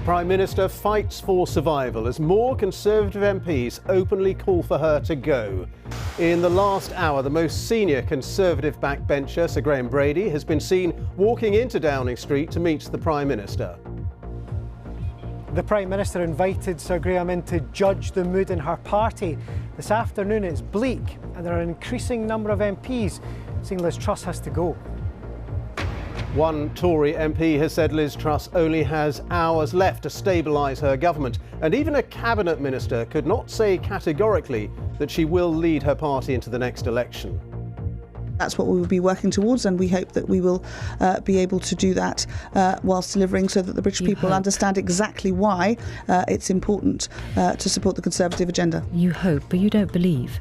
Prime Minister fights for survival as more Conservative MPs openly call for her to go. In the last hour, the most senior Conservative backbencher, Sir Graham Brady, has been seen walking into Downing Street to meet the Prime Minister. The Prime Minister invited Sir Graham in to judge the mood in her party. This afternoon it's bleak and there are an increasing number of MPs saying Liz Truss has to go. One Tory MP has said Liz Truss only has hours left to stabilise her government, and even a cabinet minister could not say categorically that she will lead her party into the next election. That's what we will be working towards, and we hope that we will be able to do that whilst delivering, so that the British people understand exactly why it's important to support the Conservative agenda. You hope, but you don't believe.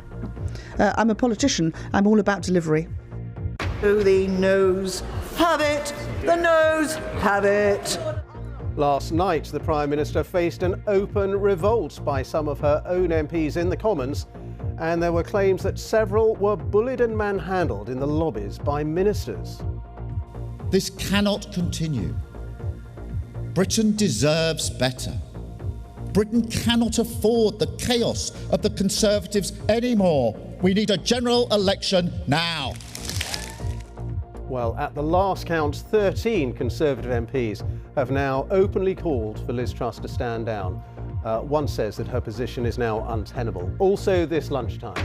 I'm a politician. I'm all about delivery. Oh, the noes have it! The noes have it! Last night, the Prime Minister faced an open revolt by some of her own MPs in the Commons, and there were claims that several were bullied and manhandled in the lobbies by ministers. This cannot continue. Britain deserves better. Britain cannot afford the chaos of the Conservatives anymore. We need a general election now. Well, at the last count, 13 Conservative MPs have now openly called for Liz Truss to stand down. One says that her position is now untenable. Also this lunchtime,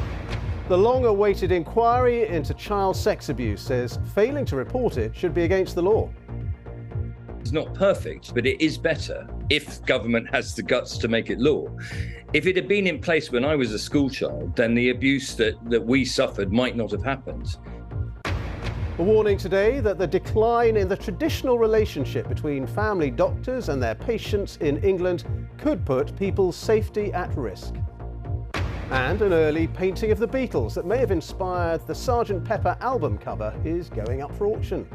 the long-awaited inquiry into child sex abuse says failing to report it should be against the law. It's not perfect, but it is better if government has the guts to make it law. If it had been in place when I was a schoolchild, then the abuse that we suffered might not have happened. A warning today that the decline in the traditional relationship between family doctors and their patients in England could put people's safety at risk. And an early painting of the Beatles that may have inspired the Sgt. Pepper album cover is going up for auction.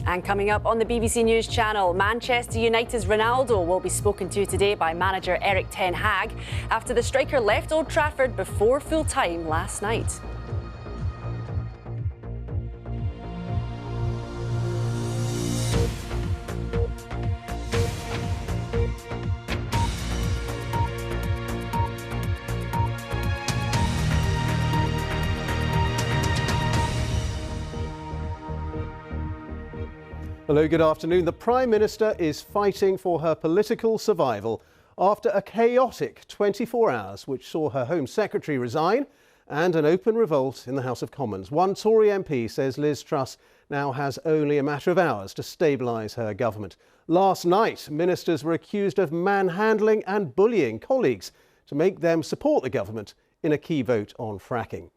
And coming up on the BBC News Channel, Manchester United's Ronaldo will be spoken to today by manager Erik ten Hag after the striker left Old Trafford before full-time last night. Hello, good afternoon. The Prime Minister is fighting for her political survival after a chaotic 24 hours which saw her Home Secretary resign and an open revolt in the House of Commons. One Tory MP says Liz Truss now has only a matter of hours to stabilise her government. Last night, ministers were accused of manhandling and bullying colleagues to make them support the government in a key vote on fracking.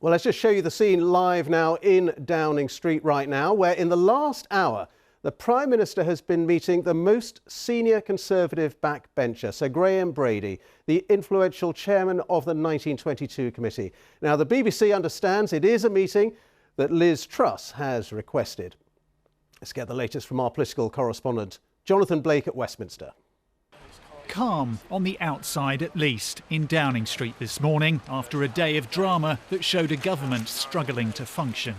Well, let's just show you the scene live now in Downing Street right now, where in the last hour, the Prime Minister has been meeting the most senior Conservative backbencher, Sir Graham Brady, the influential chairman of the 1922 committee. Now, the BBC understands it is a meeting that Liz Truss has requested. Let's get the latest from our political correspondent, Jonathan Blake at Westminster. Calm, on the outside at least, in Downing Street this morning after a day of drama that showed a government struggling to function.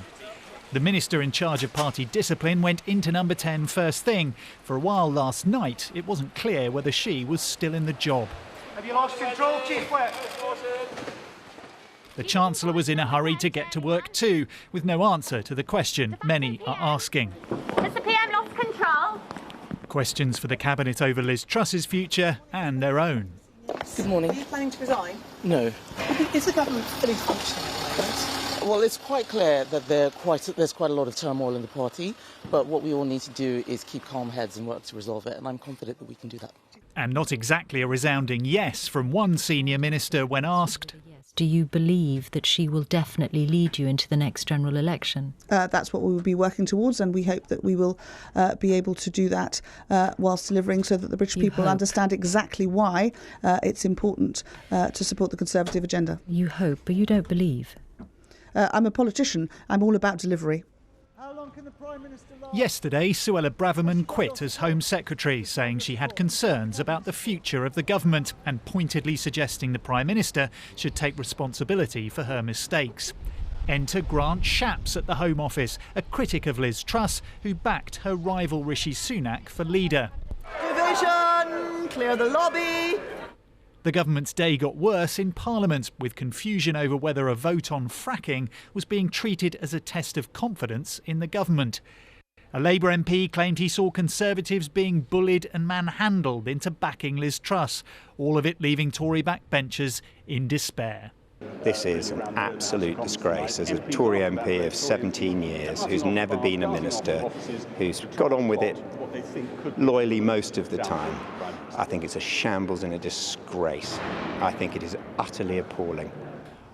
The minister in charge of party discipline went into number 10 first thing. For a while last night, it wasn't clear whether she was still in the job. Have you lost control, Chief Whip? The Chancellor was in a hurry to get to work too, with no answer to the question many are asking. Has the PM lost control? Questions for the Cabinet over Liz Truss's future and their own. Good morning. Are you planning to resign? No. Is the government fully functioning at the moment? Well, it's quite clear that there's quite a lot of turmoil in the party, but what we all need to do is keep calm heads and work to resolve it, and I'm confident that we can do that. And not exactly a resounding yes from one senior minister when asked. Do you believe that she will definitely lead you into the next general election? That's what we will be working towards, and we hope that we will be able to do that whilst delivering, so that the British people understand exactly why it's important to support the Conservative agenda. You hope, but you don't believe. I'm a politician. I'm all about delivery. How long can the Prime Minister last? Yesterday, Suella Braverman quit as Home Secretary, saying she had concerns about the future of the government and pointedly suggesting the Prime Minister should take responsibility for her mistakes. Enter Grant Shapps at the Home Office, a critic of Liz Truss who backed her rival Rishi Sunak for leader. Division! Clear the lobby! The government's day got worse in Parliament, with confusion over whether a vote on fracking was being treated as a test of confidence in the government. A Labour MP claimed he saw Conservatives being bullied and manhandled into backing Liz Truss, all of it leaving Tory backbenchers in despair. This is an absolute disgrace. As a Tory MP of 17 years, who's never been a minister, who's got on with it loyally most of the time, I think it's a shambles and a disgrace. I think it is utterly appalling.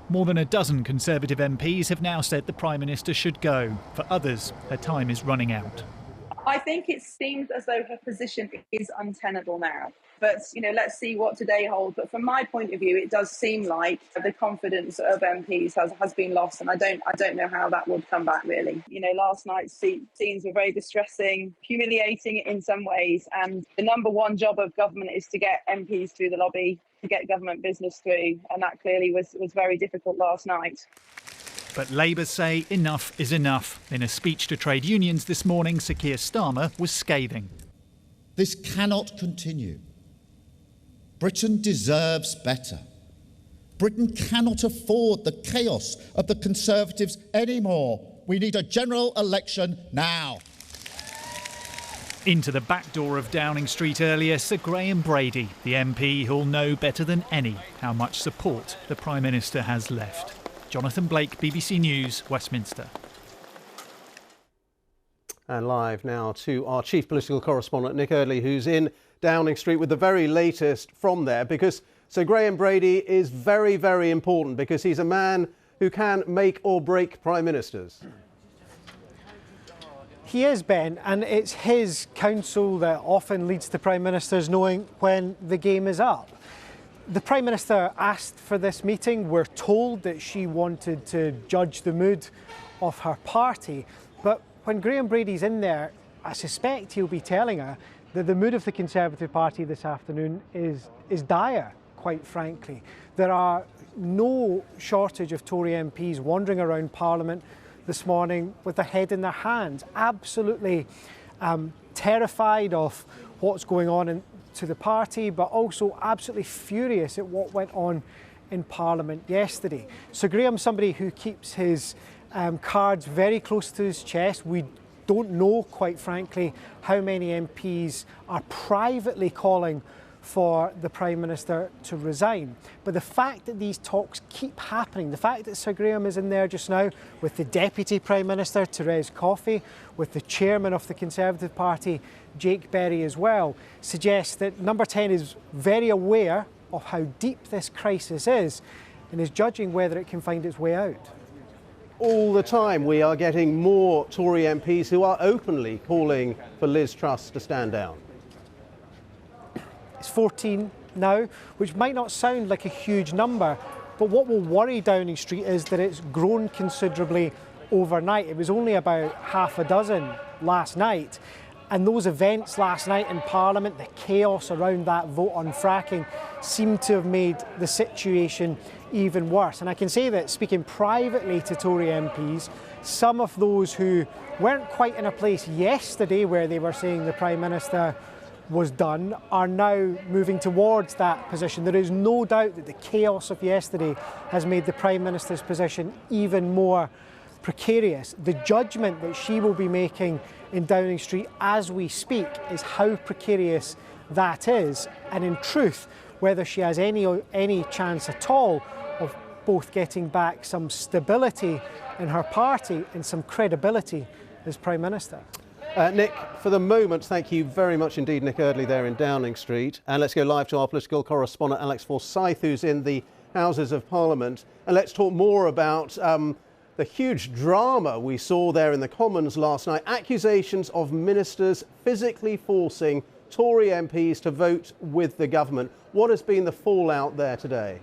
More than a dozen Conservative MPs have now said the Prime Minister should go. For others, her time is running out. I think it seems as though her position is untenable now. But, let's see what today holds. But from my point of view, it does seem like the confidence of MPs has been lost. And I don't know how that would come back, really. Last night's scenes were very distressing, humiliating in some ways. And the number one job of government is to get MPs through the lobby, to get government business through. And that clearly was very difficult last night. But Labour say enough is enough. In a speech to trade unions this morning, Sir Keir Starmer was scathing. This cannot continue. Britain deserves better. Britain cannot afford the chaos of the Conservatives anymore. We need a general election now. Into the back door of Downing Street earlier, Sir Graham Brady, the MP who'll know better than any how much support the Prime Minister has left. Jonathan Blake, BBC News, Westminster. And live now to our chief political correspondent, Nick Eardley, who's in Downing Street with the very latest from there, because Sir Graham Brady is very, very important, because he's a man who can make or break Prime Ministers. He is, Ben, and it's his counsel that often leads to Prime Ministers knowing when the game is up. The Prime Minister asked for this meeting. We're told that she wanted to judge the mood of her party. But when Graham Brady's in there, I suspect he'll be telling her that the mood of the Conservative Party this afternoon is dire, quite frankly. There are no shortage of Tory MPs wandering around Parliament this morning with their head in their hands, absolutely terrified of what's going on to the party, but also absolutely furious at what went on in Parliament yesterday. So Graham's somebody who keeps his cards very close to his chest. We don't know, quite frankly, how many MPs are privately calling for the Prime Minister to resign. But the fact that these talks keep happening, the fact that Sir Graham is in there just now with the Deputy Prime Minister, Therese Coffey, with the Chairman of the Conservative Party, Jake Berry as well, suggests that Number 10 is very aware of how deep this crisis is and is judging whether it can find its way out. All the time we are getting more Tory MPs who are openly calling for Liz Truss to stand down. It's 14 now, which might not sound like a huge number, but what will worry Downing Street is that it's grown considerably overnight. It was only about half a dozen last night, and those events last night in Parliament, the chaos around that vote on fracking, seemed to have made the situation even worse. And I can say that, speaking privately to Tory MPs, some of those who weren't quite in a place yesterday where they were saying the Prime Minister was done are now moving towards that position. There is no doubt that the chaos of yesterday has made the Prime Minister's position even more precarious. The judgment that she will be making in Downing Street as we speak is how precarious that is, and in truth, whether she has any chance at all of both getting back some stability in her party and some credibility as Prime Minister. Nick, for the moment, thank you very much indeed, Nick Eardley there in Downing Street. And let's go live to our political correspondent, Alex Forsyth, who's in the Houses of Parliament. And let's talk more about the huge drama we saw there in the Commons last night. Accusations of ministers physically forcing Tory MPs to vote with the government. What has been the fallout there today?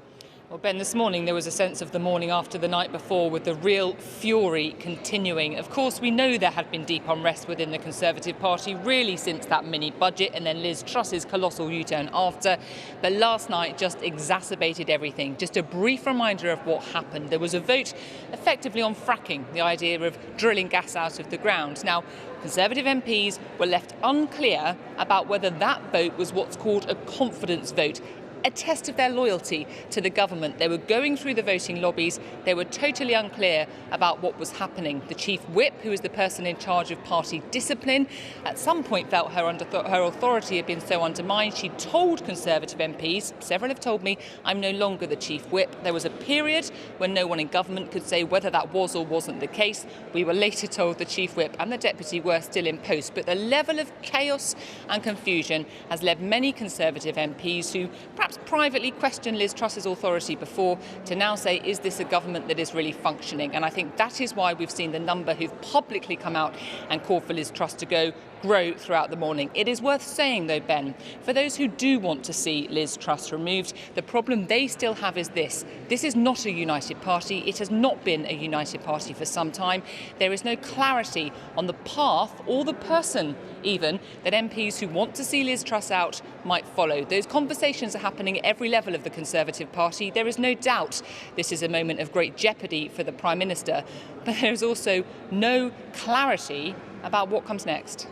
Well, Ben, this morning there was a sense of the morning after the night before, with the real fury continuing. Of course, we know there had been deep unrest within the Conservative Party really since that mini-budget and then Liz Truss's colossal U-turn after. But last night just exacerbated everything. Just a brief reminder of what happened. There was a vote effectively on fracking, the idea of drilling gas out of the ground. Now, Conservative MPs were left unclear about whether that vote was what's called a confidence vote, a test of their loyalty to the government. They were going through the voting lobbies. They were totally unclear about what was happening. The chief whip, who is the person in charge of party discipline, at some point felt her authority had been so undermined. She told Conservative MPs, several have told me, I'm no longer the chief whip. There was a period when no one in government could say whether that was or wasn't the case. We were later told the chief whip and the deputy were still in post. But the level of chaos and confusion has led many Conservative MPs who perhaps privately questioned Liz Truss's authority before to now say, is this a government that is really functioning? And I think that is why we've seen the number who've publicly come out and called for Liz Truss to go grow throughout the morning. It is worth saying, though, Ben, for those who do want to see Liz Truss removed, the problem they still have is this. This is not a united party. It has not been a united party for some time. There is no clarity on the path or the person, even, that MPs who want to see Liz Truss out might follow. Those conversations are happening at every level of the Conservative Party. There is no doubt this is a moment of great jeopardy for the Prime Minister, but there is also no clarity about what comes next.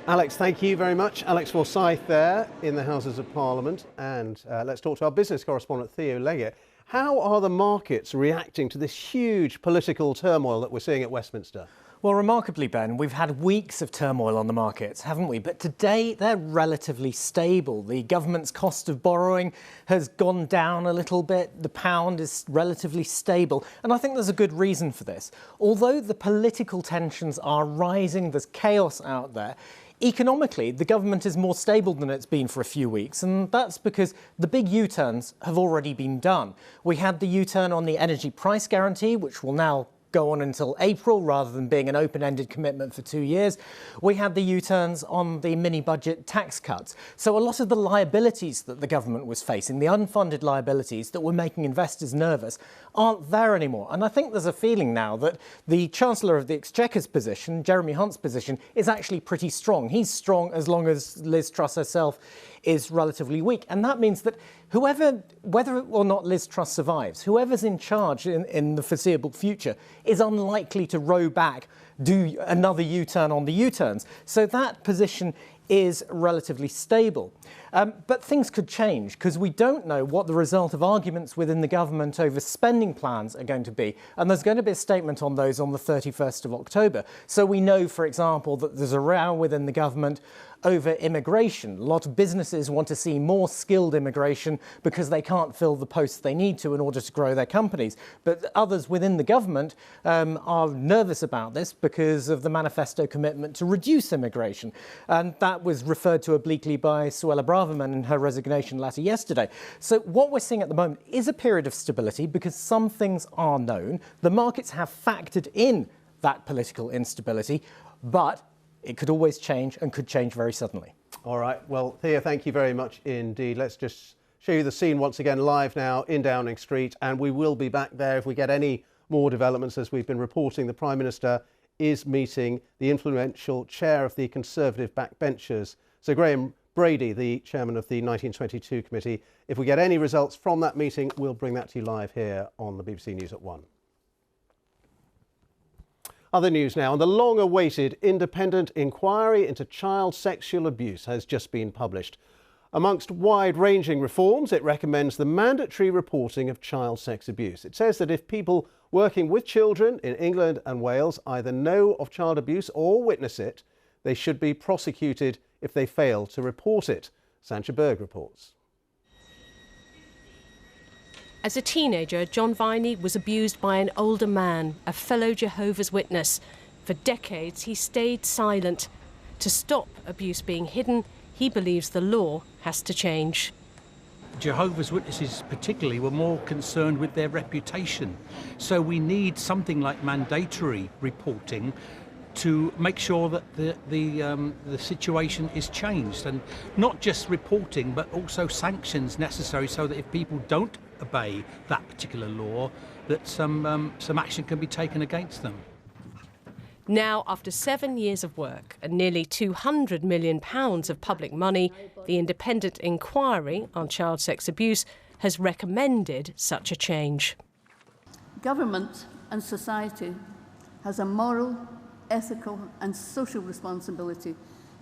Alex, thank you very much. Alex Forsyth there in the Houses of Parliament. And let's talk to our business correspondent, Theo Leggett. How are the markets reacting to this huge political turmoil that we're seeing at Westminster? Well, remarkably, Ben, we've had weeks of turmoil on the markets, haven't we? But today they're relatively stable. The government's cost of borrowing has gone down a little bit. The pound is relatively stable. And I think there's a good reason for this. Although the political tensions are rising, there's chaos out there, economically, the government is more stable than it's been for a few weeks, and that's because the big U-turns have already been done. We had the U-turn on the energy price guarantee, which will now go on until April rather than being an open-ended commitment for 2 years. We had the U-turns on the mini-budget tax cuts. So a lot of the liabilities that the government was facing, the unfunded liabilities that were making investors nervous, aren't there anymore. And I think there's a feeling now that the Chancellor of the Exchequer's position, Jeremy Hunt's position, is actually pretty strong. He's strong as long as Liz Truss herself is relatively weak. And that means that whether or not Liz Truss survives, whoever's in charge in the foreseeable future is unlikely to row back, do another U-turn on the U-turns. So that position is relatively stable. But things could change because we don't know what the result of arguments within the government over spending plans are going to be. And there's going to be a statement on those on the 31st of October. So we know, for example, that there's a row within the government over immigration. A lot of businesses want to see more skilled immigration because they can't fill the posts they need to in order to grow their companies. But others within the government are nervous about this because of the manifesto commitment to reduce immigration. And that was referred to obliquely by Suella Braverman in her resignation letter yesterday. So what we're seeing at the moment is a period of stability because some things are known. The markets have factored in that political instability, but it could always change and could change very suddenly. All right. Well, Thea, thank you very much indeed. Let's just show you the scene once again live now in Downing Street, and we will be back there if we get any more developments. As we've been reporting, the Prime Minister is meeting the influential chair of the Conservative backbenchers, Sir Graham Brady, the chairman of the 1922 committee. If we get any results from that meeting, we'll bring that to you live here on the BBC News at 1. Other news now, and the long-awaited independent inquiry into child sexual abuse has just been published. Amongst wide-ranging reforms, it recommends the mandatory reporting of child sex abuse. It says that if people working with children in England and Wales either know of child abuse or witness it, they should be prosecuted if they fail to report it. Sancha Berg reports. As a teenager, John Viney was abused by an older man, a fellow Jehovah's Witness. For decades, he stayed silent. To stop abuse being hidden, he believes the law has to change. Jehovah's Witnesses particularly were more concerned with their reputation. So we need something like mandatory reporting to make sure that the situation is changed, and not just reporting but also sanctions necessary so that if people don't obey that particular law, that some action can be taken against them. Now, after 7 years of work and nearly £200 million of public money, the independent inquiry on child sex abuse has recommended such a change. Government and society has a moral, ethical and social responsibility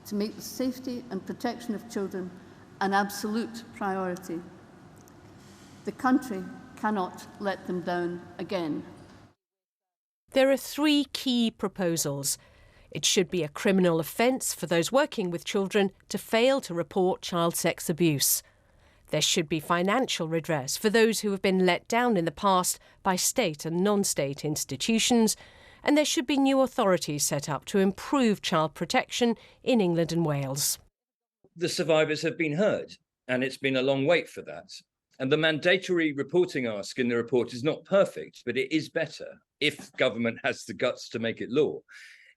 to make the safety and protection of children an absolute priority. The country cannot let them down again. There are 3 key proposals. It should be a criminal offence for those working with children to fail to report child sex abuse. There should be financial redress for those who have been let down in the past by state and non-state institutions, and there should be new authorities set up to improve child protection in England and Wales. The survivors have been heard, and it's been a long wait for that. And the mandatory reporting ask in the report is not perfect, but it is better if government has the guts to make it law.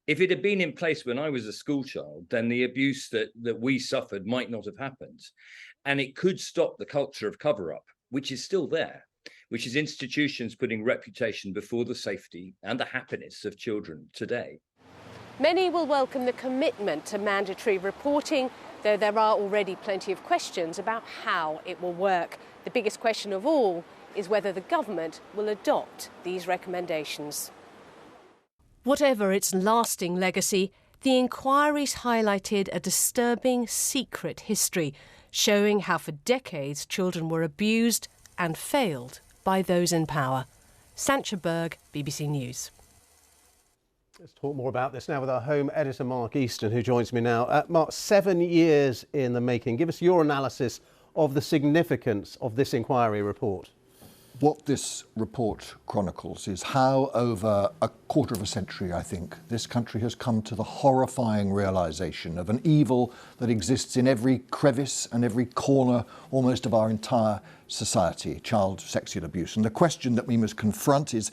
If it had been in place when I was a school child, then the abuse that we suffered might not have happened. And it could stop the culture of cover-up, which is still there, which is institutions putting reputation before the safety and the happiness of children today. Many will welcome the commitment to mandatory reporting, though there are already plenty of questions about how it will work. The biggest question of all is whether the government will adopt these recommendations. Whatever its lasting legacy, the inquiry's highlighted a disturbing secret history, showing how for decades children were abused and failed by those in power. Sancha Berg, BBC News. Let's talk more about this now with our home editor, Mark Easton, who joins me now. Mark, 7 years in the making. Give us your analysis of the significance of this inquiry report. What this report chronicles is how over a quarter of a century, I think, this country has come to the horrifying realisation of an evil that exists in every crevice and every corner almost of our entire society, child sexual abuse. And the question that we must confront is,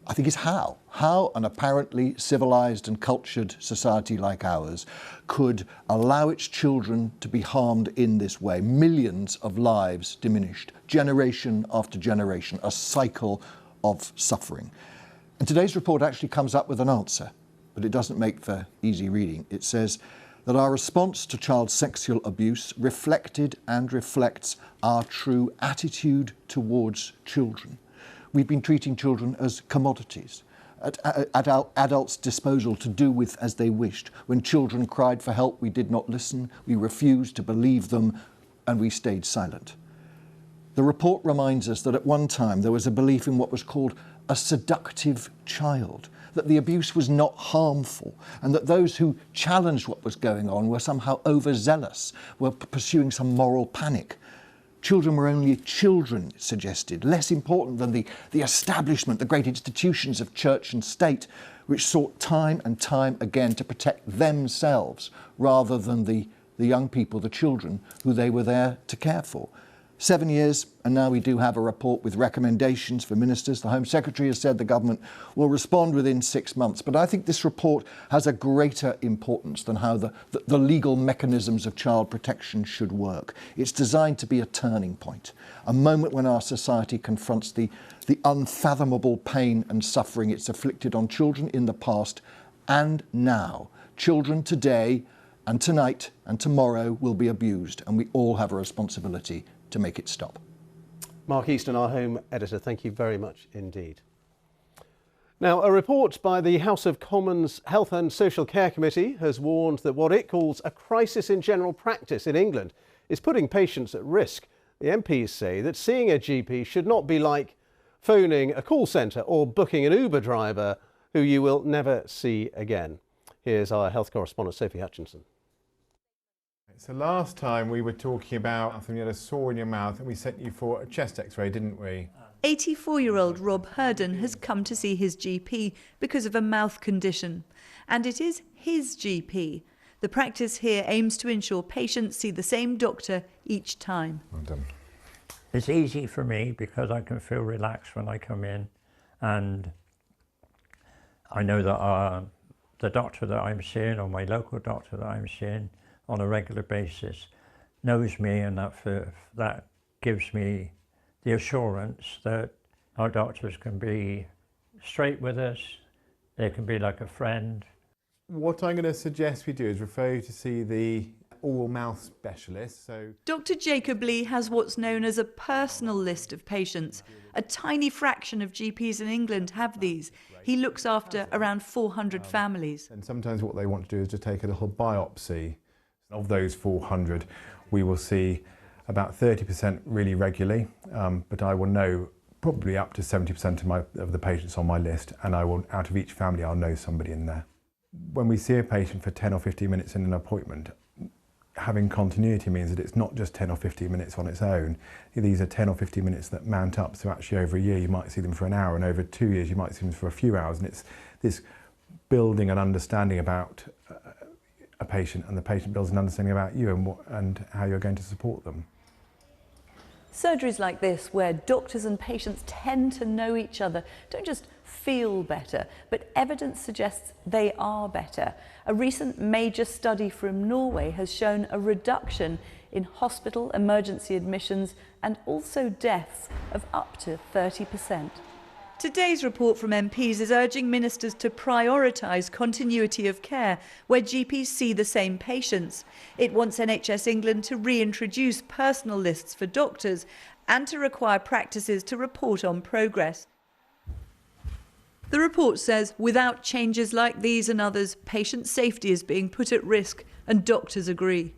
I think, is how. How an apparently civilised and cultured society like ours could allow its children to be harmed in this way. Millions of lives diminished, generation after generation, a cycle of suffering. And today's report actually comes up with an answer, but it doesn't make for easy reading. It says that our response to child sexual abuse reflected and reflects our true attitude towards children. We've been treating children as commodities, at our adults' disposal to do with as they wished. When children cried for help, we did not listen, we refused to believe them, and we stayed silent. The report reminds us that at one time there was a belief in what was called a seductive child, that the abuse was not harmful, and that those who challenged what was going on were somehow overzealous, were pursuing some moral panic. Children were only children, it suggested, less important than the establishment, the great institutions of church and state, which sought time and time again to protect themselves rather than the young people, the children, who they were there to care for. 7 years, and now we do have a report with recommendations for ministers. The Home Secretary has said the government will respond within 6 months. But I think this report has a greater importance than how the legal mechanisms of child protection should work. It's designed to be a turning point, a moment when our society confronts the unfathomable pain and suffering it's afflicted on children in the past and now. Children today and tonight and tomorrow will be abused, and we all have a responsibility to make it stop. Mark Easton, our home editor, thank you very much indeed. Now, a report by the House of Commons Health and Social Care Committee has warned that what it calls a crisis in general practice in England is putting patients at risk. The MPs say that seeing a GP should not be like phoning a call centre or booking an Uber driver who you will never see again. Here's our health correspondent, Sophie Hutchinson. So last time we were talking about you had a sore in your mouth and we sent you for a chest x-ray, didn't we? 84-year-old Rob Herden has come to see his GP because of a mouth condition. And it is his GP. The practice here aims to ensure patients see the same doctor each time. Well done. It's easy for me because I can feel relaxed when I come in, and I know that the doctor that I'm seeing, or my local doctor that I'm seeing on a regular basis, knows me, and that gives me the assurance that our doctors can be straight with us, they can be like a friend. What I'm going to suggest we do is refer you to see the all-mouth specialist. Dr. Jacob Lee has what's known as a personal list of patients. A tiny fraction of GPs in England have these. He looks after around 400 families. And sometimes what they want to do is to take a little biopsy. Of those 400, we will see about 30% really regularly, but I will know probably up to 70% of the patients on my list, and I will, out of each family, I'll know somebody in there. When we see a patient for 10 or 15 minutes in an appointment, having continuity means that it's not just 10 or 15 minutes on its own. These are 10 or 15 minutes that mount up, so actually over a year you might see them for an hour, and over 2 years you might see them for a few hours, and it's this building an understanding about a patient, and the patient builds an understanding about you and how you're going to support them. Surgeries like this, where doctors and patients tend to know each other, don't just feel better, but evidence suggests they are better. A recent major study from Norway has shown a reduction in hospital emergency admissions and also deaths of up to 30%. Today's report from MPs is urging ministers to prioritise continuity of care where GPs see the same patients. It wants NHS England to reintroduce personal lists for doctors and to require practices to report on progress. The report says without changes like these and others, patient safety is being put at risk, and doctors agree.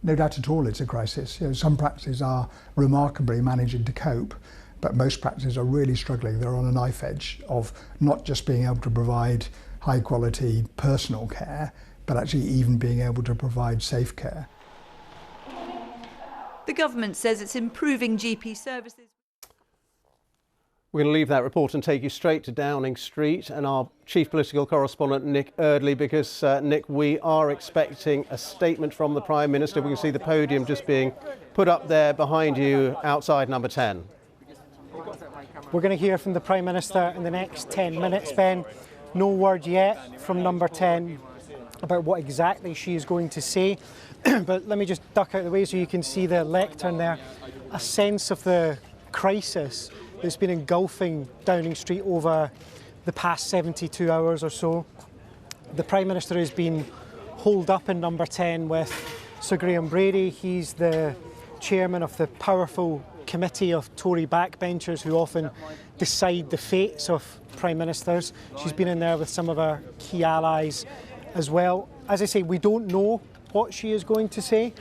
No doubt at all it's a crisis. Some practices are remarkably managing to cope, but most practices are really struggling. They're on a knife edge of not just being able to provide high quality personal care, but actually even being able to provide safe care. The government says it's improving GP services. We're going to leave that report and take you straight to Downing Street and our chief political correspondent Nick Eardley, because Nick, we are expecting a statement from the Prime Minister. We can see the podium just being put up there behind you outside number 10. We're going to hear from the Prime Minister in the next 10 minutes, Ben. No word yet from number 10 about what exactly she is going to say. But let me just duck out of the way so you can see the lectern there. A sense of the crisis that's been engulfing Downing Street over the past 72 hours or so. The Prime Minister has been holed up in number 10 with Sir Graham Brady. He's the chairman of the powerful committee of Tory backbenchers who often decide the fates of Prime Ministers. She's been in there with some of our key allies as well. As I say, we don't know what she is going to say,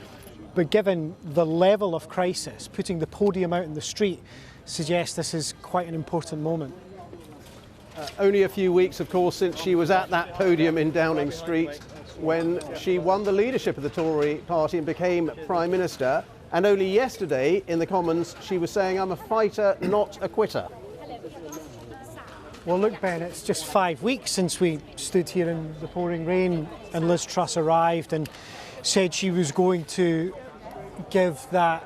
but given the level of crisis, putting the podium out in the street suggests this is quite an important moment. Only a few weeks, of course, since she was at that podium in Downing Street when she won the leadership of the Tory party and became Prime Minister. And only yesterday in the Commons, she was saying, "I'm a fighter, not a quitter." Well, look, Ben, it's just 5 weeks since we stood here in the pouring rain and Liz Truss arrived and said she was going to give that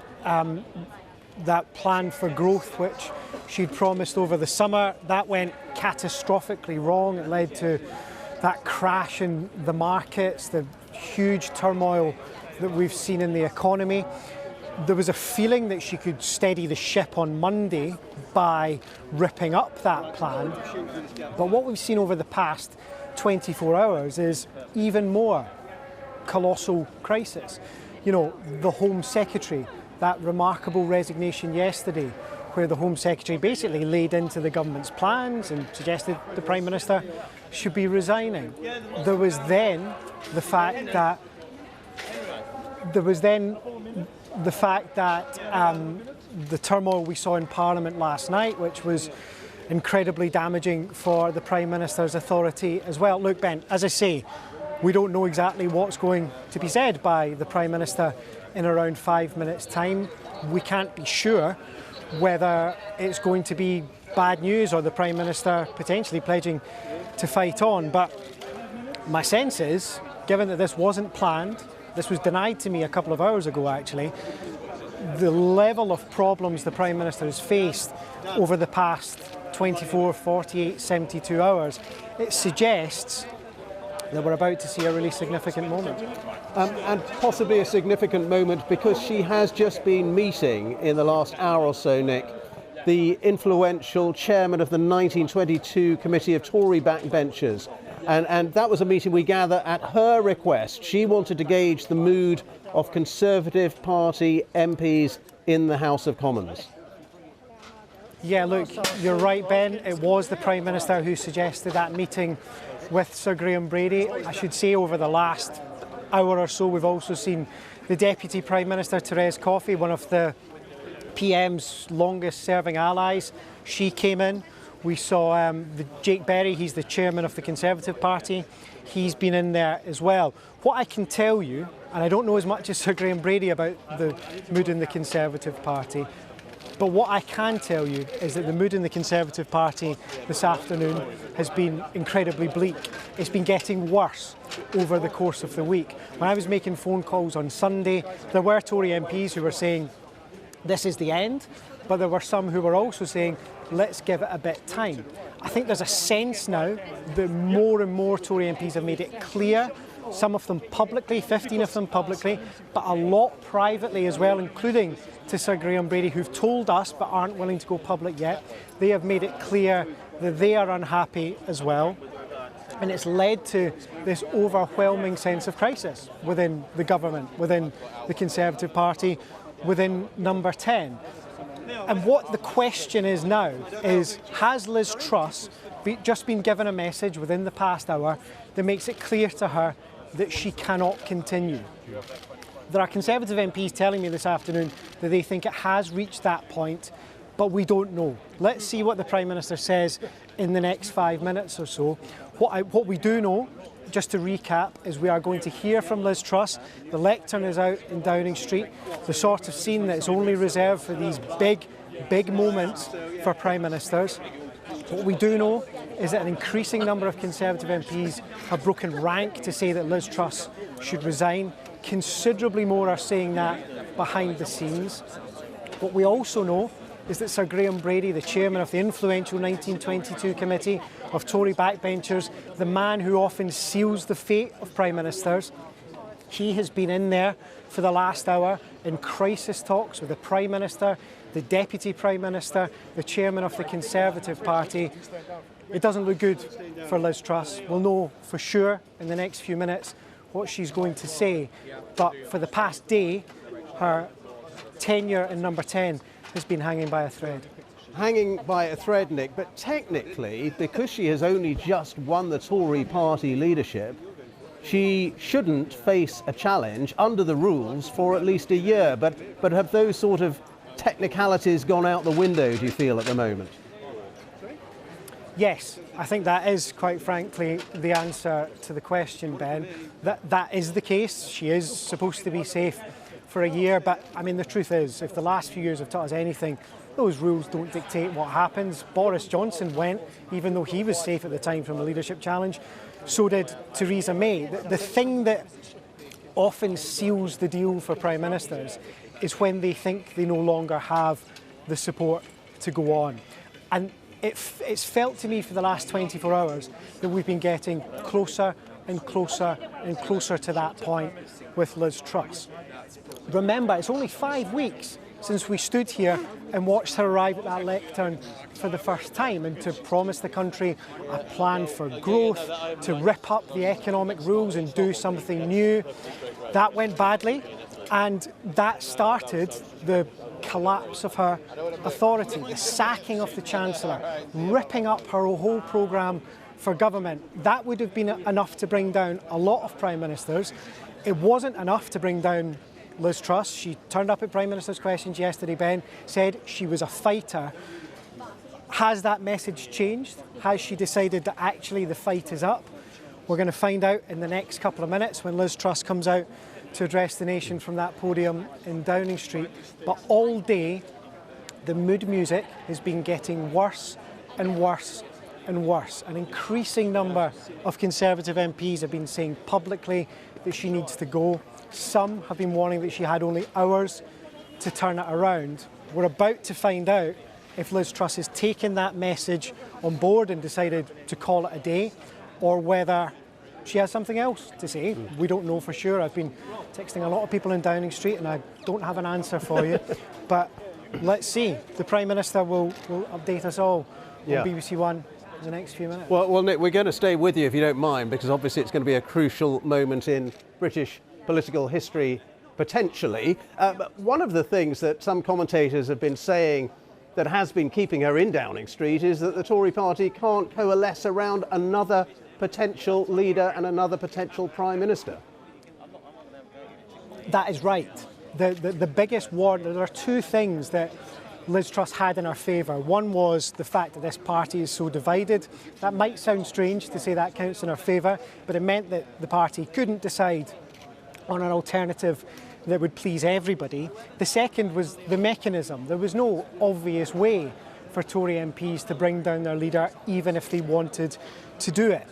plan for growth which she'd promised over the summer. That went catastrophically wrong. It led to that crash in the markets, the huge turmoil that we've seen in the economy. There was a feeling that she could steady the ship on Monday by ripping up that plan. But what we've seen over the past 24 hours is even more colossal crisis. You know, the Home Secretary, that remarkable resignation yesterday, where the Home Secretary basically laid into the government's plans and suggested the Prime Minister should be resigning. There was then the fact that the turmoil we saw in Parliament last night, which was incredibly damaging for the Prime Minister's authority as well. Look, Ben, as I say, we don't know exactly what's going to be said by the Prime Minister in around 5 minutes' time. We can't be sure whether it's going to be bad news or the Prime Minister potentially pledging to fight on. But my sense is, given that this wasn't planned, this was denied to me a couple of hours ago actually, the level of problems the Prime Minister has faced over the past 24, 48, 72 hours, it suggests that we're about to see a really significant moment. And possibly a significant moment because she has just been meeting in the last hour or so, Nick, the influential chairman of the 1922 Committee of Tory backbenchers. And that was a meeting, we gather, at her request. She wanted to gauge the mood of Conservative Party MPs in the House of Commons. Yeah, look, you're right, Ben. It was the Prime Minister who suggested that meeting with Sir Graham Brady. I should say over the last hour or so, we've also seen the Deputy Prime Minister, Therese Coffey, one of the PM's longest serving allies. She came in. We saw Jake Berry, he's the chairman of the Conservative Party. He's been in there as well. What I can tell you, and I don't know as much as Sir Graham Brady about the mood in the Conservative Party, but what I can tell you is that the mood in the Conservative Party this afternoon has been incredibly bleak. It's been getting worse over the course of the week. When I was making phone calls on Sunday, there were Tory MPs who were saying, this is the end, but there were some who were also saying, let's give it a bit of time. I think there's a sense now that more and more Tory MPs have made it clear, some of them publicly, 15 of them publicly, but a lot privately as well, including to Sir Graham Brady, who've told us but aren't willing to go public yet. They have made it clear that they are unhappy as well. And it's led to this overwhelming sense of crisis within the government, within the Conservative Party, within Number 10. And what the question is now is, has Liz Truss just been given a message within the past hour that makes it clear to her that she cannot continue? There are Conservative MPs telling me this afternoon that they think it has reached that point, but we don't know. Let's see what the Prime Minister says in the next 5 minutes or so. What we do know, just to recap, is we are going to hear from Liz Truss. The lectern is out in Downing Street, the sort of scene that is only reserved for these big moments for Prime Ministers. What we do know is that an increasing number of Conservative MPs have broken rank to say that Liz Truss should resign. Considerably more are saying that behind the scenes. What we also know is that Sir Graham Brady, the chairman of the influential 1922 Committee of Tory backbenchers, the man who often seals the fate of Prime Ministers, he has been in there for the last hour in crisis talks with the Prime Minister, the Deputy Prime Minister, the chairman of the Conservative Party. It doesn't look good for Liz Truss. We'll know for sure in the next few minutes what she's going to say. But for the past day, her tenure in Number 10 has been hanging by a thread. Hanging by a thread, Nick, but technically, because she has only just won the Tory party leadership, she shouldn't face a challenge under the rules for at least a year. But have those sort of technicalities gone out the window, do you feel, at the moment? Yes, I think that is, quite frankly, the answer to the question, Ben. That is the case. She is supposed to be safe for a year, but I mean, the truth is, if the last few years have taught us anything, those rules don't dictate what happens. Boris Johnson went, even though he was safe at the time from a leadership challenge. So did Theresa May. The thing that often seals the deal for Prime Ministers is when they think they no longer have the support to go on. And it's felt to me for the last 24 hours that we've been getting closer and closer and closer to that point with Liz Truss. Remember, it's only 5 weeks since we stood here and watched her arrive at that lectern for the first time, and to promise the country a plan for growth, to rip up the economic rules and do something new. That went badly, and that started the collapse of her authority, the sacking of the Chancellor, ripping up her whole programme for government. That would have been enough to bring down a lot of Prime Ministers. It wasn't enough to bring down Liz Truss. She turned up at Prime Minister's questions yesterday, Ben, said she was a fighter. Has that message changed? Has she decided that actually the fight is up? We're going to find out in the next couple of minutes when Liz Truss comes out to address the nation from that podium in Downing Street. But all day, the mood music has been getting worse and worse and worse. An increasing number of Conservative MPs have been saying publicly that she needs to go. Some have been warning that she had only hours to turn it around. We're about to find out if Liz Truss has taken that message on board and decided to call it a day, or whether she has something else to say. We don't know for sure. I've been texting a lot of people in Downing Street and I don't have an answer for you. But let's see. The Prime Minister will update us all Yeah. on BBC One in the next few minutes. Well, Nick, we're going to stay with you if you don't mind, because obviously it's going to be a crucial moment in British political history, potentially. But one of the things that some commentators have been saying that has been keeping her in Downing Street is that the Tory party can't coalesce around another potential leader and another potential Prime Minister. That is right. The biggest war, there are two things that Liz Truss had in her favour. One was the fact that this party is so divided. That might sound strange to say that counts in her favour, but it meant that the party couldn't decide on an alternative that would please everybody. The second was the mechanism. There was no obvious way for Tory MPs to bring down their leader, even if they wanted to do it.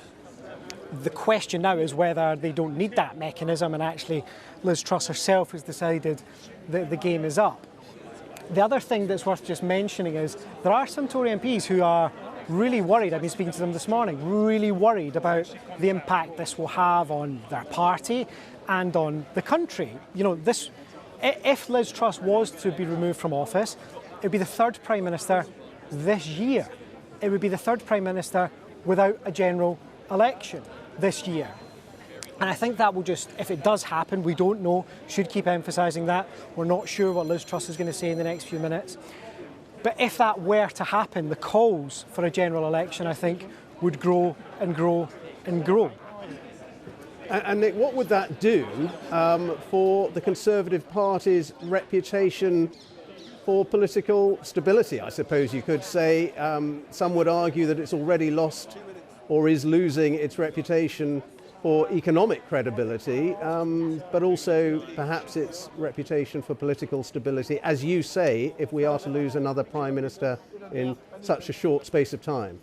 The question now is whether they don't need that mechanism, and actually Liz Truss herself has decided that the game is up. The other thing that's worth just mentioning is there are some Tory MPs who are really worried. I've been speaking to them this morning, really worried about the impact this will have on their party and on the country. You know, if Liz Truss was to be removed from office, it would be the third Prime Minister this year. It would be the third Prime Minister without a general election this year. And I think that will just, if it does happen, we don't know, should keep emphasising that. We're not sure what Liz Truss is going to say in the next few minutes. But if that were to happen, the calls for a general election, I think, would grow and grow and grow. And Nick, what would that do for the Conservative Party's reputation for political stability, I suppose you could say? Some would argue that it's already lost or is losing its reputation for economic credibility, but also perhaps its reputation for political stability, as you say, if we are to lose another Prime Minister in such a short space of time.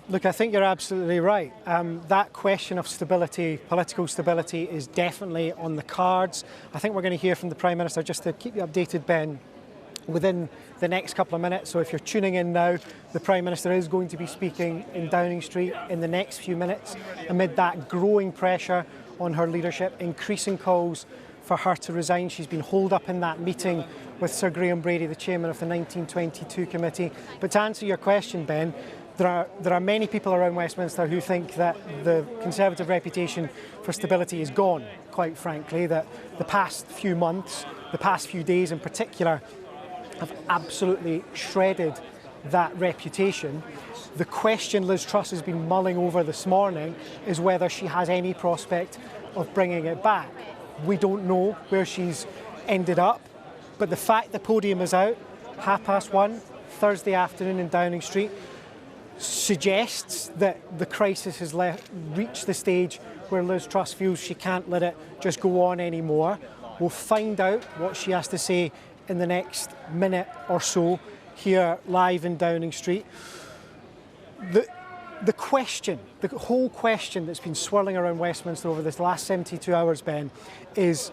Look, I think you're absolutely right. That question of stability, political stability, is definitely on the cards. I think we're going to hear from the Prime Minister, just to keep you updated, Ben, within the next couple of minutes. So if you're tuning in now, the Prime Minister is going to be speaking in Downing Street in the next few minutes, amid that growing pressure on her leadership, increasing calls for her to resign. She's been holed up in that meeting with Sir Graham Brady, the chairman of the 1922 committee. But to answer your question, Ben, there are many people around Westminster who think that the Conservative reputation for stability is gone, quite frankly, that the past few months, the past few days in particular, have absolutely shredded that reputation. The question Liz Truss has been mulling over this morning is whether she has any prospect of bringing it back. We don't know where she's ended up, but the fact the podium is out, 1:30 Thursday afternoon in Downing Street, suggests that the crisis has reached the stage where Liz Truss feels she can't let it just go on anymore. We'll find out what she has to say in the next minute or so here live in Downing Street. The question, the whole question that's been swirling around Westminster over this last 72 hours, Ben, is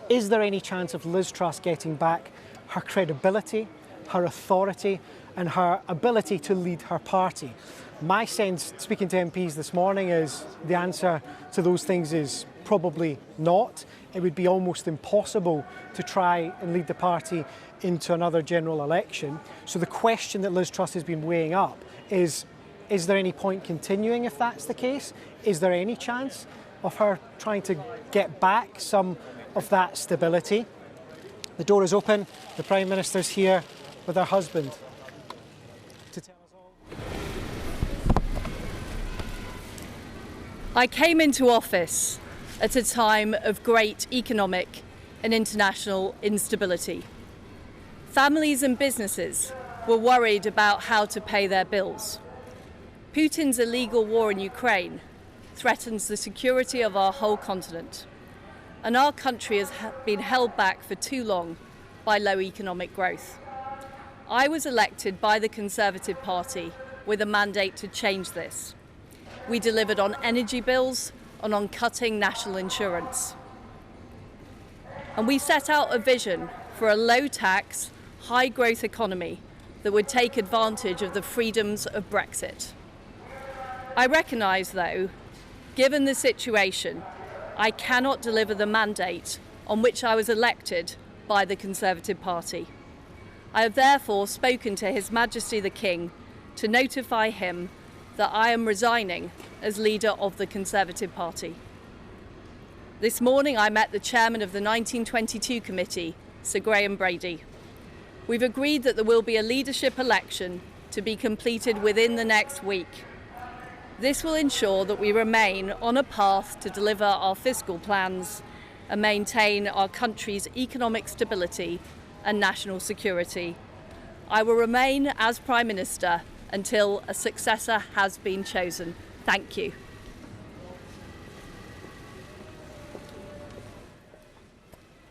there any chance of Liz Truss getting back her credibility, her authority and her ability to lead her party? My sense, speaking to MPs this morning, is the answer to those things is probably not. It would be almost impossible to try and lead the party into another general election. So the question that Liz Truss has been weighing up is there any point continuing if that's the case? Is there any chance of her trying to get back some of that stability? The door is open. The Prime Minister's here with her husband to tell us all. I came into office at a time of great economic and international instability. Families and businesses were worried about how to pay their bills. Putin's illegal war in Ukraine threatens the security of our whole continent, and our country has been held back for too long by low economic growth. I was elected by the Conservative Party with a mandate to change this. We delivered on energy bills and on cutting national insurance. And we set out a vision for a low-tax, high-growth economy that would take advantage of the freedoms of Brexit. I recognise, though, given the situation, I cannot deliver the mandate on which I was elected by the Conservative Party. I have therefore spoken to His Majesty the King to notify him that I am resigning as leader of the Conservative Party. This morning I met the chairman of the 1922 committee, Sir Graham Brady. We've agreed that there will be a leadership election to be completed within the next week. This will ensure that we remain on a path to deliver our fiscal plans and maintain our country's economic stability and national security. I will remain as Prime Minister until a successor has been chosen. Thank you.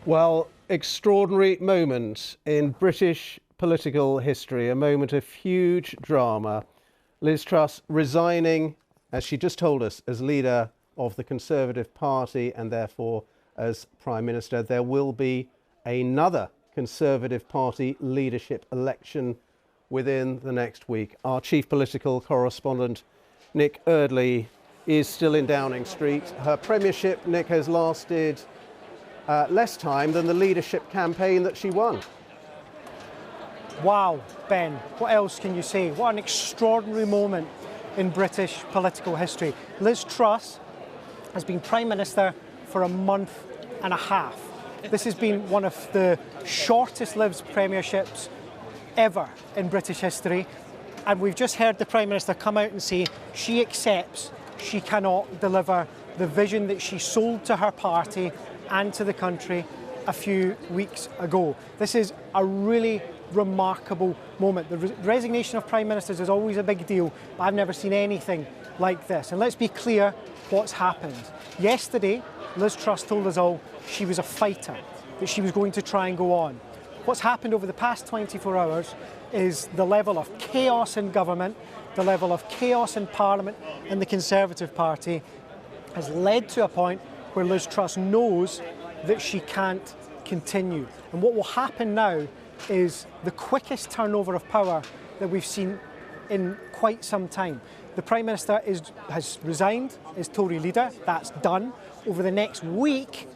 Well, extraordinary moment in British political history, a moment of huge drama. Liz Truss resigning, as she just told us, as leader of the Conservative Party and therefore as Prime Minister. There will be another Conservative Party leadership election within the next week. Our chief political correspondent, Nick Eardley, is still in Downing Street. Her premiership, Nick, has lasted less time than the leadership campaign that she won. Wow, Ben, what else can you say? What an extraordinary moment in British political history. Liz Truss has been Prime Minister for a month and a half. This has been one of the shortest lived premierships ever in British history. And we've just heard the Prime Minister come out and say she accepts she cannot deliver the vision that she sold to her party and to the country a few weeks ago. This is a really remarkable moment. The resignation of Prime Ministers is always a big deal, but I've never seen anything like this. And let's be clear what's happened. Yesterday, Liz Truss told us all she was a fighter, that she was going to try and go on. What's happened over the past 24 hours is the level of chaos in government, the level of chaos in Parliament and the Conservative Party has led to a point where Liz Truss knows that she can't continue. And what will happen now is the quickest turnover of power that we've seen in quite some time. The Prime Minister has resigned as Tory leader. That's done. Over the next week,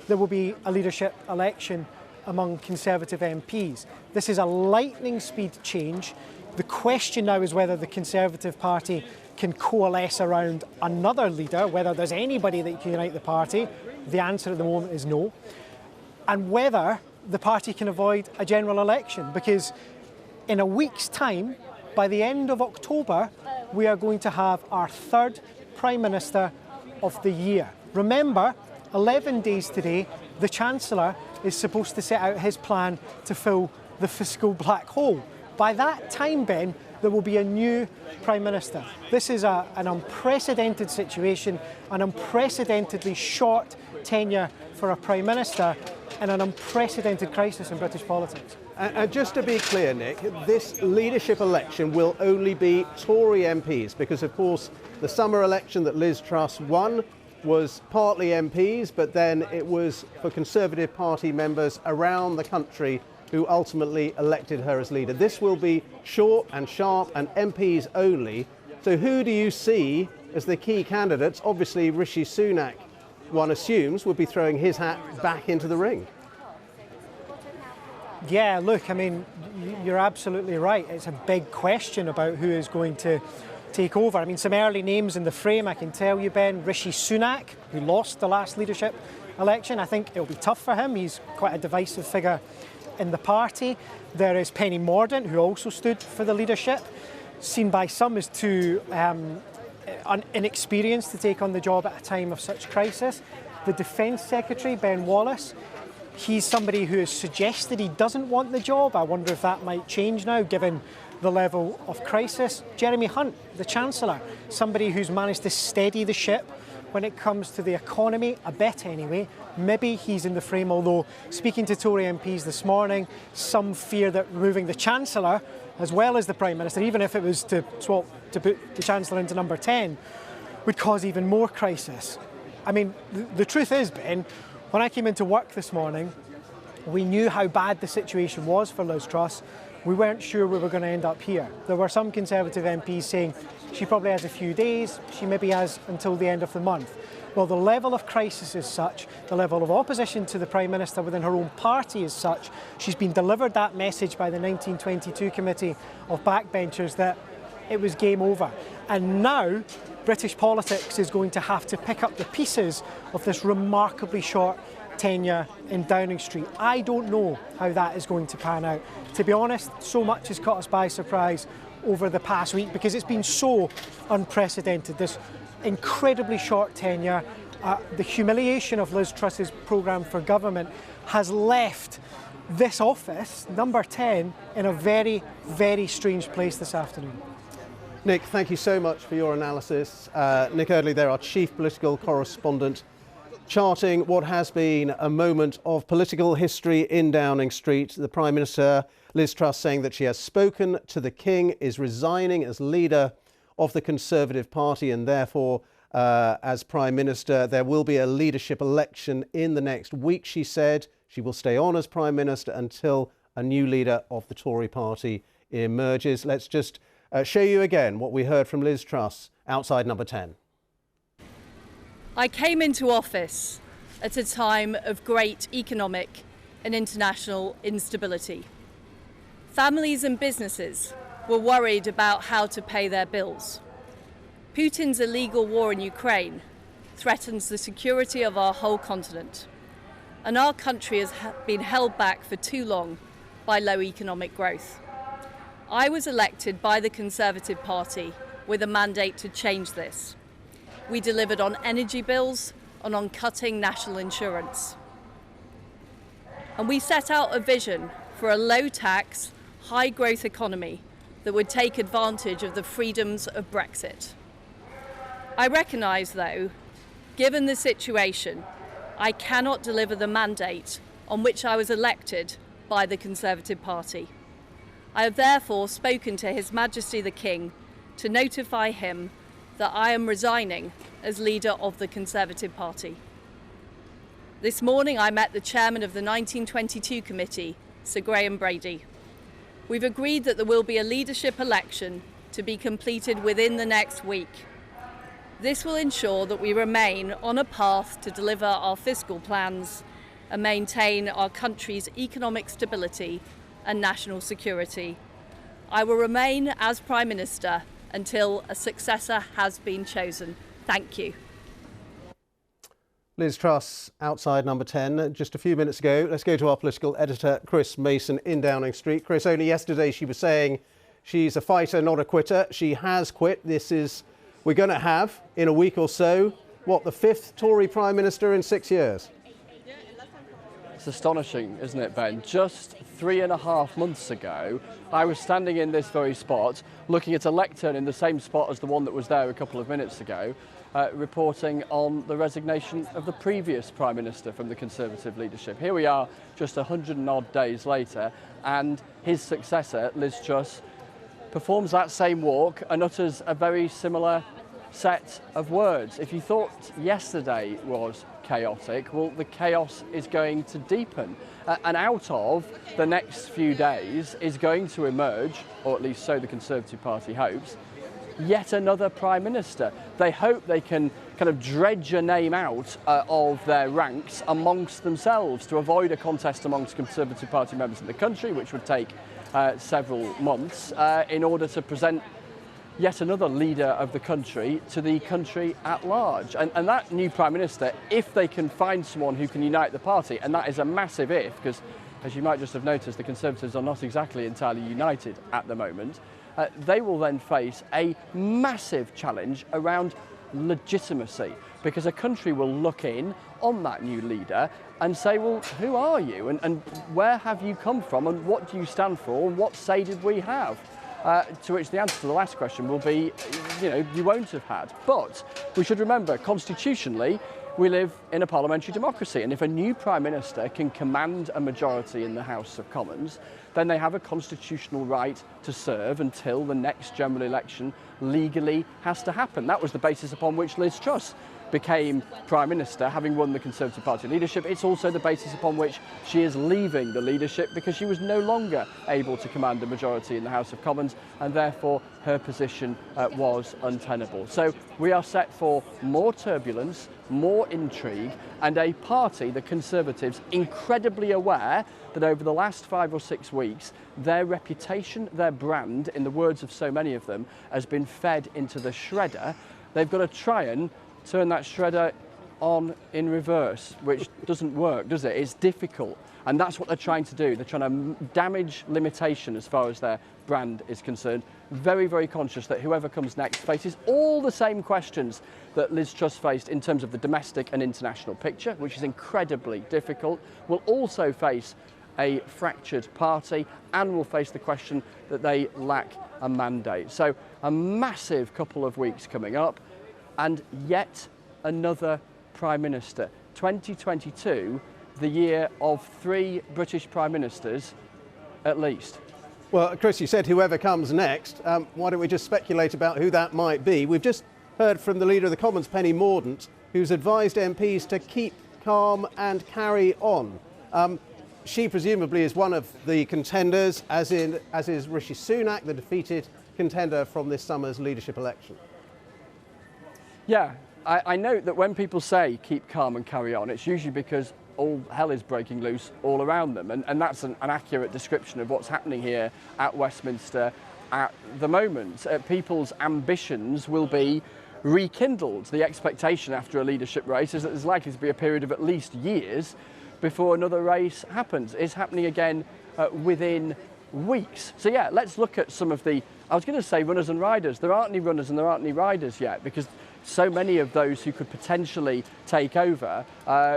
there will be a leadership election among Conservative MPs. This is a lightning speed change. The question now is whether the Conservative Party can coalesce around another leader, whether there's anybody that can unite the party. The answer at the moment is no. And whether the party can avoid a general election, because in a week's time, by the end of October, we are going to have our third Prime Minister of the year. Remember, 11 days today, the Chancellor is supposed to set out his plan to fill the fiscal black hole. By that time, Ben, there will be a new Prime Minister. This is an unprecedented situation, an unprecedentedly short tenure for a Prime Minister and an unprecedented crisis in British politics. And just to be clear, Nick, this leadership election will only be Tory MPs because, of course, the summer election that Liz Truss won was partly MPs, but then it was for Conservative Party members around the country who ultimately elected her as leader. This will be short and sharp and MPs only. So who do you see as the key candidates? Obviously, Rishi Sunak, one assumes, would be throwing his hat back into the ring. Yeah, look, I mean, you're absolutely right. It's a big question about who is going to take over. I mean, some early names in the frame, I can tell you, Ben. Rishi Sunak, who lost the last leadership election. I think it'll be tough for him. He's quite a divisive figure in the party. There is Penny Mordaunt, who also stood for the leadership, seen by some as too inexperienced to take on the job at a time of such crisis. The Defence Secretary, Ben Wallace, he's somebody who has suggested he doesn't want the job. I wonder if that might change now, given the level of crisis. Jeremy Hunt, the Chancellor, somebody who's managed to steady the ship when it comes to the economy, a bit anyway. Maybe he's in the frame, although speaking to Tory MPs this morning, some fear that removing the Chancellor as well as the Prime Minister, even if it was to swap to put the Chancellor into number 10, would cause even more crisis. I mean, the truth is, Ben, when I came into work this morning, we knew how bad the situation was for Liz Truss. We weren't sure we were going to end up here. There were some Conservative MPs saying she probably has a few days, she maybe has until the end of the month. Well, the level of crisis is such, the level of opposition to the Prime Minister within her own party is such, she's been delivered that message by the 1922 committee of backbenchers that it was game over. And now British politics is going to have to pick up the pieces of this remarkably short tenure in Downing Street. I don't know how that is going to pan out. To be honest, so much has caught us by surprise over the past week because it's been so unprecedented. This incredibly short tenure, the humiliation of Liz Truss's programme for government has left this office, number 10, in a very, very strange place this afternoon. Nick, thank you so much for your analysis. Nick Eardley there, our chief political correspondent, charting what has been a moment of political history in Downing Street. The Prime Minister, Liz Truss, saying that she has spoken to the King, is resigning as leader of the Conservative Party, and therefore, as Prime Minister, there will be a leadership election in the next week, she said. She will stay on as Prime Minister until a new leader of the Tory Party emerges. Let's just show you again what we heard from Liz Truss outside number 10. I came into office at a time of great economic and international instability. Families and businesses were worried about how to pay their bills. Putin's illegal war in Ukraine threatens the security of our whole continent, and our country has been held back for too long by low economic growth. I was elected by the Conservative Party with a mandate to change this. We delivered on energy bills and on cutting national insurance. And we set out a vision for a low-tax, high-growth economy that would take advantage of the freedoms of Brexit. I recognise, though, given the situation, I cannot deliver the mandate on which I was elected by the Conservative Party. I have therefore spoken to His Majesty the King to notify him that I am resigning as leader of the Conservative Party. This morning I met the chairman of the 1922 committee, Sir Graham Brady. We've agreed that there will be a leadership election to be completed within the next week. This will ensure that we remain on a path to deliver our fiscal plans and maintain our country's economic stability and national security. I will remain as Prime Minister until a successor has been chosen. Thank you. Liz Truss outside number 10 just a few minutes ago. Let's go to our political editor, Chris Mason, in Downing Street. Chris, only yesterday she was saying she's a fighter, not a quitter. She has quit. We're going to have, in a week or so, the 5th Tory Prime Minister in 6 years? It's astonishing, isn't it, Ben? Just 3.5 months ago, I was standing in this very spot, looking at a lectern in the same spot as the one that was there a couple of minutes ago, reporting on the resignation of the previous Prime Minister from the Conservative leadership. Here we are, just 100 and odd days later, and his successor, Liz Truss, performs that same walk and utters a very similar set of words. If you thought yesterday was chaotic, well, the chaos is going to deepen. And out of the next few days is going to emerge, or at least so the Conservative Party hopes, yet another Prime Minister. They hope they can kind of dredge a name out of their ranks amongst themselves to avoid a contest amongst Conservative Party members in the country, which would take several months, in order to present yet another leader of the country to the country at large. And that new Prime Minister, if they can find someone who can unite the party, and that is a massive if, because as you might just have noticed, the Conservatives are not exactly entirely united at the moment, they will then face a massive challenge around legitimacy, because a country will look in on that new leader and say, well, who are you, and where have you come from, and what do you stand for, and what say did we have? To which the answer to the last question will be, you won't have had. But we should remember, constitutionally, we live in a parliamentary democracy, and if a new Prime Minister can command a majority in the House of Commons, then they have a constitutional right to serve until the next general election legally has to happen. That was the basis upon which Liz Truss became Prime Minister, having won the Conservative Party leadership. It's also the basis upon which she is leaving the leadership because she was no longer able to command a majority in the House of Commons, and therefore her position was untenable. So we are set for more turbulence, more intrigue, and a party, the Conservatives, incredibly aware that over the last 5 or 6 weeks, their reputation, their brand, in the words of so many of them, has been fed into the shredder. They've got to try and turn that shredder on in reverse, which doesn't work, does it? It's difficult. And that's what they're trying to do. They're trying to damage limitation as far as their brand is concerned. Very, very conscious that whoever comes next faces all the same questions that Liz Truss faced in terms of the domestic and international picture, which is incredibly difficult. Will also face a fractured party and will face the question that they lack a mandate. So a massive couple of weeks coming up, and yet another Prime Minister. 2022, the year of 3 British Prime Ministers at least. Well, Chris, you said whoever comes next. Why don't we just speculate about who that might be? We've just heard from the Leader of the Commons, Penny Mordaunt, who's advised MPs to keep calm and carry on. She presumably is one of the contenders, as is Rishi Sunak, the defeated contender from this summer's leadership election. Yeah, I note that when people say keep calm and carry on, it's usually because all hell is breaking loose all around them. And that's an accurate description of what's happening here at Westminster at the moment. People's ambitions will be rekindled. The expectation after a leadership race is that there's likely to be a period of at least years before another race happens. It's happening again within weeks. So yeah, let's look at some of the, I was going to say runners and riders. There aren't any runners and there aren't any riders yet, because so many of those who could potentially take over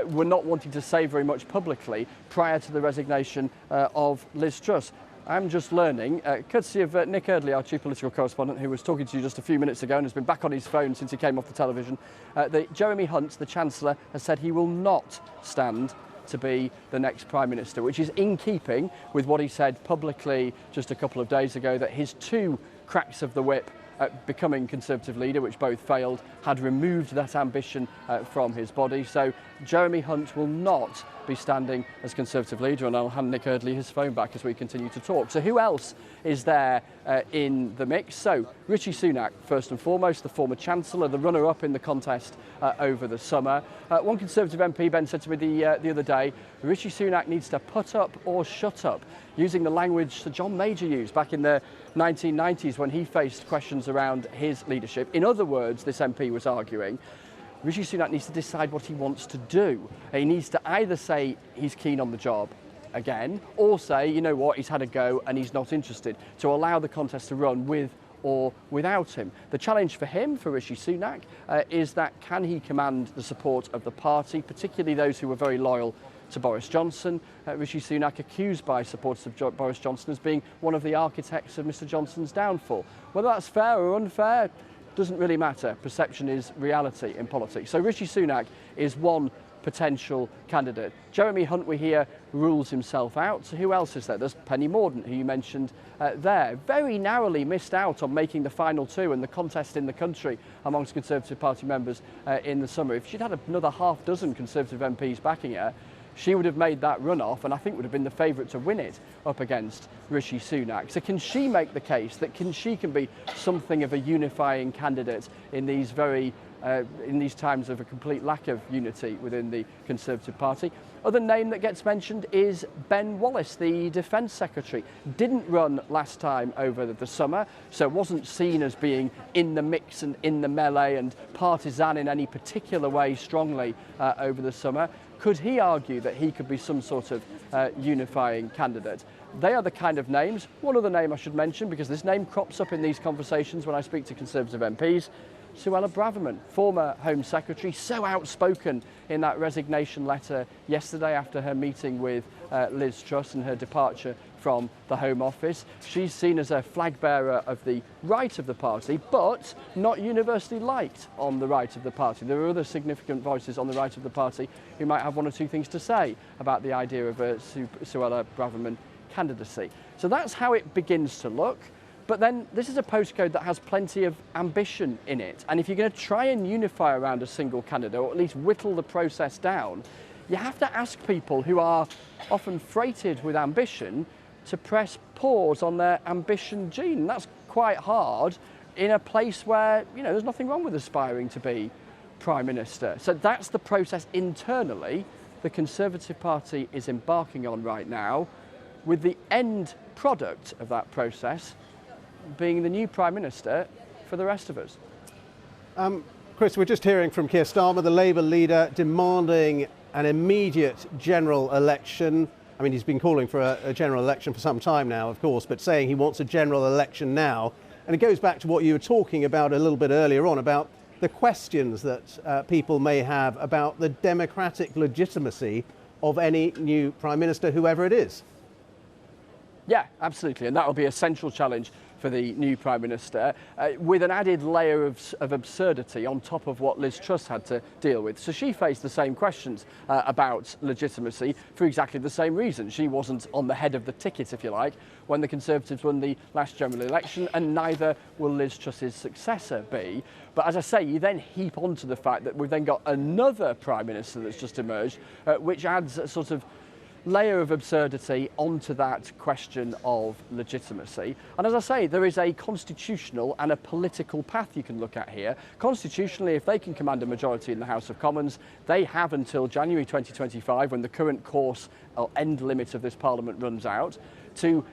were not wanting to say very much publicly prior to the resignation of Liz Truss. I'm just learning, courtesy of Nick Eardley, our chief political correspondent, who was talking to you just a few minutes ago and has been back on his phone since he came off the television, that Jeremy Hunt, the Chancellor, has said he will not stand to be the next Prime Minister, which is in keeping with what he said publicly just a couple of days ago, that his 2 cracks of the whip at becoming Conservative leader, which both failed, had removed that ambition from his body. So Jeremy Hunt will not be standing as Conservative leader, and I'll hand Nick Eardley his phone back as we continue to talk. So who else is there in the mix? So Rishi Sunak, first and foremost, the former Chancellor, the runner-up in the contest over the summer. One Conservative MP, Ben, said to me the other day, Rishi Sunak needs to put up or shut up, using the language that John Major used back in the 1990s when he faced questions around his leadership. In other words, this MP was arguing, Rishi Sunak needs to decide what he wants to do. He needs to either say he's keen on the job again, or say, you know what, he's had a go and he's not interested, to allow the contest to run with or without him. The challenge for him, for Rishi Sunak, is that can he command the support of the party, particularly those who were very loyal to Boris Johnson. Rishi Sunak accused by supporters of Boris Johnson as being one of the architects of Mr Johnson's downfall. Whether that's fair or unfair doesn't really matter. Perception is reality in politics. So Rishi Sunak is one potential candidate. Jeremy Hunt, we hear, rules himself out. So who else is there? There's Penny Mordaunt, who you mentioned there. Very narrowly missed out on making the final 2 and the contest in the country amongst Conservative Party members in the summer. If she'd had another half dozen Conservative MPs backing her, she would have made that runoff and I think would have been the favourite to win it up against Rishi Sunak. So can she make the case that she can be something of a unifying candidate in these in these times of a complete lack of unity within the Conservative Party? Other name that gets mentioned is Ben Wallace, the Defence Secretary. Didn't run last time over the summer, so wasn't seen as being in the mix and in the melee and partisan in any particular way strongly over the summer. Could he argue that he could be some sort of unifying candidate? They are the kind of names. One other name I should mention, because this name crops up in these conversations when I speak to Conservative MPs, Suella Braverman, former Home Secretary, so outspoken in that resignation letter yesterday after her meeting with Liz Truss and her departure from the Home Office. She's seen as a flag bearer of the right of the party, but not universally liked on the right of the party. There are other significant voices on the right of the party who might have 1 or 2 things to say about the idea of a Suella Braverman candidacy. So that's how it begins to look. But then this is a postcode that has plenty of ambition in it. And if you're going to try and unify around a single candidate, or at least whittle the process down, you have to ask people who are often freighted with ambition to press pause on their ambition gene. That's quite hard in a place where, you know, there's nothing wrong with aspiring to be Prime Minister. So that's the process internally the Conservative Party is embarking on right now, with the end product of that process being the new Prime Minister for the rest of us. Chris, we're just hearing from Keir Starmer, the Labour leader, demanding an immediate general election. I mean, he's been calling for a general election for some time now, of course, but saying he wants a general election now. And it goes back to what you were talking about a little bit earlier on, about the questions that people may have about the democratic legitimacy of any new Prime Minister, whoever it is. Yeah, absolutely, and that will be a central challenge for the new Prime Minister, with an added layer of absurdity on top of what Liz Truss had to deal with. So she faced the same questions about legitimacy for exactly the same reason. She wasn't on the head of the ticket, if you like, when the Conservatives won the last general election, and neither will Liz Truss's successor be. But as I say, you then heap onto the fact that we've then got another Prime Minister that's just emerged, which adds a sort of layer of absurdity onto that question of legitimacy. And as I say, there is a constitutional and a political path you can look at here. Constitutionally, if they can command a majority in the House of Commons, they have until January 2025, when the current course or end limit of this Parliament runs out, to,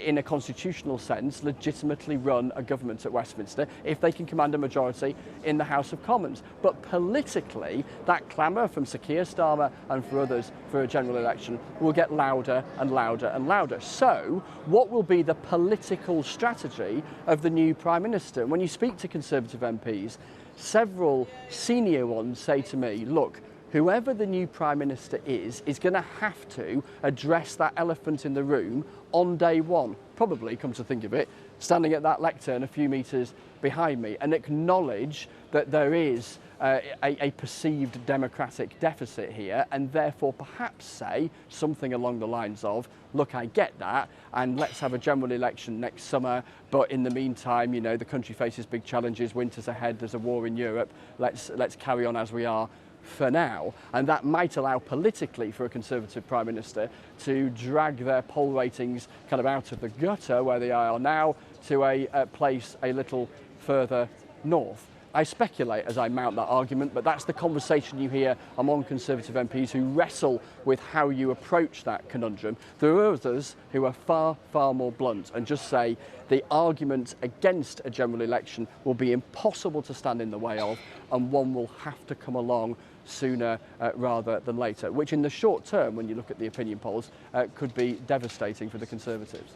in a constitutional sense, legitimately run a government at Westminster if they can command a majority in the House of Commons. But politically, that clamour from Sir Keir Starmer and for others for a general election will get louder and louder and louder. So what will be the political strategy of the new Prime Minister? And when you speak to Conservative MPs, several senior ones say to me, look, whoever the new Prime Minister is going to have to address that elephant in the room on day one, probably, come to think of it, standing at that lectern a few metres behind me, and acknowledge that there is a perceived democratic deficit here, and therefore perhaps say something along the lines of, look, I get that, and let's have a general election next summer, but in the meantime, you know, the country faces big challenges, winter's ahead, there's a war in Europe, let's carry on as we are for now. And that might allow politically for a Conservative Prime Minister to drag their poll ratings kind of out of the gutter where they are now to a place a little further north. I speculate as I mount that argument, but that's the conversation you hear among Conservative MPs who wrestle with how you approach that conundrum. There are others who are far, far more blunt and just say the argument against a general election will be impossible to stand in the way of, and one will have to come along sooner rather than later, which in the short term, when you look at the opinion polls, could be devastating for the Conservatives.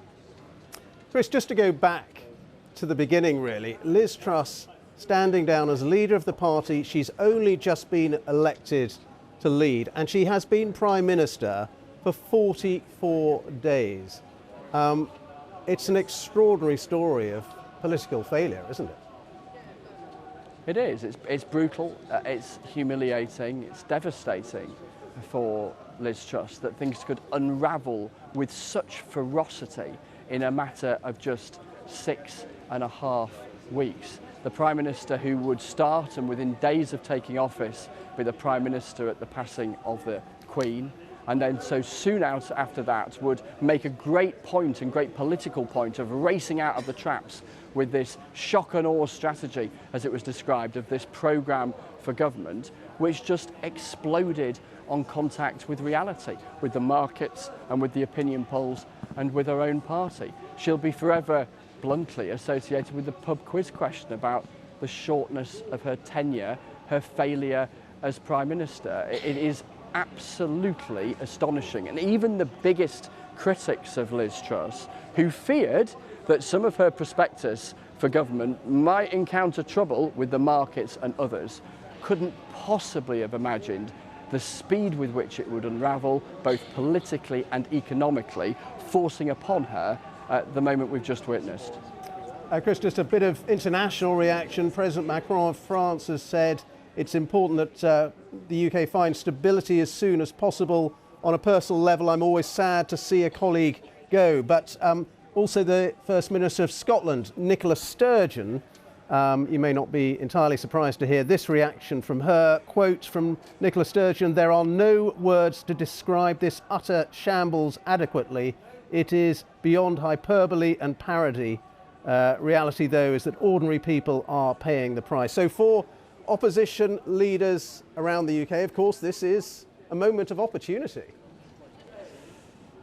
Chris, just to go back to the beginning really, Liz Truss standing down as leader of the party. She's only just been elected to lead, and she has been Prime Minister for 44 days. It's an extraordinary story of political failure, isn't it? It is. It's brutal, it's humiliating, it's devastating for Liz Truss that things could unravel with such ferocity in a matter of just 6.5 weeks. The Prime Minister who would start and within days of taking office be the Prime Minister at the passing of the Queen, and then so soon after that would make a great point and great political point of racing out of the traps with this shock and awe strategy, as it was described, of this programme for government, which just exploded on contact with reality, with the markets and with the opinion polls and with her own party. She'll be forever bluntly associated with the pub quiz question about the shortness of her tenure, her failure as Prime Minister. It is absolutely astonishing. And even the biggest critics of Liz Truss, who feared that some of her prospectus for government might encounter trouble with the markets and others, couldn't possibly have imagined the speed with which it would unravel, both politically and economically, forcing upon her the moment we've just witnessed. Chris, just a bit of international reaction. President Macron of France has said it's important that the UK finds stability as soon as possible. On a personal level, I'm always sad to see a colleague go. But Also, the First Minister of Scotland, Nicola Sturgeon, you may not be entirely surprised to hear this reaction from her. Quote from Nicola Sturgeon: "There are no words to describe this utter shambles adequately. It is beyond hyperbole and parody. Reality, though, is that ordinary people are paying the price." So for opposition leaders around the UK, of course, this is a moment of opportunity.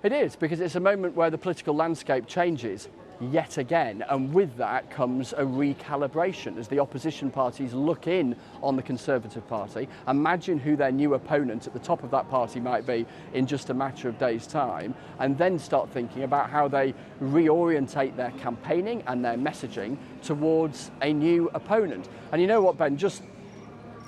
It is, because it's a moment where the political landscape changes yet again, and with that comes a recalibration as the opposition parties look in on the Conservative Party, imagine who their new opponent at the top of that party might be in just a matter of days' time, and then start thinking about how they reorientate their campaigning and their messaging towards a new opponent. And you know what, Ben, just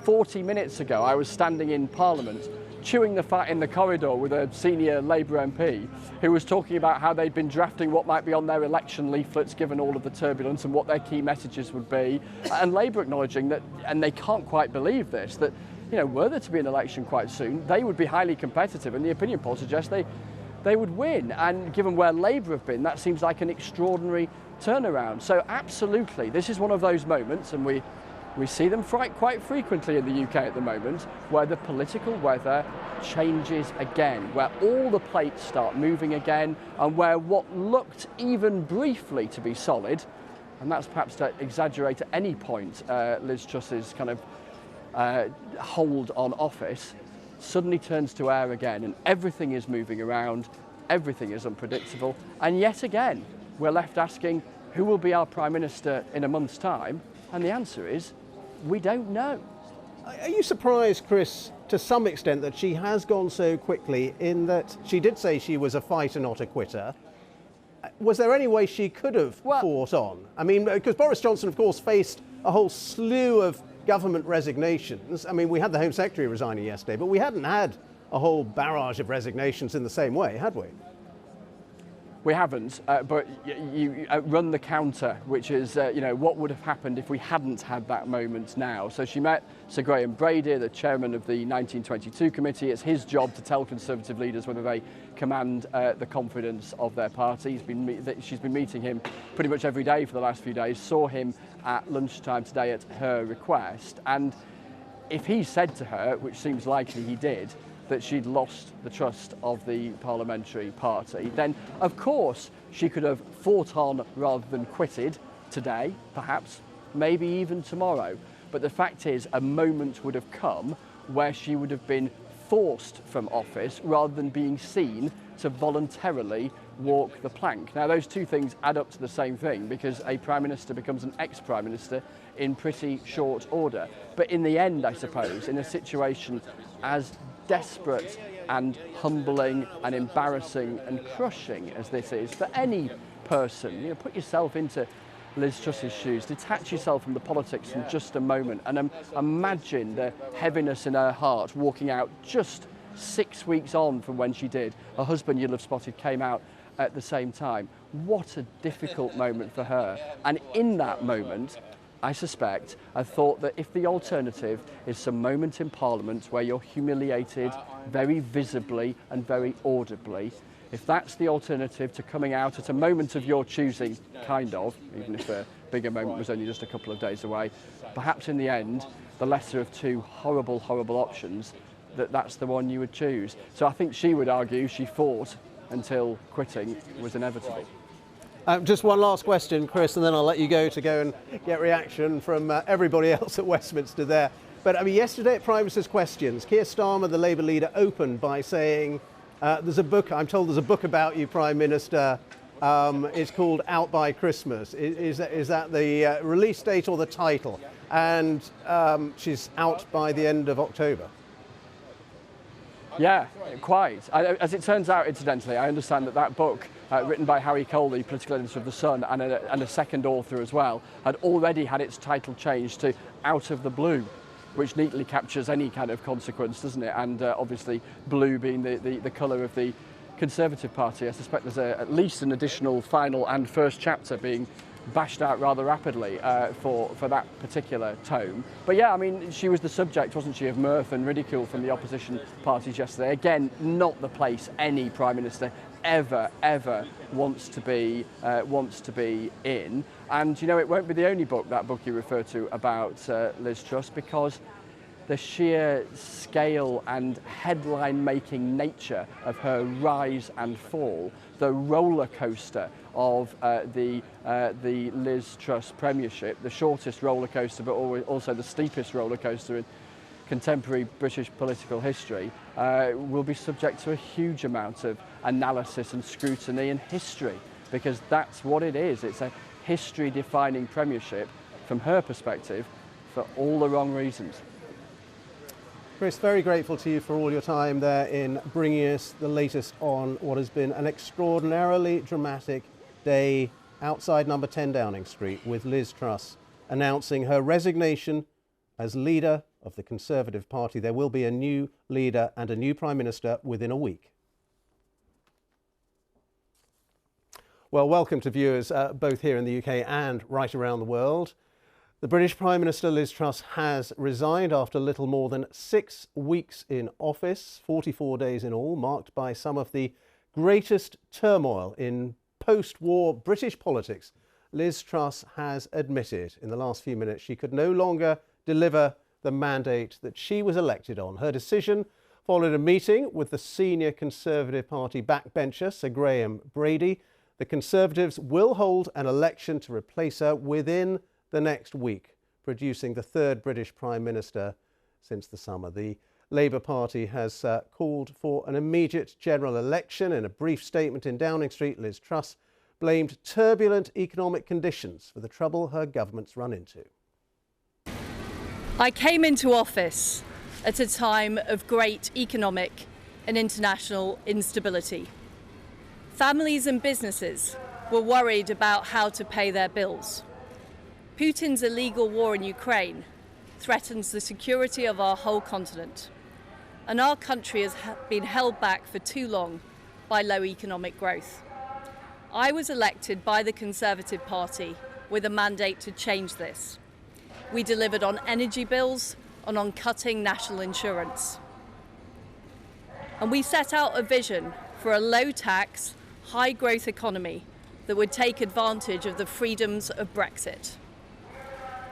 40 minutes ago I was standing in Parliament chewing the fat in the corridor with a senior Labour MP who was talking about how they'd been drafting what might be on their election leaflets given all of the turbulence and what their key messages would be, and Labour acknowledging that, and they can't quite believe this, that, you know, were there to be an election quite soon, they would be highly competitive, and the opinion polls suggest they would win. And given where Labour have been, that seems like an extraordinary turnaround. So absolutely, this is one of those moments, and we see them quite frequently in the UK at the moment, where the political weather changes again, where all the plates start moving again, and where what looked even briefly to be solid, and that's perhaps to exaggerate at any point Liz Truss's kind of hold on office, suddenly turns to air again, and everything is moving around, everything is unpredictable, and yet again we're left asking who will be our Prime Minister in a month's time, and the answer is we don't know. Are you surprised, Chris, to some extent that she has gone so quickly, in that she did say she was a fighter, not a quitter? Was there any way she could have fought on? I mean, because Boris Johnson, of course, faced a whole slew of government resignations. I mean, we had the Home Secretary resigning yesterday, but we hadn't had a whole barrage of resignations in the same way, had we? We haven't, but you run the counter, which is, you know, what would have happened if we hadn't had that moment now. So she met Sir Graham Brady, the chairman of the 1922 committee. It's his job to tell Conservative leaders whether they command the confidence of their party. She's been meeting him pretty much every day for the last few days, saw him at lunchtime today at her request. And if he said to her, which seems likely he did, that she'd lost the trust of the parliamentary party, then of course she could have fought on rather than quitted today, perhaps, maybe even tomorrow. But the fact is, a moment would have come where she would have been forced from office rather than being seen to voluntarily walk the plank. Now, those two things add up to the same thing, because a Prime Minister becomes an ex-Prime Minister in pretty short order. But in the end, I suppose, in a situation as desperate and humbling and embarrassing and crushing as this is for any person, you know, put yourself into Liz Truss's shoes, detach yourself from the politics for just a moment, and imagine the heaviness in her heart walking out just 6 weeks on from when she did. Her husband, you'll have spotted, came out at the same time. What a difficult moment for her. And in that moment, I suspect, I thought that if the alternative is some moment in Parliament where you're humiliated very visibly and very audibly, if that's the alternative to coming out at a moment of your choosing, kind of, even if a bigger moment was only just a couple of days away, perhaps in the end, the lesser of two horrible, horrible options, that's the one you would choose. So I think she would argue she fought until quitting was inevitable. Just one last question, Chris, and then I'll let you go and get reaction from everybody else at Westminster there. But I mean, yesterday at Prime Minister's Questions, Keir Starmer, the Labour leader, opened by saying, there's a book, I'm told there's a book about you, Prime Minister. It's called Out by Christmas. Is that the release date or the title? And she's out by the end of October. Yeah, quite. As it turns out, incidentally, I understand that book, written by Harry Cole, the political editor of The Sun, and a second author as well, had already had its title changed to Out of the Blue, which neatly captures any kind of consequence, doesn't it? And obviously blue being the colour of the Conservative Party. I suspect there's at least an additional final and first chapter being bashed out rather rapidly for that particular tome. But yeah, I mean, she was the subject, wasn't she, of mirth and ridicule from the opposition parties yesterday. Again, not the place any Prime Minister ever wants to be in. And you know, it won't be the only book, that book you refer to, about Liz Truss, because the sheer scale and headline-making nature of her rise and fall, the roller coaster of the Liz Truss premiership, the shortest roller coaster but also the steepest roller coaster in contemporary British political history, will be subject to a huge amount of analysis and scrutiny and history, because that's what it is. It's a history-defining premiership from her perspective for all the wrong reasons. Chris, very grateful to you for all your time there in bringing us the latest on what has been an extraordinarily dramatic day outside number 10 Downing Street, with Liz Truss announcing her resignation as leader of the Conservative Party. There will be a new leader and a new Prime Minister within a week. Well, welcome to viewers both here in the UK and right around the world. The British Prime Minister Liz Truss has resigned after little more than 6 weeks in office, 44 days in all, marked by some of the greatest turmoil in post-war British politics. Liz Truss has admitted in the last few minutes she could no longer deliver the mandate that she was elected on. Her decision followed a meeting with the senior Conservative Party backbencher, Sir Graham Brady. The Conservatives will hold an election to replace her within the next week, producing the third British Prime Minister since the summer. The Labour Party has called for an immediate general election. In a brief statement in Downing Street, Liz Truss blamed turbulent economic conditions for the trouble her government's run into. I came into office at a time of great economic and international instability. Families and businesses were worried about how to pay their bills. Putin's illegal war in Ukraine threatens the security of our whole continent, and our country has been held back for too long by low economic growth. I was elected by the Conservative Party with a mandate to change this. We delivered on energy bills and on cutting national insurance. And we set out a vision for a low-tax, high-growth economy that would take advantage of the freedoms of Brexit.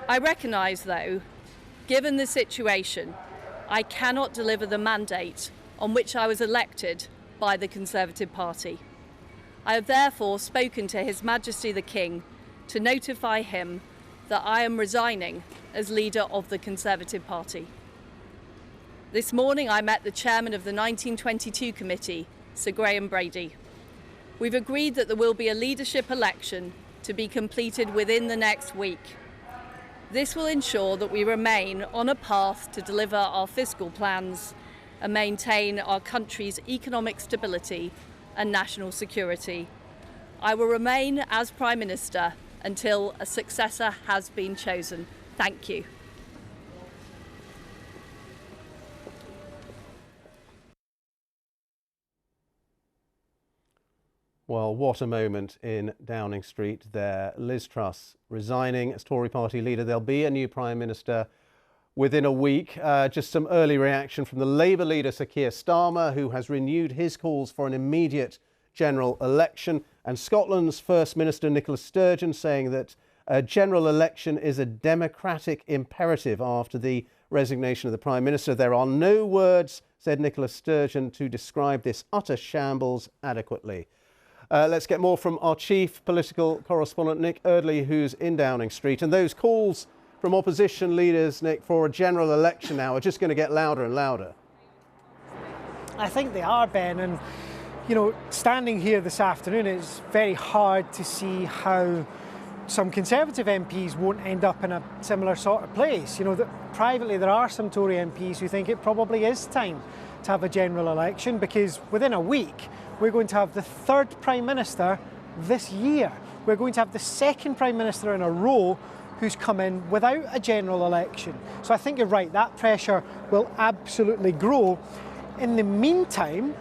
I recognise, though, given the situation, I cannot deliver the mandate on which I was elected by the Conservative Party. I have therefore spoken to His Majesty the King to notify him that I am resigning as leader of the Conservative Party. This morning I met the chairman of the 1922 committee, Sir Graham Brady. We've agreed that there will be a leadership election to be completed within the next week. This will ensure that we remain on a path to deliver our fiscal plans and maintain our country's economic stability and national security. I will remain as Prime Minister until a successor has been chosen. Thank you. Well, what a moment in Downing Street there. Liz Truss resigning as Tory party leader. There'll be a new Prime Minister within a week. Just some early reaction from the Labour leader, Sir Keir Starmer, who has renewed his calls for an immediate general election. And Scotland's First Minister, Nicola Sturgeon, saying that a general election is a democratic imperative after the resignation of the Prime Minister. There are no words, said Nicola Sturgeon, to describe this utter shambles adequately. Let's get more from our chief political correspondent, Nick Eardley, who's in Downing Street. And those calls from opposition leaders, Nick, for a general election now are just going to get louder and louder. I think they are, Ben. And, you know, standing here this afternoon, it's very hard to see how some Conservative MPs won't end up in a similar sort of place. You know, privately there are some Tory MPs who think it probably is time to have a general election, because within a week we're going to have the third Prime Minister this year. We're going to have the second Prime Minister in a row who's come in without a general election. So I think you're right, that pressure will absolutely grow. In the meantime,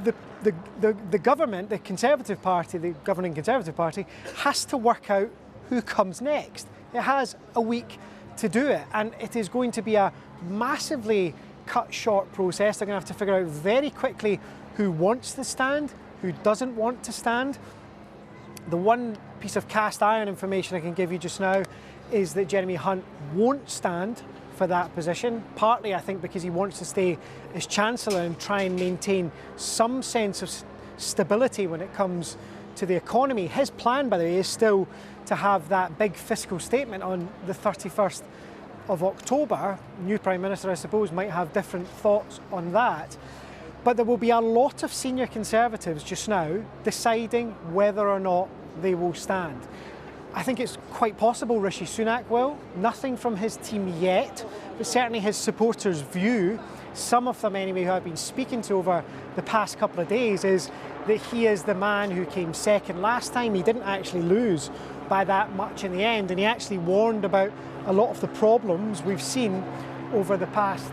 the government, the Conservative Party, the governing Conservative Party, has to work out who comes next. It has a week to do it, and it is going to be a massively cut short process. They're going to have to figure out very quickly who wants to stand, who doesn't want to stand. The one piece of cast iron information I can give you just now is that Jeremy Hunt won't stand for that position, partly I think because he wants to stay as Chancellor and try and maintain some sense of stability when it comes to the economy. His plan, by the way, is still to have that big fiscal statement on the 31st of October. New Prime Minister, I suppose, might have different thoughts on that. But there will be a lot of senior Conservatives just now deciding whether or not they will stand. I think it's quite possible Rishi Sunak will. Nothing from his team yet, but certainly his supporters' view, some of them anyway who I've been speaking to over the past couple of days, is that he is the man who came second last time. He didn't actually lose by that much in the end, and he actually warned about a lot of the problems we've seen over the past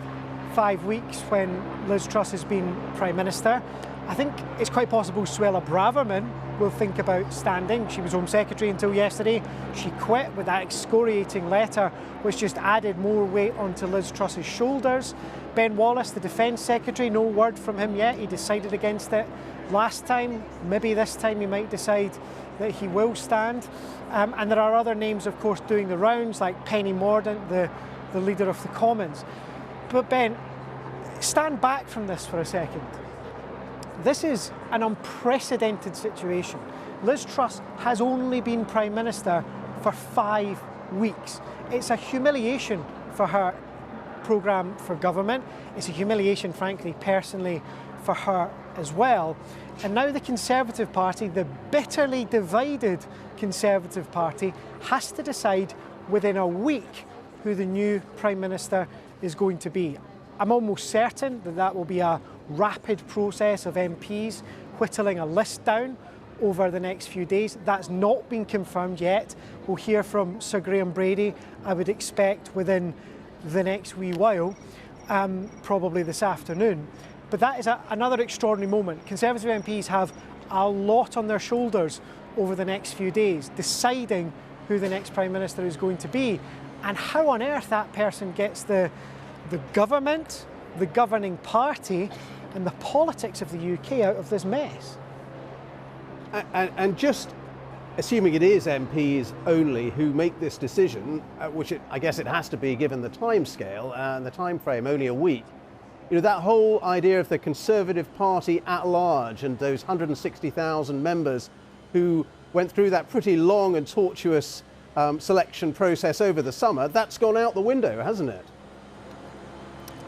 5 weeks when Liz Truss has been Prime Minister. I think it's quite possible Suella Braverman will think about standing. She was Home Secretary until yesterday. She quit with that excoriating letter, which just added more weight onto Liz Truss's shoulders. Ben Wallace, the Defence Secretary, no word from him yet. He decided against it last time. Maybe this time he might decide that he will stand. And there are other names, of course, doing the rounds, like Penny Mordaunt, the leader of the Commons. But Ben, stand back from this for a second. This is an unprecedented situation. Liz Truss has only been Prime Minister for 5 weeks. It's a humiliation for her programme for government. It's a humiliation, frankly, personally, for her as well. And now the Conservative Party, the bitterly divided Conservative Party, has to decide within a week who the new Prime Minister is going to be. I'm almost certain that that will be a rapid process of MPs whittling a list down over the next few days. That's not been confirmed yet. We'll hear from Sir Graham Brady, I would expect, within the next wee while, probably this afternoon. But that is another extraordinary moment. Conservative MPs have a lot on their shoulders over the next few days, deciding who the next Prime Minister is going to be, and how on earth that person gets the government, the governing party, and the politics of the UK out of this mess. And just assuming it is MPs only who make this decision, which I guess it has to be given the time scale and the time frame, only a week, you know, that whole idea of the Conservative Party at large and those 160,000 members who went through that pretty long and tortuous selection process over the summer, that's gone out the window, hasn't it?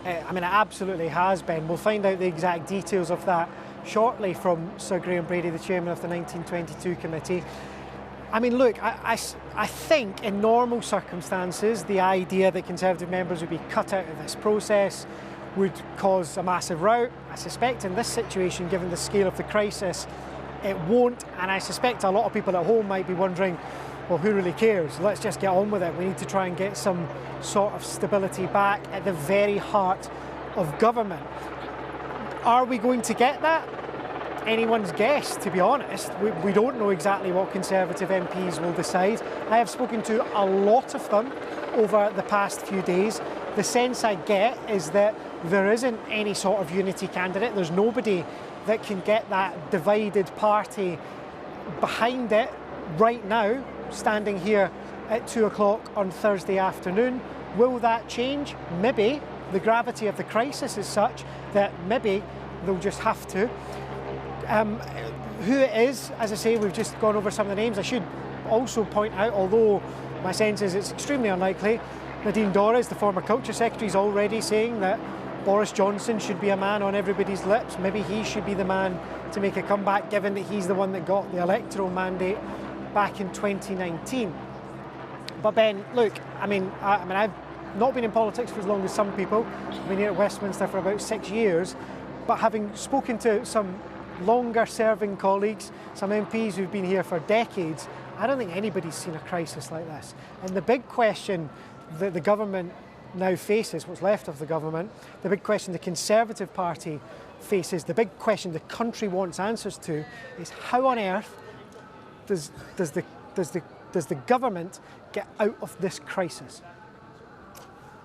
I mean, it absolutely has been. We'll find out the exact details of that shortly from Sir Graham Brady, the chairman of the 1922 committee. I mean, look, I think in normal circumstances, the idea that Conservative members would be cut out of this process would cause a massive row. I suspect in this situation, given the scale of the crisis, it won't. And I suspect a lot of people at home might be wondering, well, who really cares? Let's just get on with it. We need to try and get some sort of stability back at the very heart of government. Are we going to get that? Anyone's guess, to be honest. We don't know exactly what Conservative MPs will decide. I have spoken to a lot of them over the past few days. The sense I get is that there isn't any sort of unity candidate. There's nobody that can get that divided party behind it right now, standing here at 2 o'clock on Thursday afternoon. Will that change? Maybe. The gravity of the crisis is such that maybe they'll just have to. Who it is, as I say, we've just gone over some of the names. I should also point out, although my sense is it's extremely unlikely, Nadine Dorries, the former Culture Secretary, is already saying that Boris Johnson should be a man on everybody's lips. Maybe he should be the man to make a comeback, given that he's the one that got the electoral mandate back in 2019. But Ben, look, I've not been in politics for as long as some people. I've been here at Westminster for about 6 years, but having spoken to some longer serving colleagues, some MPs who've been here for decades, I don't think anybody's seen a crisis like this. And the big question that the government now faces, what's left of the government, the big question the Conservative Party faces, the big question the country wants answers to, is how on earth does the does the government get out of this crisis?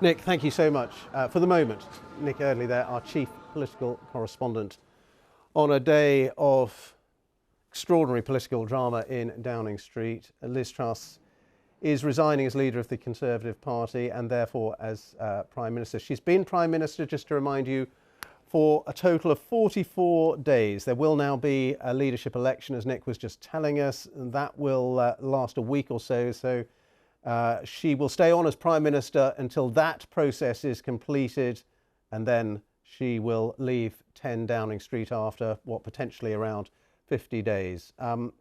Nick, thank you so much. For the moment, Nick Eardley there, our chief political correspondent. On a day of extraordinary political drama in Downing Street, Liz Truss is resigning as leader of the Conservative Party and therefore as Prime Minister. She's been Prime Minister, just to remind you, for a total of 44 days. There will now be a leadership election, as Nick was just telling us, and that will last a week or so. So she will stay on as Prime Minister until that process is completed, and then she will leave 10 Downing Street after, what, potentially around 50 days.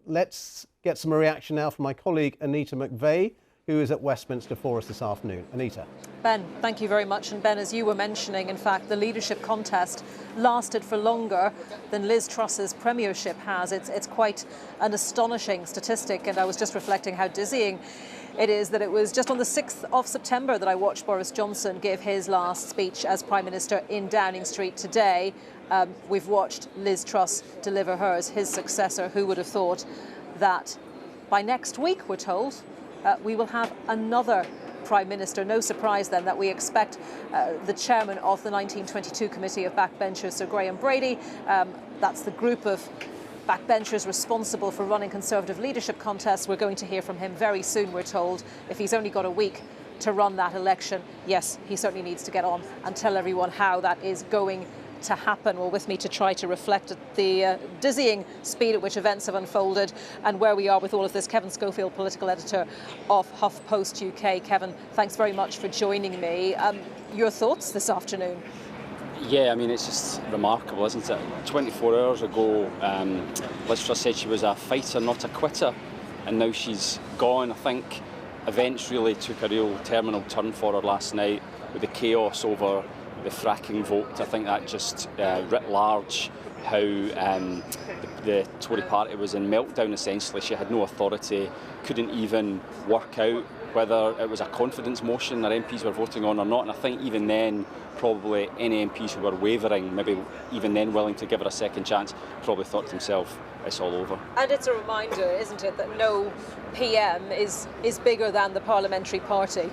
Let's get some reaction now from my colleague Anita McVeigh, who is at Westminster for us this afternoon. Anita. Ben, thank you very much. And Ben, as you were mentioning, in fact, the leadership contest lasted for longer than Liz Truss's premiership has. It's quite an astonishing statistic, and I was just reflecting how dizzying it is that it was just on the 6th of September that I watched Boris Johnson give his last speech as Prime Minister in Downing Street. Today, we've watched Liz Truss deliver hers, his successor. Who would have thought that by next week, we're told, we will have another Prime Minister. No surprise then that we expect the chairman of the 1922 Committee of Backbenchers, Sir Graham Brady. That's the group of backbenchers responsible for running Conservative leadership contests. We're going to hear from him very soon, we're told. If he's only got a week to run that election, yes, he certainly needs to get on and tell everyone how that is going to happen. Well, with me to try to reflect the dizzying speed at which events have unfolded and where we are with all of this, Kevin Schofield, political editor of HuffPost UK. Kevin, thanks very much for joining me. Your thoughts this afternoon? Yeah, I mean, it's just remarkable, isn't it? 24 hours ago, Liz Truss said she was a fighter, not a quitter, and now she's gone. I think events really took a real terminal turn for her last night with the chaos over the fracking vote. I think that just writ large how the Tory party was in meltdown essentially. She had no authority, couldn't even work out whether it was a confidence motion that MPs were voting on or not, and I think even then probably any MPs who were wavering, maybe even then willing to give her a second chance, probably thought to themselves, it's all over. And it's a reminder, isn't it, that no PM is bigger than the parliamentary party.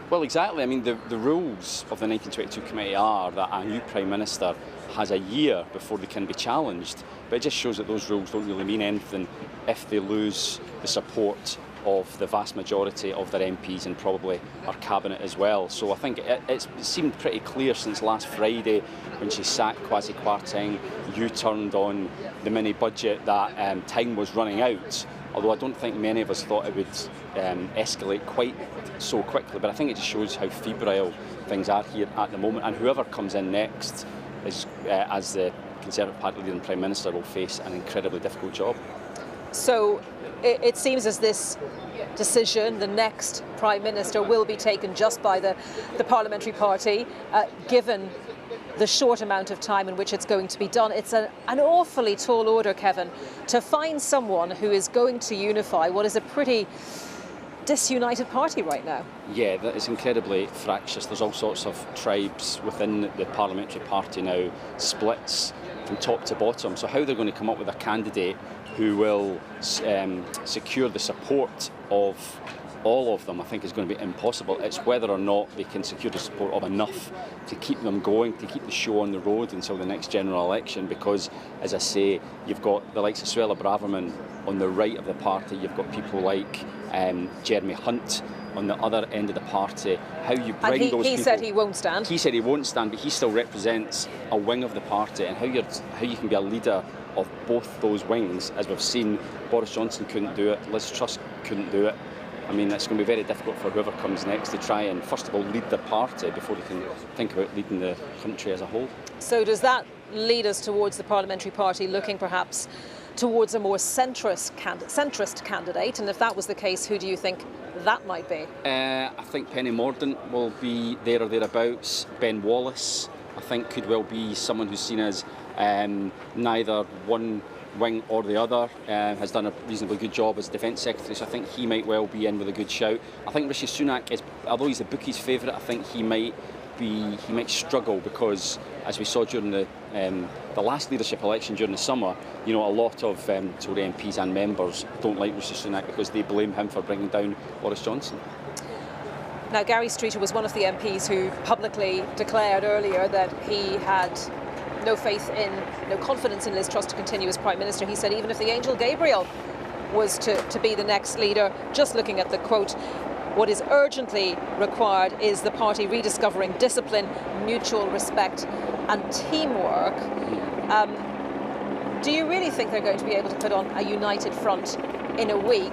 Well, exactly. I mean, the rules of the 1922 committee are that a new Prime Minister has a year before they can be challenged, but it just shows that those rules don't really mean anything if they lose the support of the vast majority of their MPs and probably our cabinet as well. So I think it's seemed pretty clear since last Friday when she sacked Kwasi Kwarteng, U-turned on the mini budget, that time was running out. Although I don't think many of us thought it would escalate quite so quickly, but I think it just shows how febrile things are here at the moment, and whoever comes in next is, as the Conservative Party leader and Prime Minister, will face an incredibly difficult job. So it seems as this decision, the next Prime Minister, will be taken just by the parliamentary party, given the short amount of time in which it's going to be done. It's an awfully tall order, Kevin, to find someone who is going to unify what is a pretty disunited party right now. Yeah, that is incredibly fractious. There's all sorts of tribes within the parliamentary party now, splits from top to bottom. So how they're going to come up with a candidate who will secure the support of all of them, I think, is going to be impossible. It's whether or not they can secure the support of enough to keep them going, to keep the show on the road until the next general election, because, as I say, you've got the likes of Suella Braverman on the right of the party, you've got people like Jeremy Hunt on the other end of the party. How you bring those people... He said he won't stand. He said he won't stand, but he still represents a wing of the party, and how you can be a leader of both those wings, as we've seen. Boris Johnson couldn't do it, Liz Truss couldn't do it. I mean, it's going to be very difficult for whoever comes next to try and, first of all, lead the party before they can think about leading the country as a whole. So does that lead us towards the parliamentary party looking perhaps towards a more centrist candidate? And if that was the case, who do you think that might be? I think Penny Mordaunt will be there or thereabouts. Ben Wallace, I think, could well be someone who's seen as neither one wing or the other, has done a reasonably good job as Defence Secretary, so I think he might well be in with a good shout. I think Rishi Sunak is, although he's the bookies' favourite, I think he might struggle because as we saw during the last leadership election during the summer, a lot of Tory MPs and members don't like Rishi Sunak because they blame him for bringing down Boris Johnson. Now, Gary Streeter was one of the MPs who publicly declared earlier that he had no faith in, no confidence in Liz Truss to continue as Prime Minister. He said even if the angel Gabriel was to be the next leader, just looking at the quote, what is urgently required is the party rediscovering discipline, mutual respect and teamwork. Do you really think they're going to be able to put on a united front in a week,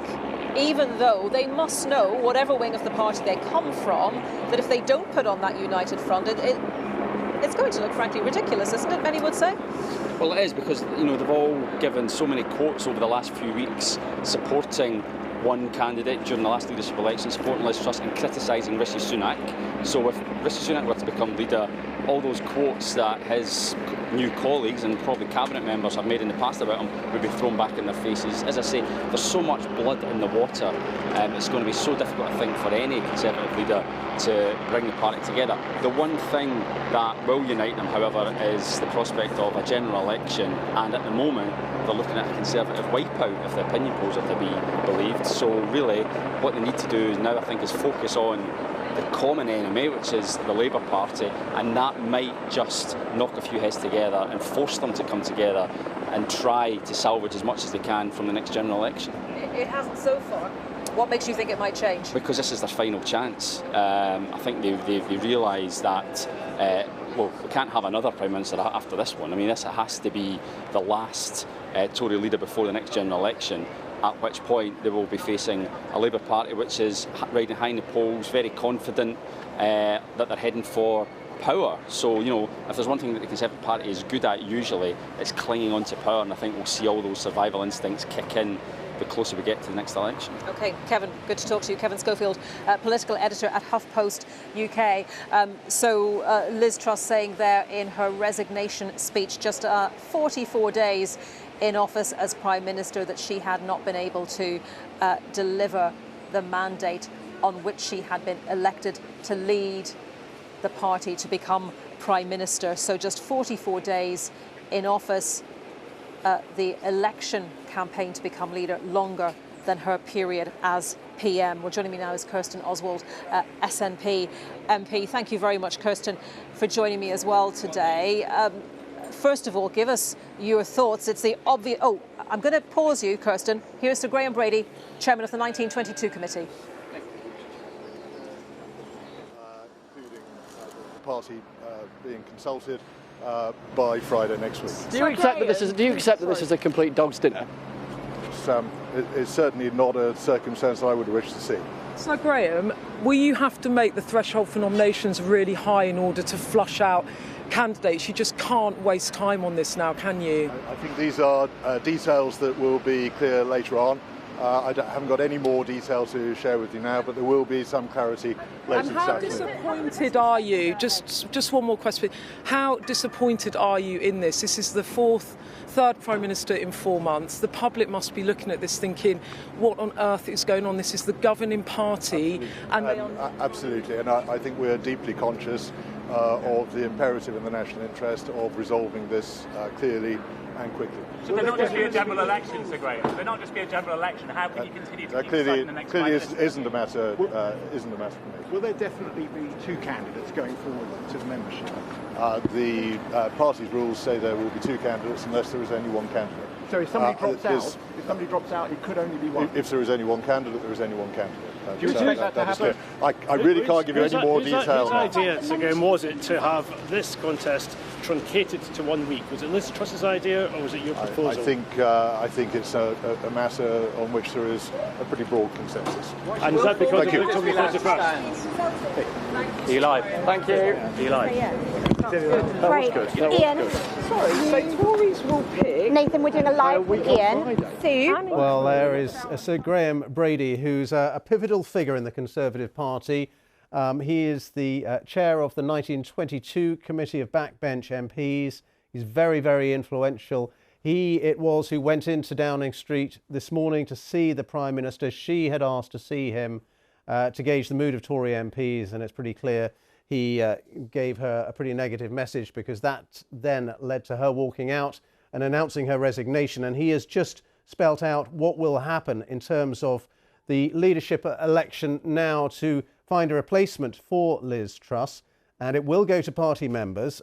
even though they must know, whatever wing of the party they come from, that if they don't put on that united front, it's going to look frankly ridiculous, isn't it, many would say? Well, it is, because they've all given so many quotes over the last few weeks supporting one candidate during the last leadership election, supporting Liz Truss and criticising Rishi Sunak. So if Rishi Sunak were to become leader, all those quotes that his new colleagues and probably cabinet members have made in the past about him would be thrown back in their faces. As I say, there's so much blood in the water, it's going to be so difficult, I think, for any Conservative leader to bring the party together. The one thing that will unite them, however, is the prospect of a general election, and at the moment they're looking at a Conservative wipeout if the opinion polls are to be believed. So really what they need to do now, I think, is focus on the common enemy, which is the Labour Party, and that might just knock a few heads together and force them to come together and try to salvage as much as they can from the next general election. It hasn't so far. What makes you think it might change? Because this is their final chance. I think they realise that well, we can't have another Prime Minister after this one. I mean, this has to be the last Tory leader before the next general election, at which point they will be facing a Labour Party which is riding high in the polls, very confident that they're heading for power. So, if there's one thing that the Conservative Party is good at usually, it's clinging on to power, and I think we'll see all those survival instincts kick in the closer we get to the next election. OK, Kevin, good to talk to you. Kevin Schofield, political editor at HuffPost UK. So Liz Truss saying there in her resignation speech, just 44 days in office as Prime Minister, that she had not been able to deliver the mandate on which she had been elected to lead the party to become Prime Minister. So just 44 days in office, the election campaign to become leader longer than her period as PM. Well, joining me now is Kirsten Oswald, SNP MP. Thank you very much, Kirsten, for joining me as well today. First of all, give us your thoughts. It's the obvious... Oh, I'm going to pause you, Kirsten. Here's Sir Graham Brady, Chairman of the 1922 Committee. Including the party being consulted by Friday next week. Do you accept that this is a complete dog's dinner? It's certainly not a circumstance I would wish to see. So, Graham, will you have to make the threshold for nominations really high in order to flush out candidates? You just can't waste time on this now, can you? I think these are details that will be clear later on. I haven't got any more detail to share with you now, but there will be some clarity later this afternoon. How disappointed are you? Just one more question. How disappointed are you in this? This is the third Prime Minister in 4 months. The public must be looking at this thinking, what on earth is going on? This is the governing party. Absolutely, and I think we're deeply conscious of the imperative in the national interest of resolving this clearly and quickly. So they're not just be a general election, Sir Graham. They're not just be a general election. How can you continue to keep in the next clearly isn't a matter for me. Will there definitely be two candidates going forward to the membership? The party's rules say there will be two candidates unless there is only one candidate. So if somebody drops out, it could only be one. If there is only one candidate, there is only one candidate. Do you expect that to happen? I really can't give you any more detail. Whose idea, Sir Graham, was it to have this contest truncated to 1 week? Was it Liz Truss's idea, or was it your proposal? I think it's a matter on which there is a pretty broad consensus. And is that because of Victoria Are you live? Thank you. Are you live? Right, Ian. Sorry, so Tories will pick. Nathan, we're doing a live with Ian. Sue. Well, there is Sir Graham Brady, who's a pivotal figure in the Conservative Party. He is the chair of the 1922 Committee of Backbench MPs. He's very, very influential. It was who went into Downing Street this morning to see the Prime Minister. She had asked to see him to gauge the mood of Tory MPs, and it's pretty clear he gave her a pretty negative message, because that then led to her walking out and announcing her resignation. And he has just spelt out what will happen in terms of the leadership election now to find a replacement for Liz Truss, and it will go to party members.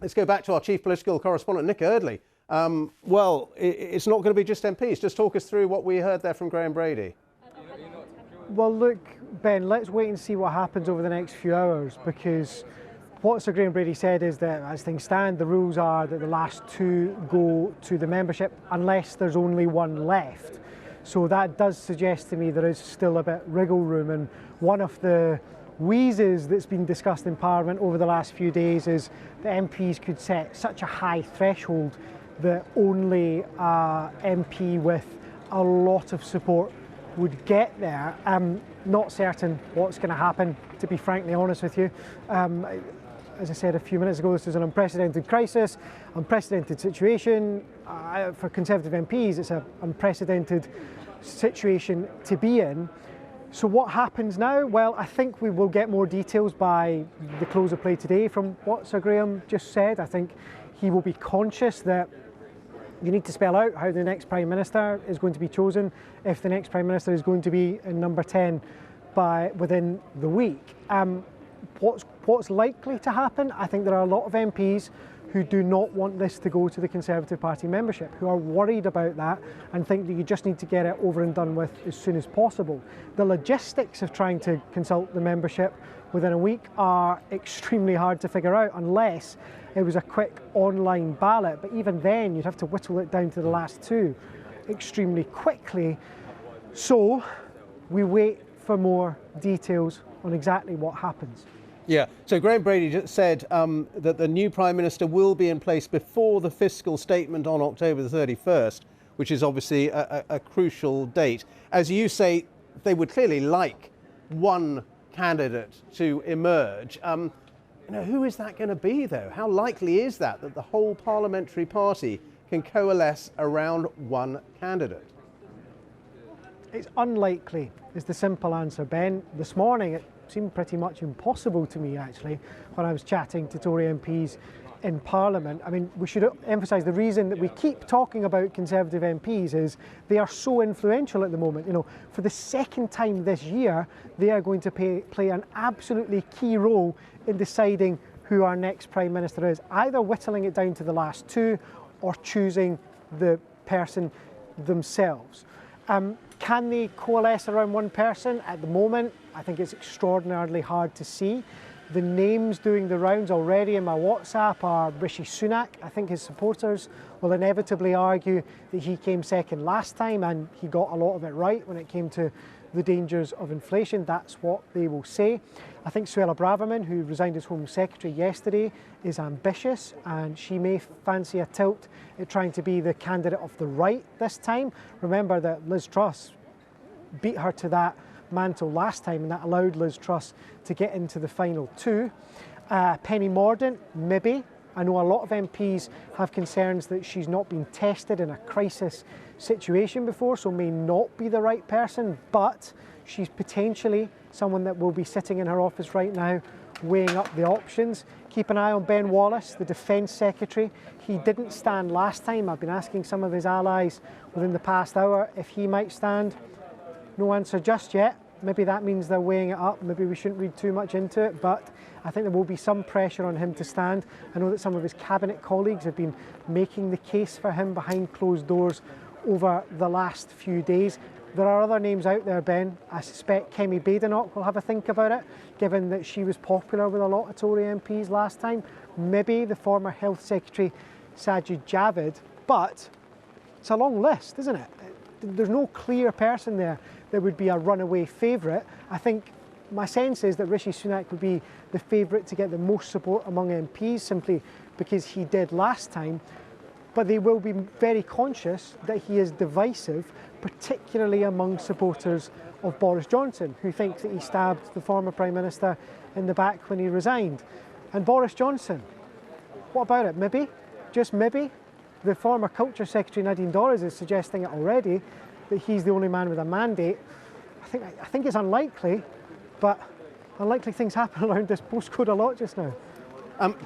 Let's go back to our chief political correspondent, Nick Eardley. Well, it's not going to be just MPs. Just talk us through what we heard there from Graham Brady. Well, look, Ben, let's wait and see what happens over the next few hours, because what Sir Graham Brady said is that as things stand, the rules are that the last two go to the membership unless there's only one left. So that does suggest to me there is still a bit wriggle room, and one of the wheezes that's been discussed in Parliament over the last few days is that MPs could set such a high threshold that only a MP with a lot of support would get there. I'm not certain what's going to happen, to be frankly honest with you. As I said a few minutes ago, this is an unprecedented crisis, unprecedented situation. For Conservative MPs, it's an unprecedented situation to be in. So what happens now? Well, I think we will get more details by the close of play today from what Sir Graham just said. I think he will be conscious that you need to spell out how the next Prime Minister is going to be chosen, if the next Prime Minister is going to be in number 10 within the week. What's likely to happen? I think there are a lot of MPs who do not want this to go to the Conservative Party membership, who are worried about that and think that you just need to get it over and done with as soon as possible. The logistics of trying to consult the membership within a week are extremely hard to figure out unless it was a quick online ballot, but even then you'd have to whittle it down to the last two extremely quickly. So we wait for more details on exactly what happens. Yeah, so Graham Brady just said that the new Prime Minister will be in place before the fiscal statement on October the 31st, which is obviously a crucial date. As you say, they would clearly like one candidate to emerge. Who is that going to be, though? How likely is that the whole parliamentary party can coalesce around one candidate? It's unlikely, is the simple answer, Ben. This morning it seemed pretty much impossible to me, actually, when I was chatting to Tory MPs in Parliament. I mean, we should emphasise the reason that we keep talking about Conservative MPs is they are so influential at the moment. You know, for the second time this year, they are going to play an absolutely key role in deciding who our next Prime Minister is, either whittling it down to the last two or choosing the person themselves. Can they coalesce around one person? At the moment, I think it's extraordinarily hard to see. The names doing the rounds already in my WhatsApp are Rishi Sunak. I think his supporters will inevitably argue that he came second last time and he got a lot of it right when it came to the dangers of inflation. That's what they will say. I think Suella Braverman, who resigned as Home Secretary yesterday, is ambitious and she may fancy a tilt at trying to be the candidate of the right this time. Remember that Liz Truss beat her to that mantle last time and that allowed Liz Truss to get into the final two. Penny Mordaunt, maybe. I know a lot of MPs have concerns that she's not been tested in a crisis situation before, so may not be the right person, but she's potentially someone that will be sitting in her office right now weighing up the options. Keep an eye on Ben Wallace, the Defence Secretary. He didn't stand last time. I've been asking some of his allies within the past hour if he might stand. No answer just yet. Maybe that means they're weighing it up. Maybe we shouldn't read too much into it, but I think there will be some pressure on him to stand. I know that some of his cabinet colleagues have been making the case for him behind closed doors over the last few days. There are other names out there, Ben. I suspect Kemi Badenoch will have a think about it, given that she was popular with a lot of Tory MPs last time. Maybe the former Health Secretary Sajid Javid, but it's a long list, isn't it? There's no clear person there that would be a runaway favourite. I think my sense is that Rishi Sunak would be the favourite to get the most support among MPs simply because he did last time, but they will be very conscious that he is divisive, particularly among supporters of Boris Johnson, who thinks that he stabbed the former Prime Minister in the back when he resigned. And Boris Johnson, what about it? Maybe, just maybe, the former Culture Secretary Nadine Dorries is suggesting it already, that he's the only man with a mandate. I think it's unlikely, but unlikely things happen around this postcode a lot just now.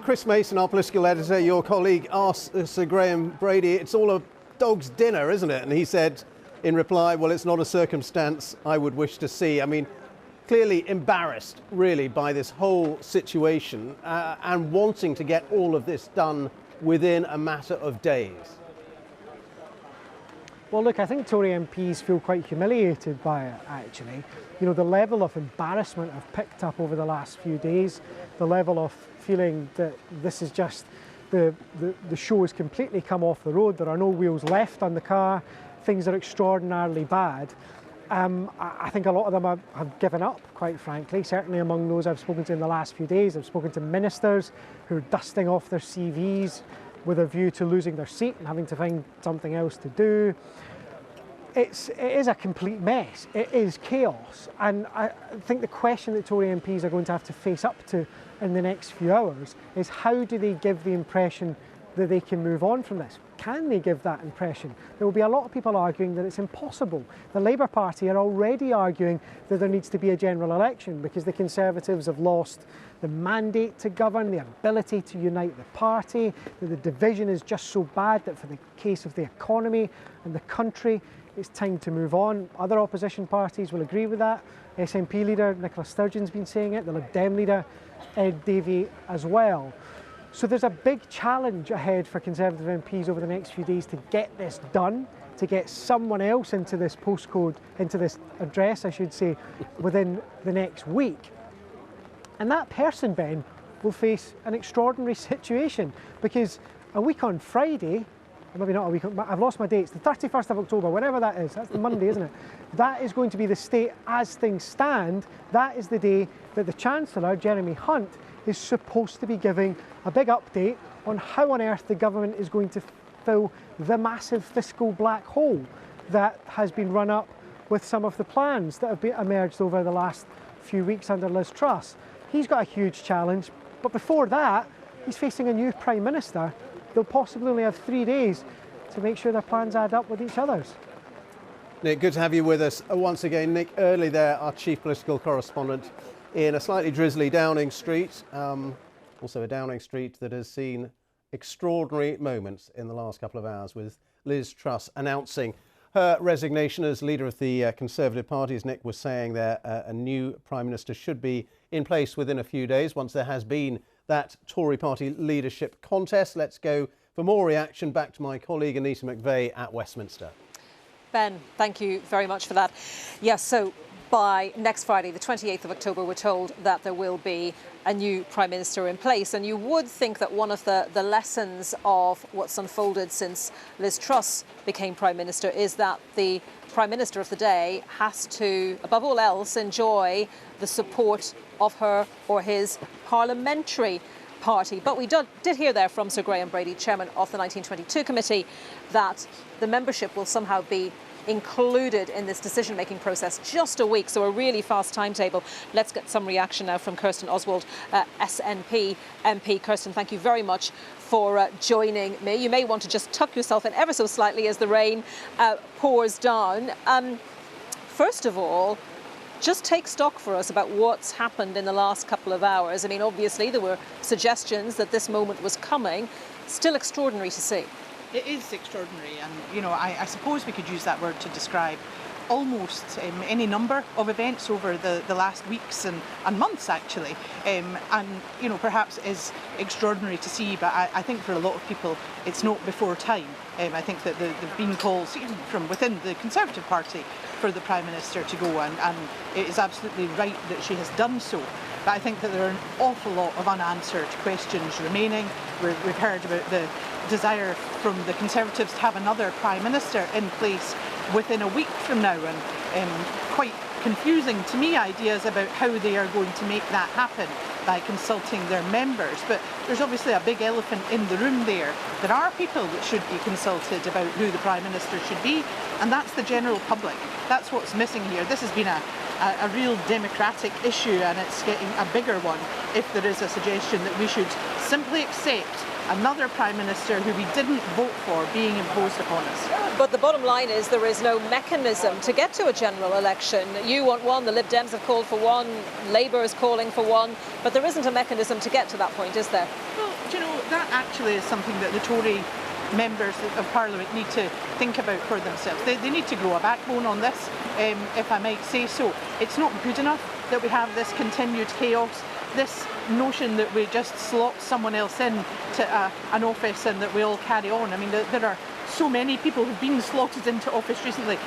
Chris Mason, our political editor, your colleague, asked Sir Graham Brady, it's all a dog's dinner, isn't it? And he said in reply, well, it's not a circumstance I would wish to see. I mean, clearly embarrassed, really, by this whole situation and wanting to get all of this done within a matter of days. Well, look, I think Tory MPs feel quite humiliated by it, actually. You know, the level of embarrassment I've picked up over the last few days, the level of feeling that this is just, the show has completely come off the road, there are no wheels left on the car, things are extraordinarily bad. I think a lot of them have given up, quite frankly. Certainly among those I've spoken to in the last few days, I've spoken to ministers who are dusting off their CVs with a view to losing their seat and having to find something else to do. It is a complete mess. It is chaos. And I think the question that Tory MPs are going to have to face up to in the next few hours is how do they give the impression that they can move on from this? Can they give that impression? There will be a lot of people arguing that it's impossible. The Labour Party are already arguing that there needs to be a general election because the Conservatives have lost the mandate to govern, the ability to unite the party, that the division is just so bad that for the case of the economy and the country, it's time to move on. Other opposition parties will agree with that. SNP leader Nicola Sturgeon's been saying it, the Lib Dem leader Ed Davey as well. So there's a big challenge ahead for Conservative MPs over the next few days to get this done, to get someone else into this postcode, into this address, I should say, within the next week. And that person, Ben, will face an extraordinary situation because a week on Friday, or maybe not a week, I've lost my dates, the 31st of October, whenever that is, that's the Monday, isn't it? That is going to be the state as things stand. That is the day that the Chancellor, Jeremy Hunt, is supposed to be giving a big update on how on earth the government is going to fill the massive fiscal black hole that has been run up with some of the plans that have emerged over the last few weeks under Liz Truss. He's got a huge challenge, but before that, he's facing a new Prime Minister. They'll possibly only have 3 days to make sure their plans add up with each other's. Nick, good to have you with us once again. Nick Early there, our chief political correspondent in a slightly drizzly Downing Street, also a Downing Street that has seen extraordinary moments in the last couple of hours with Liz Truss announcing her resignation as leader of the Conservative Party. As Nick was saying there, a new Prime Minister should be in place within a few days once there has been that Tory party leadership contest. Let's go for more reaction back to my colleague Anita McVeigh at Westminster. Ben, thank you very much for that. Yes, so by next Friday, the 28th of October, we're told that there will be a new Prime Minister in place. And you would think that one of the lessons of what's unfolded since Liz Truss became Prime Minister is that the Prime Minister of the day has to, above all else, enjoy the support of her or his parliamentary party. But we did hear there from Sir Graham Brady, chairman of the 1922 committee, that the membership will somehow be included in this decision-making process. Just a week, so a really fast timetable. Let's get some reaction now from Kirsten Oswald, SNP MP. Kirsten, thank you very much for joining me. You may want to just tuck yourself in ever so slightly as the rain pours down. First of all, just take stock for us about what's happened in the last couple of hours. I mean, obviously there were suggestions that this moment was coming. Still extraordinary to see. It is extraordinary, and you know, I suppose we could use that word to describe almost any number of events over the last weeks and months actually, and you know, perhaps it is extraordinary to see, but I think for a lot of people it's not before time. I think that there have been calls even from within the Conservative Party for the Prime Minister to go, and it is absolutely right that she has done so. But I think that there are an awful lot of unanswered questions remaining. We've heard about the desire from the Conservatives to have another Prime Minister in place within a week from now, and quite confusing to me ideas about how they are going to make that happen by consulting their members. But there's obviously a big elephant in the room there. There are people that should be consulted about who the Prime Minister should be, and that's the general public. That's what's missing here. This has been a real democratic issue, and it's getting a bigger one if there is a suggestion that we should simply accept another Prime Minister who we didn't vote for being imposed upon us. But the bottom line is there is no mechanism to get to a general election. You want one, the Lib Dems have called for one, Labour is calling for one, but there isn't a mechanism to get to that point, is there? Well, do you know, that actually is something that the Tory members of Parliament need to think about for themselves. They need to grow a backbone on this, if I might say so. It's not good enough that we have this continued chaos, this notion that we just slot someone else in to an office and that we all carry on. I mean, there are so many people who've been slotted into office recently.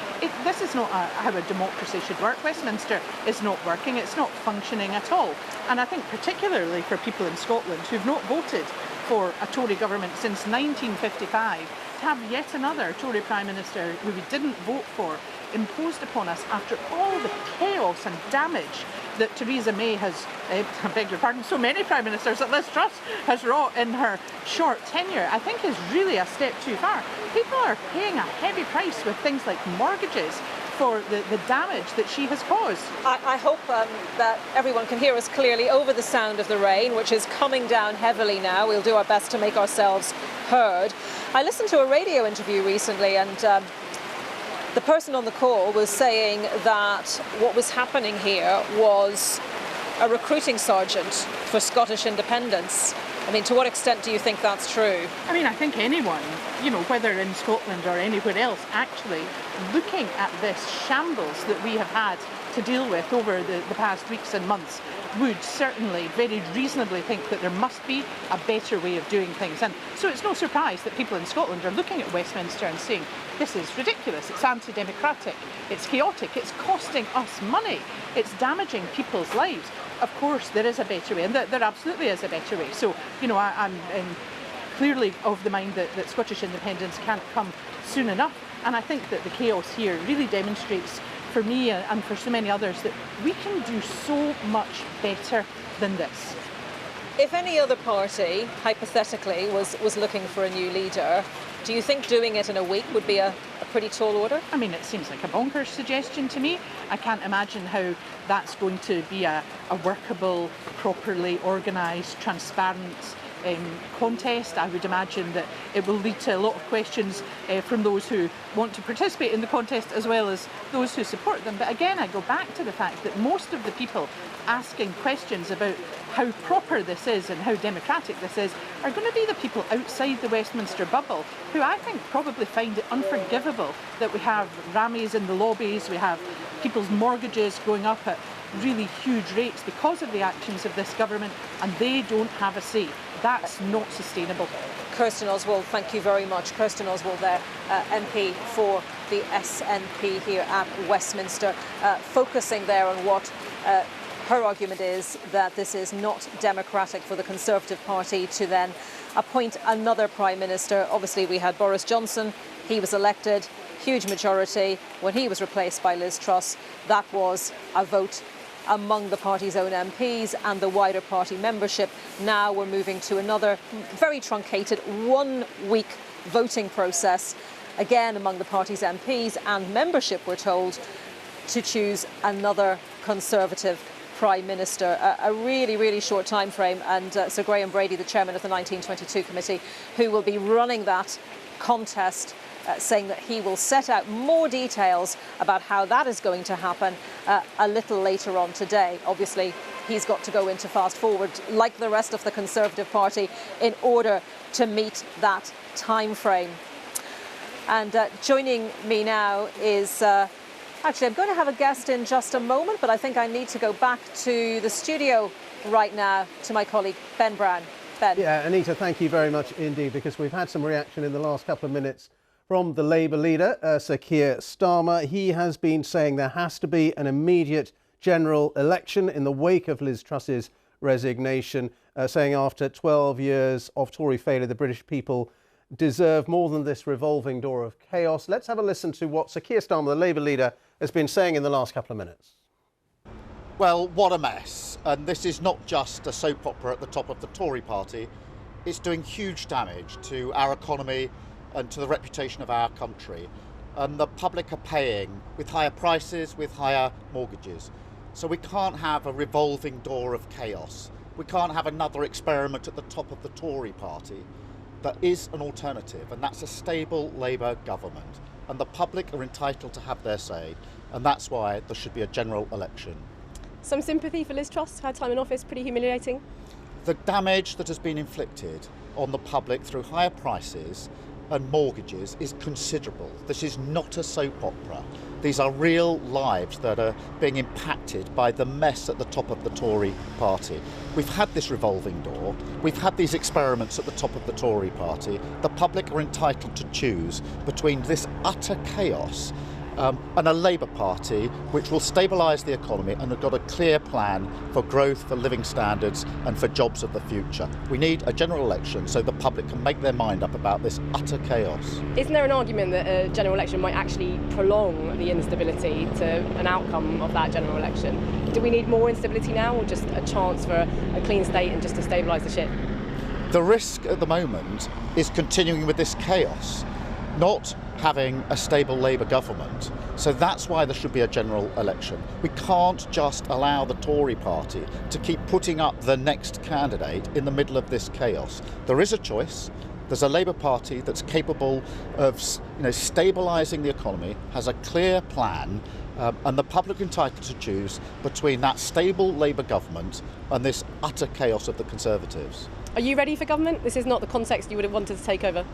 This is not how a democracy should work. Westminster is not working, it's not functioning at all. And I think particularly for people in Scotland who've not voted for a Tory government since 1955, to have yet another Tory Prime Minister who we didn't vote for imposed upon us after all the chaos and damage that Theresa May has, I beg your pardon, so many Prime Ministers that Liz Truss has wrought in her short tenure, I think is really a step too far. People are paying a heavy price with things like mortgages for the damage that she has caused. I hope that everyone can hear us clearly over the sound of the rain, which is coming down heavily now. We'll do our best to make ourselves heard. I listened to a radio interview recently, and the person on the call was saying that what was happening here was a recruiting sergeant for Scottish independence. I mean, to what extent do you think that's true? I mean, I think anyone, you know, whether in Scotland or anywhere else, actually looking at this shambles that we have had to deal with over the past weeks and months would certainly very reasonably think that there must be a better way of doing things. And so it's no surprise that people in Scotland are looking at Westminster and saying, this is ridiculous, it's anti-democratic, it's chaotic, it's costing us money, it's damaging people's lives. Of course, there is a better way, and there absolutely is a better way. So, you know, I'm clearly of the mind that Scottish independence can't come soon enough. And I think that the chaos here really demonstrates for me and for so many others that we can do so much better than this. If any other party, hypothetically, was looking for a new leader, do you think doing it in a week would be a pretty tall order? I mean, it seems like a bonkers suggestion to me. I can't imagine how that's going to be a workable, properly organised, transparent contest. I would imagine that it will lead to a lot of questions from those who want to participate in the contest as well as those who support them. But again, I go back to the fact that most of the people asking questions about how proper this is and how democratic this is are going to be the people outside the Westminster bubble who I think probably find it unforgivable that we have rammies in the lobbies, we have people's mortgages going up at really huge rates because of the actions of this government, and they don't have a say. That's not sustainable. Kirsten Oswald, thank you very much. Kirsten Oswald there, MP for the SNP here at Westminster, focusing there on what her argument is, that this is not democratic for the Conservative Party to then appoint another Prime Minister. Obviously, we had Boris Johnson. He was elected, huge majority. When he was replaced by Liz Truss, that was a vote among the party's own MPs and the wider party membership. Now we're moving to another very truncated 1 week voting process, again among the party's MPs and membership, we're told, to choose another Conservative Prime Minister. A really, really short time frame, and Sir Graham Brady, the chairman of the 1922 committee, who will be running that contest, saying that he will set out more details about how that is going to happen a little later on today. Obviously, he's got to go into fast forward, like the rest of the Conservative Party, in order to meet that time frame. And joining me now is, actually, I'm going to have a guest in just a moment, but I think I need to go back to the studio right now to my colleague, Ben Brown. Ben. Yeah, Anita, thank you very much indeed, because we've had some reaction in the last couple of minutes from the Labour leader, Sir Keir Starmer. He has been saying there has to be an immediate general election in the wake of Liz Truss's resignation, saying after 12 years of Tory failure, the British people deserve more than this revolving door of chaos. Let's have a listen to what Sir Keir Starmer, the Labour leader, has been saying in the last couple of minutes. Well, what a mess. And this is not just a soap opera at the top of the Tory party. It's doing huge damage to our economy and to the reputation of our country. And the public are paying with higher prices, with higher mortgages. So we can't have a revolving door of chaos. We can't have another experiment at the top of the Tory party. there is an alternative, and that's a stable Labour government. And the public are entitled to have their say, and that's why there should be a general election. Some sympathy for Liz Truss, her time in office pretty humiliating. The damage that has been inflicted on the public through higher prices and mortgages is considerable. This is not a soap opera. These are real lives that are being impacted by the mess at the top of the Tory party. We've had this revolving door. We've had these experiments at the top of the Tory party. The public are entitled to choose between this utter chaos and a Labour Party which will stabilise the economy and have got a clear plan for growth, for living standards and for jobs of the future. We need a general election so the public can make their mind up about this utter chaos. Isn't there an argument that a general election might actually prolong the instability to an outcome of that general election? Do we need more instability now, or just a chance for a clean state and just to stabilise the ship? The risk at the moment is continuing with this chaos, not having a stable Labour government. So that's why there should be a general election. We can't just allow the Tory party to keep putting up the next candidate in the middle of this chaos. There is a choice. There's a Labour Party that's capable of stabilising the economy, has a clear plan, and the public are entitled to choose between that stable Labour government and this utter chaos of the Conservatives. Are you ready for government? This is not the context you would have wanted to take over.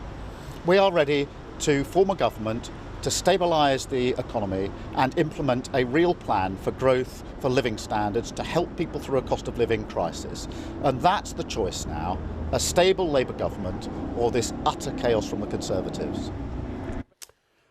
We are ready to form a government to stabilise the economy and implement a real plan for growth, for living standards, to help people through a cost of living crisis. And that's the choice now, a stable Labour government or this utter chaos from the Conservatives.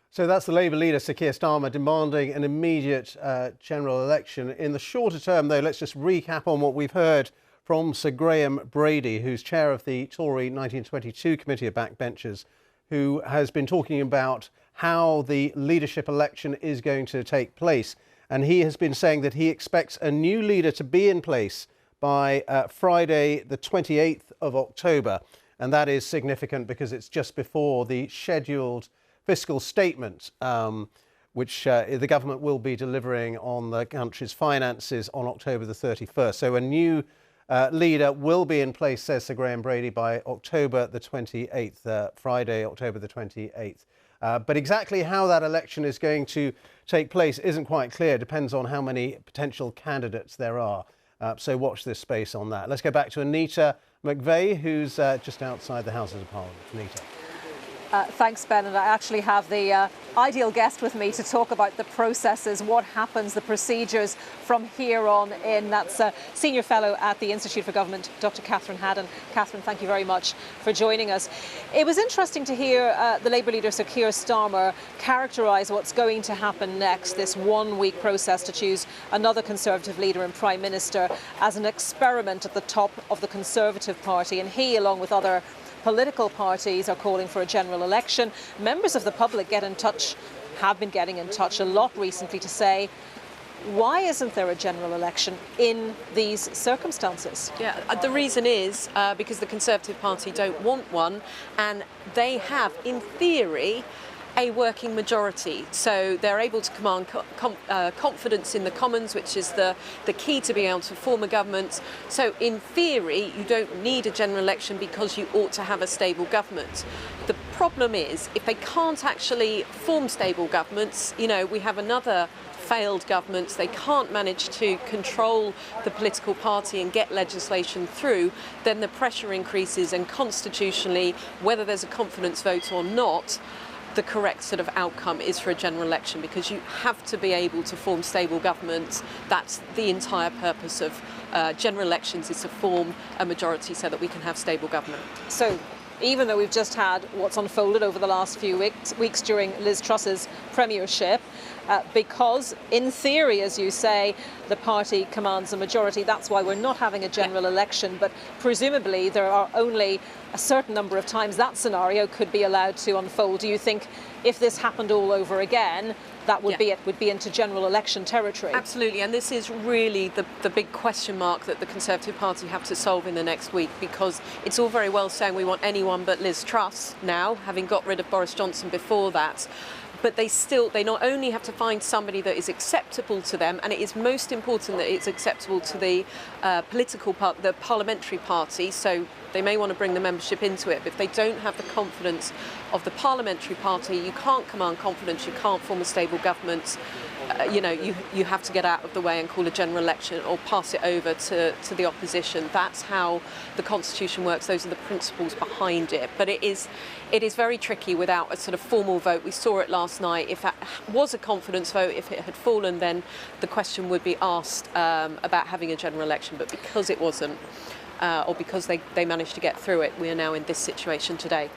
So that's the Labour leader, Sir Keir Starmer, demanding an immediate general election. In the shorter term, though, let's just recap on what we've heard from Sir Graham Brady, who's chair of the Tory 1922 Committee of Backbenchers, who has been talking about how the leadership election is going to take place. And he has been saying that he expects a new leader to be in place by Friday, the 28th of October. And that is significant because it's just before the scheduled fiscal statement, which the government will be delivering on the country's finances on October the 31st. So a new leader will be in place, says Sir Graham Brady, by October the 28th, Friday, October the 28th. But exactly how that election is going to take place isn't quite clear. It depends on how many potential candidates there are. So watch this space on that. Let's go back to Anita McVeigh, who's just outside the Houses of Parliament. Anita. Thanks, Ben. And I actually have the ideal guest with me to talk about the processes, what happens, the procedures from here on in. That's Senior Fellow at the Institute for Government, Dr. Catherine Haddon. Catherine, thank you very much for joining us. It was interesting to hear the Labour leader, Sir Keir Starmer, characterise what's going to happen next, this one-week process to choose another Conservative leader and Prime Minister, as an experiment at the top of the Conservative Party. And he, along with other political parties, are calling for a general election. Members of the public have been getting in touch a lot recently to say, why isn't there a general election in these circumstances? Yeah, the reason is because the Conservative Party don't want one, and they have, in theory, a working majority, so they're able to command confidence in the Commons, which is the key to being able to form a government. So in theory you don't need a general election because you ought to have a stable government. The problem is, if they can't actually form stable governments, we have another failed governments, they can't manage to control the political party and get legislation through, then the pressure increases, and constitutionally, whether there's a confidence vote or not, the correct sort of outcome is for a general election, because you have to be able to form stable governments. That's the entire purpose of general elections, is to form a majority so that we can have stable government. So even though we've just had what's unfolded over the last few weeks during Liz Truss's premiership, because in theory, as you say, the party commands a majority, that's why we're not having a general election, but presumably there are only a certain number of times that scenario could be allowed to unfold. Do you think if this happened all over again, that would be it, would be into general election territory? Absolutely, and this is really the big question mark that the Conservative Party have to solve in the next week, because it's all very well saying we want anyone but Liz Truss now, having got rid of Boris Johnson before that. but they not only have to find somebody that is acceptable to them, and it is most important that it's acceptable to the the parliamentary party, so they may want to bring the membership into it, but if they don't have the confidence of the parliamentary party, you can't command confidence, you can't form a stable government. You have to get out of the way and call a general election or pass it over to the opposition. That's how the Constitution works. Those are the principles behind it. But it is very tricky without a sort of formal vote. We saw it last night. If that was a confidence vote, if it had fallen, then the question would be asked about having a general election. But because it wasn't, or because they managed to get through it, we are now in this situation today.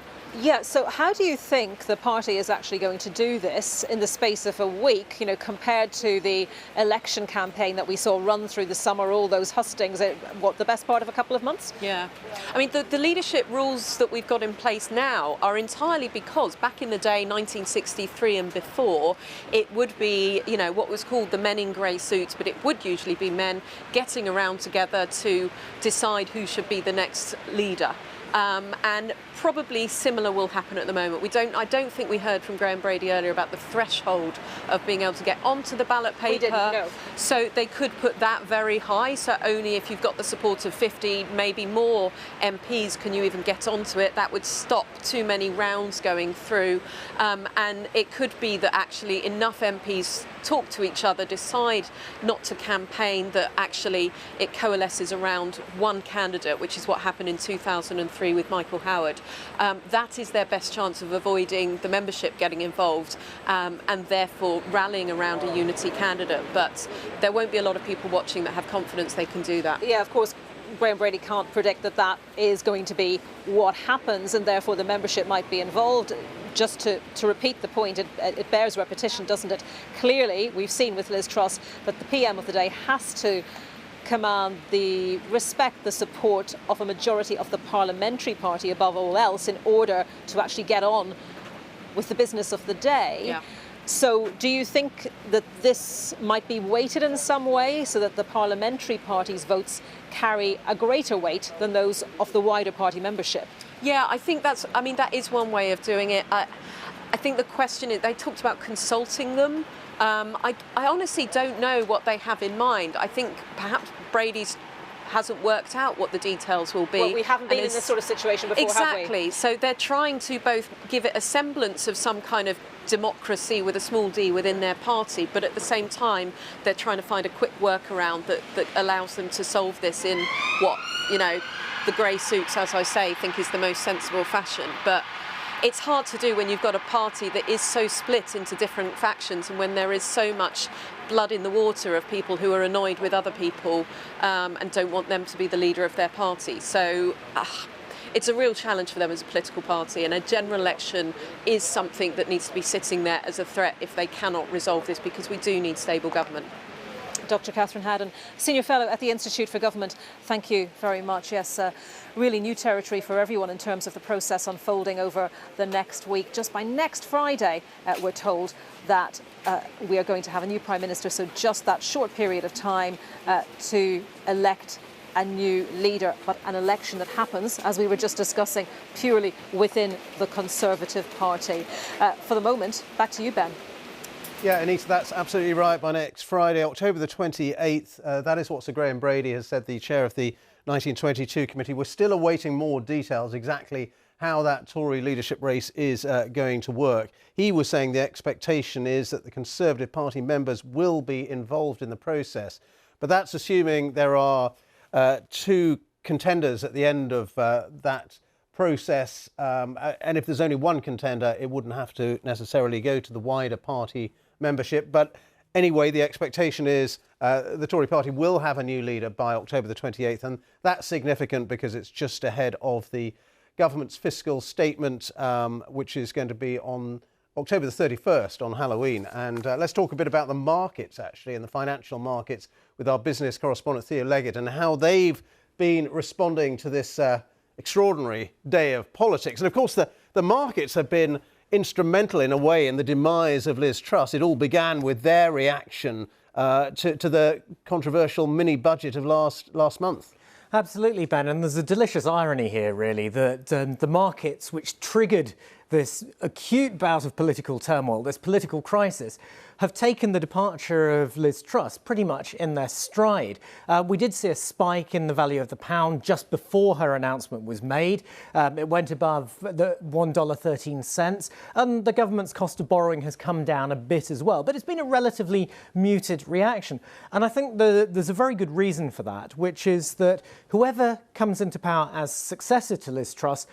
Yeah, so how do you think the party is actually going to do this in the space of a week, compared to the election campaign that we saw run through the summer, all those hustings, the best part of a couple of months? Yeah. I mean, the leadership rules that we've got in place now are entirely because back in the day, 1963 and before, it would be, what was called the men in grey suits, but it would usually be men getting around together to decide who should be the next leader. And probably similar will happen at the moment. I don't think we heard from Graham Brady earlier about the threshold of being able to get onto the ballot paper. We didn't know. So they could put that very high. So only if you've got the support of 50, maybe more MPs, can you even get onto it. That would stop too many rounds going through. And it could be that actually enough MPs talk to each other, decide not to campaign, that actually it coalesces around one candidate, which is what happened in 2003 with Michael Howard. That is their best chance of avoiding the membership getting involved and therefore rallying around a unity candidate. But there won't be a lot of people watching that have confidence they can do that. Yeah, of course. Graham Brady can't predict that is going to be what happens, and therefore the membership might be involved. Just to repeat the point, it bears repetition, doesn't it? Clearly, we've seen with Liz Truss that the PM of the day has to command the respect, the support of a majority of the parliamentary party above all else in order to actually get on with the business of the day. Yeah. So do you think that this might be weighted in some way so that the parliamentary party's votes carry a greater weight than those of the wider party membership? Yeah, I think that is one way of doing it. I think the question is, they talked about consulting them. I honestly don't know what they have in mind. I think perhaps Brady's hasn't worked out what the details will be. Well, we haven't been in this sort of situation before, exactly. Have we? So they're trying to both give it a semblance of some kind of democracy with a small d within their party, but at the same time they're trying to find a quick workaround that allows them to solve this in what, the grey suits, as I say, think is the most sensible fashion. But it's hard to do when you've got a party that is so split into different factions and when there is so much blood in the water of people who are annoyed with other people and don't want them to be the leader of their party. So it's a real challenge for them as a political party, and a general election is something that needs to be sitting there as a threat if they cannot resolve this, because we do need stable government. Dr. Catherine Haddon, Senior Fellow at the Institute for Government, thank you very much. Yes, really new territory for everyone in terms of the process unfolding over the next week. Just by next Friday, we're told that we are going to have a new Prime Minister, so just that short period of time to elect a new leader, but an election that happens, as we were just discussing, purely within the Conservative Party. For the moment, back to you, Ben. Yeah, Anita, that's absolutely right. By next Friday, October the 28th, that is what Sir Graham Brady has said, the chair of the 1922 committee. We're still awaiting more details, exactly how that Tory leadership race is going to work. He was saying the expectation is that the Conservative Party members will be involved in the process. But that's assuming there are two contenders at the end of that process. And if there's only one contender, it wouldn't have to necessarily go to the wider party membership. But anyway, the expectation is the Tory party will have a new leader by October the 28th. And that's significant because it's just ahead of the government's fiscal statement, which is going to be on October the 31st on Halloween. And let's talk a bit about the markets, actually, and the financial markets with our business correspondent Theo Leggett and how they've been responding to this extraordinary day of politics. And of course, the markets have been instrumental in a way in the demise of Liz Truss. It all began with their reaction to the controversial mini budget of last month. Absolutely, Ben. And there's a delicious irony here, really, that the markets which triggered this acute bout of political turmoil, this political crisis, have taken the departure of Liz Truss pretty much in their stride. We did see a spike in the value of the pound just before her announcement was made. It went above the $1.13, and the government's cost of borrowing has come down a bit as well. But it's been a relatively muted reaction. And I think there's a very good reason for that, which is that whoever comes into power as successor to Liz Truss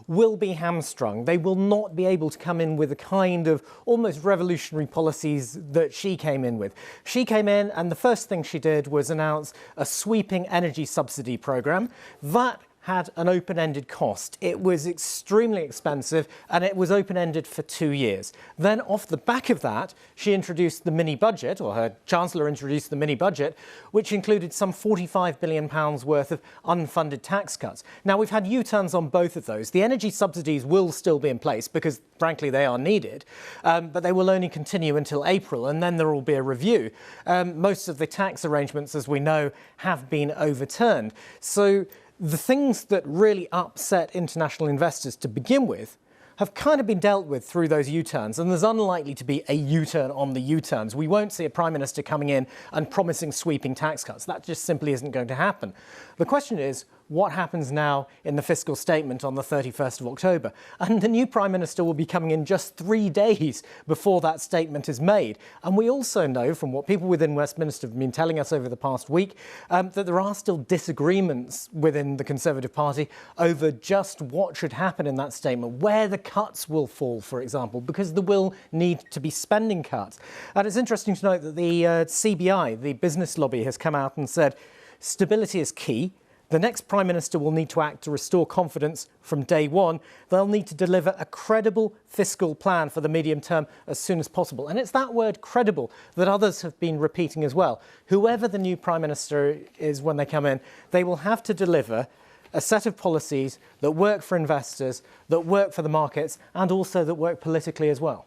will be hamstrung. They will not be able to come in with the kind of almost revolutionary policies that she came in with. She came in and the first thing she did was announce a sweeping energy subsidy programme. That had an open-ended cost. It was extremely expensive and it was open-ended for 2 years. Then off the back of that, she introduced the mini-budget, or her Chancellor introduced the mini-budget, which included some £45 billion worth of unfunded tax cuts. Now, we've had U-turns on both of those. The energy subsidies will still be in place because, frankly, they are needed, but they will only continue until April, and then there will be a review. Most of the tax arrangements, as we know, have been overturned. So the things that really upset international investors to begin with have kind of been dealt with through those U-turns, and there's unlikely to be a U-turn on the U-turns. We won't see a Prime Minister coming in and promising sweeping tax cuts. That just simply isn't going to happen. The question is, what happens now in the fiscal statement on the 31st of October? And the new Prime Minister will be coming in just 3 days before that statement is made. And we also know from what people within Westminster have been telling us over the past week that there are still disagreements within the Conservative Party over just what should happen in that statement, where the cuts will fall, for example, because there will need to be spending cuts. And it's interesting to note that the CBI, the business lobby, has come out and said stability is key. The next Prime Minister will need to act to restore confidence from day one. They'll need to deliver a credible fiscal plan for the medium term as soon as possible. And it's that word credible that others have been repeating as well. Whoever the new Prime Minister is when they come in, they will have to deliver a set of policies that work for investors, that work for the markets, and also that work politically as well.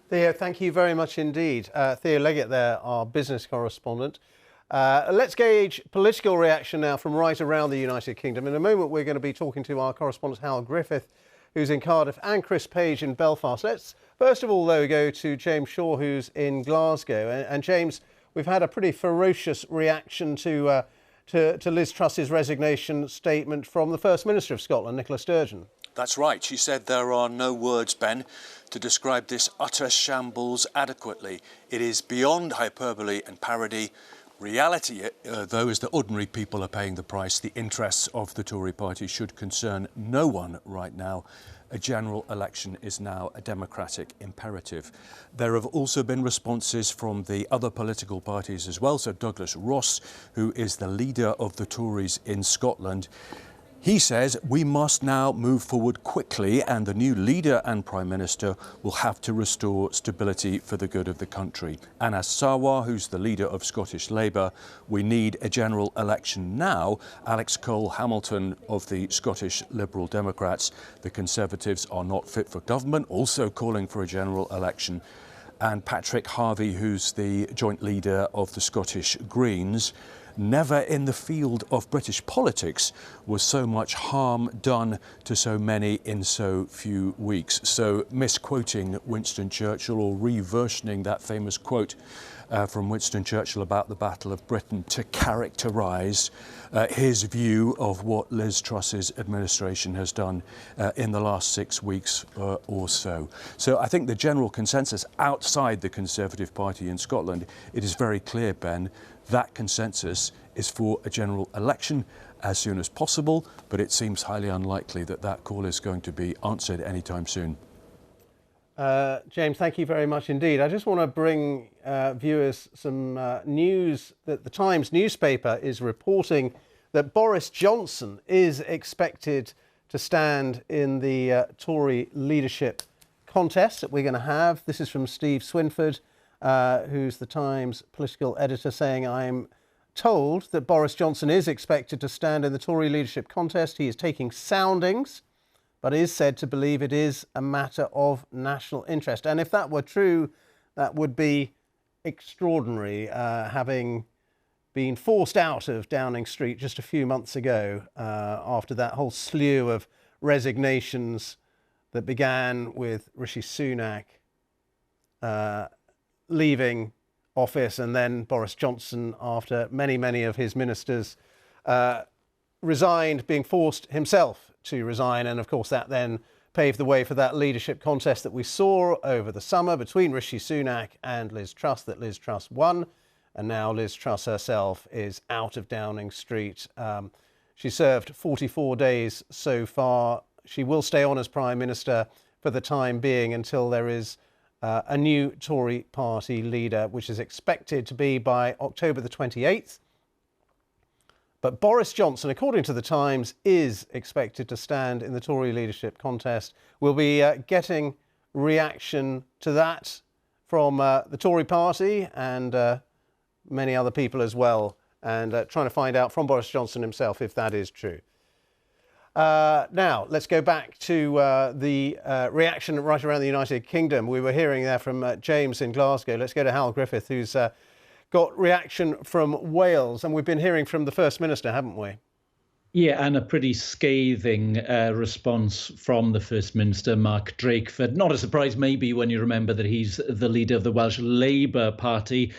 Theo, thank you very much indeed. Theo Leggett there, our business correspondent. Let's gauge political reaction now from right around the United Kingdom. In a moment, we're going to be talking to our correspondent, Hal Griffith, who's in Cardiff, and Chris Page in Belfast. Let's first of all, though, go to James Shaw, who's in Glasgow. And James, we've had a pretty ferocious reaction to Liz Truss's resignation statement from the First Minister of Scotland, Nicola Sturgeon. That's right. She said there are no words, Ben, to describe this utter shambles adequately. It is beyond hyperbole and parody. Reality, though, is that ordinary people are paying the price. The interests of the Tory party should concern no one right now. A general election is now a democratic imperative. There have also been responses from the other political parties as well. So Douglas Ross, who is the leader of the Tories in Scotland, he says we must now move forward quickly, and the new leader and Prime Minister will have to restore stability for the good of the country. Anas Sarwar, who's the leader of Scottish Labour, we need a general election now. Alex Cole-Hamilton of the Scottish Liberal Democrats, the Conservatives are not fit for government, also calling for a general election. And Patrick Harvey, who's the joint leader of the Scottish Greens. Never in the field of British politics was so much harm done to so many in so few weeks. So misquoting Winston Churchill, or reversioning that famous quote from Winston Churchill about the Battle of Britain to characterise his view of what Liz Truss's administration has done in the last 6 weeks or so. So I think the general consensus outside the Conservative Party in Scotland, it is very clear, Ben, that consensus is for a general election as soon as possible, but it seems highly unlikely that that call is going to be answered anytime soon. James, thank you very much indeed. I just want to bring viewers some news that the Times newspaper is reporting that Boris Johnson is expected to stand in the Tory leadership contest that we're going to have. This is from Steve Swinford, who's the Times political editor, saying, I'm told that Boris Johnson is expected to stand in the Tory leadership contest. He is taking soundings, but is said to believe it is a matter of national interest. And if that were true, that would be extraordinary, having been forced out of Downing Street just a few months ago after that whole slew of resignations that began with Rishi Sunak leaving office, and then Boris Johnson, after many of his ministers resigned, being forced himself to resign. And of course that then paved the way for that leadership contest that we saw over the summer between Rishi Sunak and Liz Truss, that Liz Truss won. And now Liz Truss herself is out of Downing Street. She served 44 days so far. She will stay on as Prime Minister for the time being until there is a new Tory party leader, which is expected to be by October the 28th. But Boris Johnson, according to the Times, is expected to stand in the Tory leadership contest. We'll be getting reaction to that from the Tory party and many other people as well, and trying to find out from Boris Johnson himself if that is true. Now, let's go back to the reaction right around the United Kingdom. We were hearing there from James in Glasgow. Let's go to Hal Griffith, who's got reaction from Wales. And we've been hearing from the First Minister, haven't we? Yeah, and a pretty scathing response from the First Minister, Mark Drakeford. Not a surprise, maybe, when you remember that he's the leader of the Welsh Labour Party,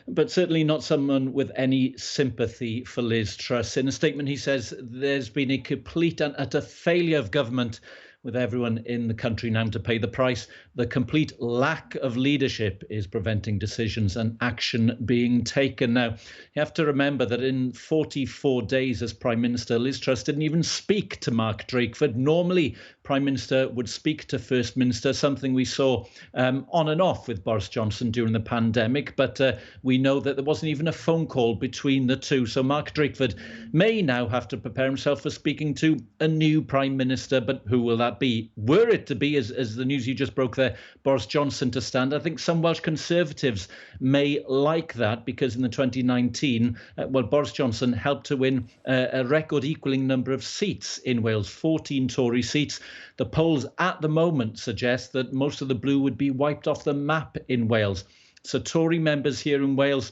but certainly not someone with any sympathy for Liz Truss. In a statement, he says there's been a complete and utter failure of government, with everyone in the country now to pay the price. The complete lack of leadership is preventing decisions and action being taken. Now, you have to remember that in 44 days as Prime Minister, Liz Truss didn't even speak to Mark Drakeford. Normally, Prime Minister would speak to First Minister, something we saw on and off with Boris Johnson during the pandemic. But we know that there wasn't even a phone call between the two. So Mark Drakeford may now have to prepare himself for speaking to a new Prime Minister. But who will that be? Were it to be, as the news you just broke there, Boris Johnson to stand, I think some Welsh Conservatives may like that, because in the 2019, Boris Johnson helped to win a record equaling number of seats in Wales, 14 Tory seats. The polls at the moment suggest that most of the blue would be wiped off the map in Wales. So Tory members here in Wales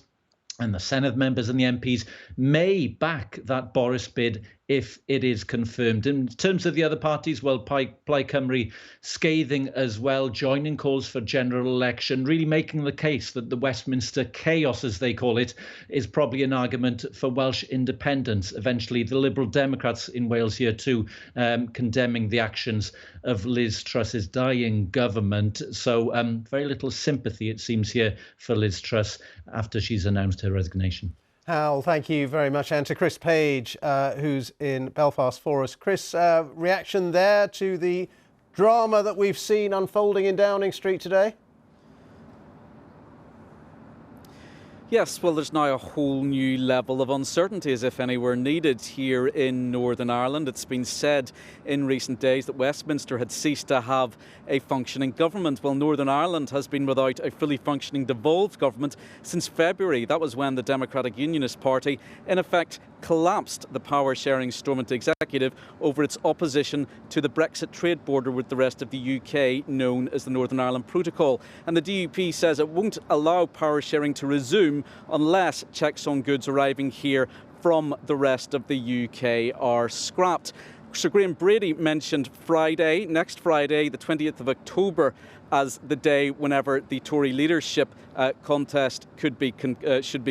and the Senedd members and the MPs may back that Boris bid if it is confirmed. In terms of the other parties, well, Plaid Cymru scathing as well, joining calls for general election, really making the case that the Westminster chaos, as they call it, is probably an argument for Welsh independence. Eventually, the Liberal Democrats in Wales here too, condemning the actions of Liz Truss's dying government. So very little sympathy, it seems, here for Liz Truss after she's announced her resignation. Hal, thank you very much. And to Chris Page, who's in Belfast for us. Chris, reaction there to the drama that we've seen unfolding in Downing Street today? Yes, well, there's now a whole new level of uncertainty, as if any were needed here in Northern Ireland. It's been said in recent days that Westminster had ceased to have a functioning government. Well, Northern Ireland has been without a fully functioning devolved government since February. That was when the Democratic Unionist Party, in effect, collapsed the power-sharing Stormont executive over its opposition to the Brexit trade border with the rest of the UK, known as the Northern Ireland Protocol. And the DUP says it won't allow power-sharing to resume unless checks on goods arriving here from the rest of the UK are scrapped. Sir Graham Brady mentioned Friday, next Friday, the 20th of October, as the day whenever the Tory leadership contest should be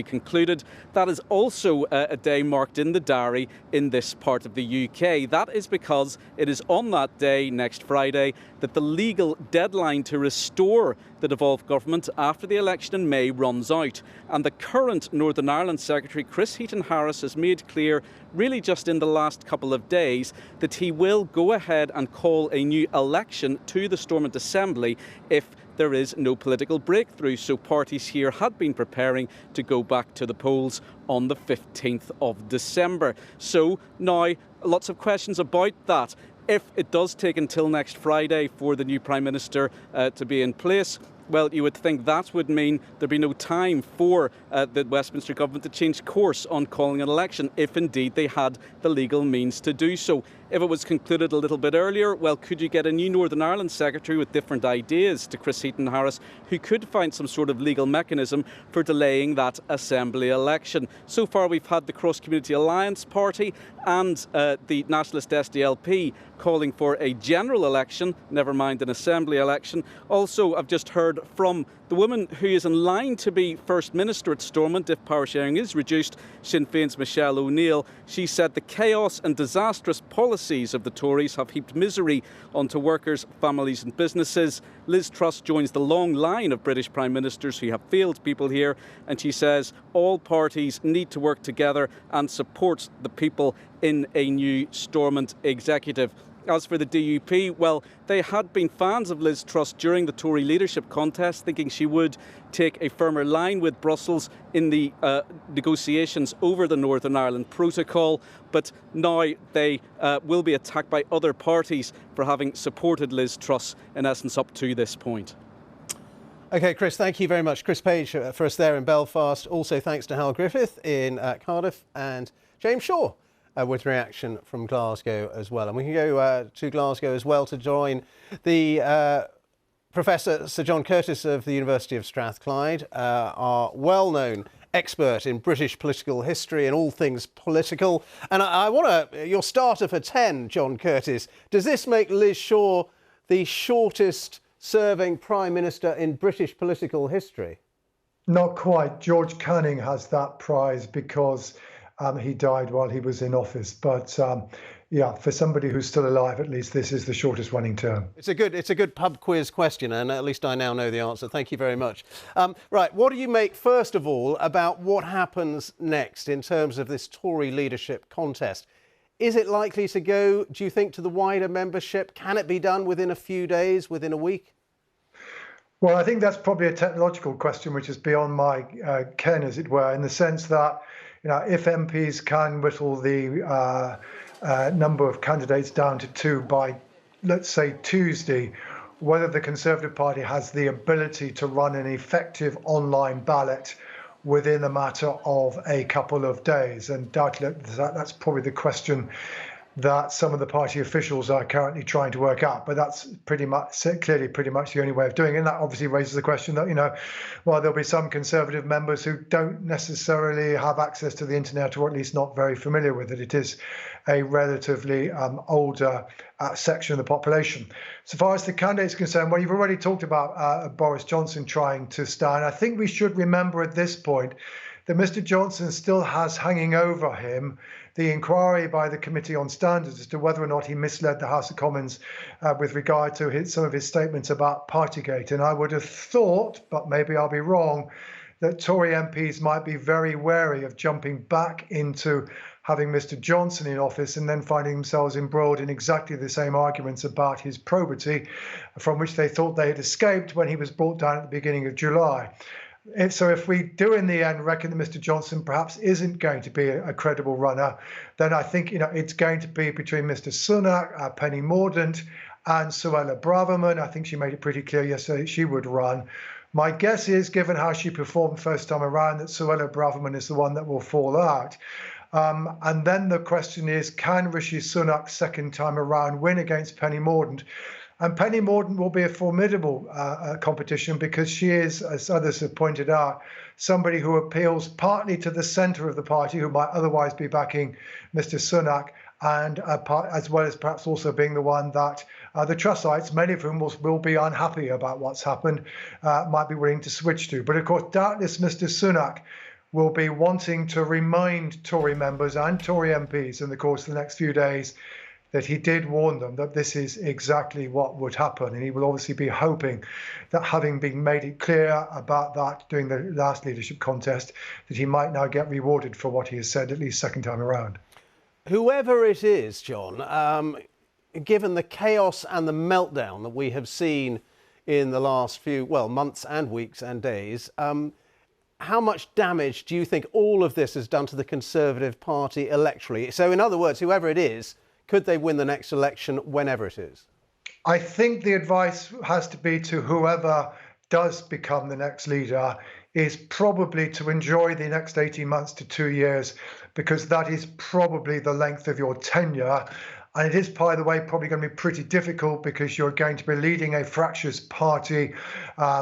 concluded. That is also a day marked in the diary in this part of the UK. That is because it is on that day, next Friday, that the legal deadline to restore the devolved government after the election in May runs out. And the current Northern Ireland Secretary, Chris Heaton-Harris, has made clear, really just in the last couple of days, that he will go ahead and call a new election to the Stormont Assembly if there is no political breakthrough. So parties here had been preparing to go back to the polls on the 15th of December. So now lots of questions about that. If it does take until next Friday for the new Prime Minister to be in place, Well, you would think that would mean there'd be no time for the Westminster government to change course on calling an election, if indeed they had the legal means to do so. If it was concluded a little bit earlier, well, could you get a new Northern Ireland Secretary with different ideas to Chris Heaton-Harris, who could find some sort of legal mechanism for delaying that Assembly election? So far, we've had the Cross Community Alliance Party and the Nationalist SDLP calling for a general election, never mind an Assembly election. Also, I've just heard from the woman who is in line to be First Minister at Stormont if power sharing is reduced, Sinn Féin's Michelle O'Neill. She said the chaos and disastrous policies of the Tories have heaped misery onto workers, families and businesses. Liz Truss joins the long line of British Prime Ministers who have failed people here, and she says all parties need to work together and support the people in a new Stormont executive. As for the DUP, well, they had been fans of Liz Truss during the Tory leadership contest, thinking she would take a firmer line with Brussels in the negotiations over the Northern Ireland Protocol. But now they will be attacked by other parties for having supported Liz Truss, in essence, up to this point. OK, Chris, thank you very much. Chris Page for us there in Belfast. Also, thanks to Hal Griffith in Cardiff and James Shaw with reaction from Glasgow as well. And we can go to Glasgow as well to join the Professor Sir John Curtis of the University of Strathclyde, our well-known expert in British political history and all things political. And I want your starter for 10, John Curtis. Does this make Liz Shaw the shortest serving Prime Minister in British political history? Not quite. George Canning has that prize because he died while he was in office. But yeah, for somebody who's still alive, at least this is the shortest running term. It's a good pub quiz question, and at least I now know the answer. Thank you very much. Right, what do you make, first of all, about what happens next in terms of this Tory leadership contest? Is it likely to go, do you think, to the wider membership? Can it be done within a few days, within a week? Well, I think that's probably a technological question which is beyond my ken, as it were, in the sense that, you know, if MPs can whittle the number of candidates down to 2 by, let's say, Tuesday, whether the Conservative Party has the ability to run an effective online ballot within a matter of a couple of days. And that's probably the question that some of the party officials are currently trying to work out. But that's clearly pretty much the only way of doing it. And that obviously raises the question that, you know, well, there'll be some Conservative members who don't necessarily have access to the internet, or at least not very familiar with it. It is a relatively older section of the population. So far as the candidates are concerned, well, you've already talked about Boris Johnson trying to stand. I think we should remember at this point that Mr. Johnson still has hanging over him the inquiry by the Committee on Standards as to whether or not he misled the House of Commons with regard to some of his statements about Partygate. And I would have thought, but maybe I'll be wrong, that Tory MPs might be very wary of jumping back into having Mr. Johnson in office and then finding themselves embroiled in exactly the same arguments about his probity from which they thought they had escaped when he was brought down at the beginning of July. So if we do in the end reckon that Mr. Johnson perhaps isn't going to be a credible runner, then I think, you know, it's going to be between Mr. Sunak, Penny Mordaunt and Suella Braverman. I think she made it pretty clear yesterday she would run. My guess is, given how she performed first time around, that Suella Braverman is the one that will fall out. And then the question is, can Rishi Sunak second time around win against Penny Mordaunt? And Penny Mordaunt will be a formidable competition because she is, as others have pointed out, somebody who appeals partly to the centre of the party who might otherwise be backing Mr. Sunak, and as well as perhaps also being the one that the Trussites, many of whom will be unhappy about what's happened, might be willing to switch to. But of course, doubtless Mr. Sunak will be wanting to remind Tory members and Tory MPs in the course of the next few days that he did warn them that this is exactly what would happen. And he will obviously be hoping that, having been made it clear about that during the last leadership contest, that he might now get rewarded for what he has said, at least second time around. Whoever it is, John, given the chaos and the meltdown that we have seen in the last few, well, months and weeks and days, how much damage do you think all of this has done to the Conservative Party electorally? So in other words, whoever it is, could they win the next election whenever it is? I think the advice has to be to whoever does become the next leader is probably to enjoy the next 18 months to 2 years, because that is probably the length of your tenure. And it is, by the way, probably going to be pretty difficult because you're going to be leading a fractious party,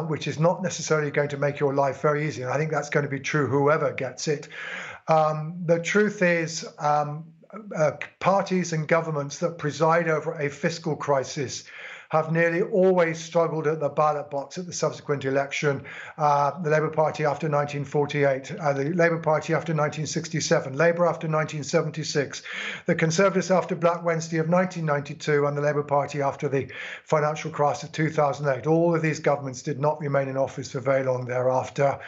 which is not necessarily going to make your life very easy. And I think that's going to be true whoever gets it. The truth is, parties and governments that preside over a fiscal crisis have nearly always struggled at the ballot box at the subsequent election. The Labour Party after 1948, the Labour Party after 1967, Labour after 1976, the Conservatives after Black Wednesday of 1992, and the Labour Party after the financial crisis of 2008. All of these governments did not remain in office for very long thereafter.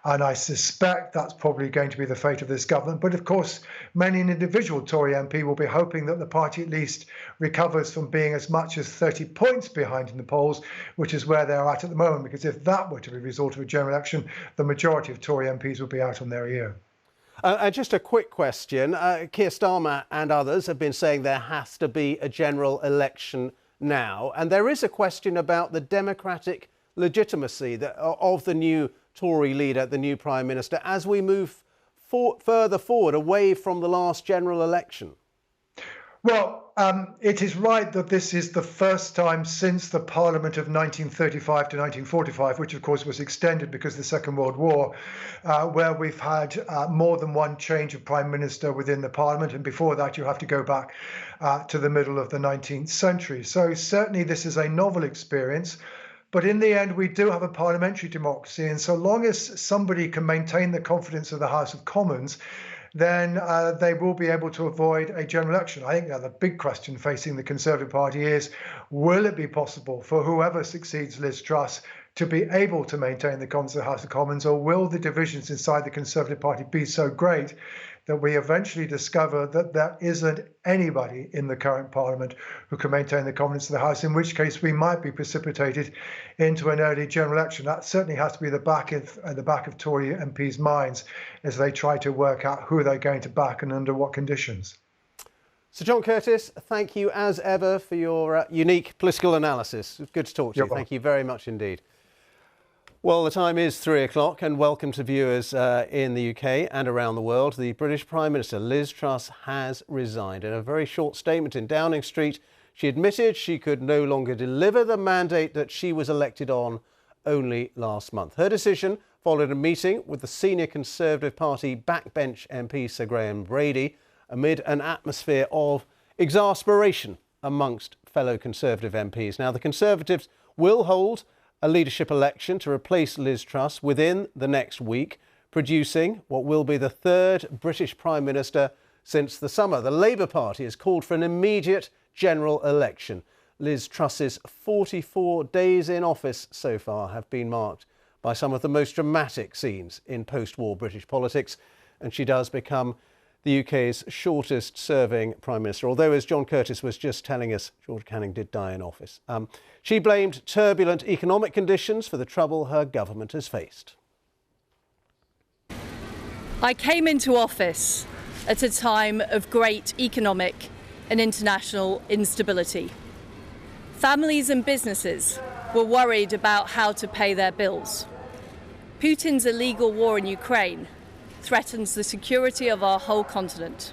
And I suspect that's probably going to be the fate of this government. But of course, many an individual Tory MP will be hoping that the party at least recovers from being as much as 30 points behind in the polls, which is where they're at the moment. Because if that were to be the result of a general election, the majority of Tory MPs would be out on their ear. Just a quick question. Keir Starmer and others have been saying there has to be a general election now. And there is a question about the democratic legitimacy of the new Tory leader, the new Prime Minister, as we move further forward away from the last general election? Well, it is right that this is the first time since the Parliament of 1935 to 1945, which of course was extended because of the Second World War, where we've had more than one change of Prime Minister within the Parliament. And before that, you have to go back to the middle of the 19th century. So certainly this is a novel experience. But in the end, we do have a parliamentary democracy. And so long as somebody can maintain the confidence of the House of Commons, then they will be able to avoid a general election. I think that the big question facing the Conservative Party is, will it be possible for whoever succeeds Liz Truss to be able to maintain the confidence of the House of Commons, or will the divisions inside the Conservative Party be so great that we eventually discover that there isn't anybody in the current Parliament who can maintain the confidence of the House, in which case we might be precipitated into an early general election. That certainly has to be the back of Tory MPs' minds as they try to work out who they're going to back and under what conditions. Sir John Curtice, thank you as ever for your unique political analysis. It's good to talk to you. Thank you very much indeed. Well, the time is 3 o'clock, and welcome to viewers in the UK and around the world. The British Prime Minister, Liz Truss, has resigned. In a very short statement in Downing Street, she admitted she could no longer deliver the mandate that she was elected on only last month. Her decision followed a meeting with the senior Conservative Party backbench MP Sir Graham Brady amid an atmosphere of exasperation amongst fellow Conservative MPs. Now, the Conservatives will hold a leadership election to replace Liz Truss within the next week, producing what will be the third British Prime Minister since the summer. The Labour Party has called for an immediate general election. Liz Truss's 44 days in office so far have been marked by some of the most dramatic scenes in post-war British politics, and she does become the UK's shortest serving Prime Minister, although, as John Curtice was just telling us, George Canning did die in office. She blamed turbulent economic conditions for the trouble her government has faced. I came into office at a time of great economic and international instability. Families and businesses were worried about how to pay their bills. Putin's illegal war in Ukraine threatens the security of our whole continent,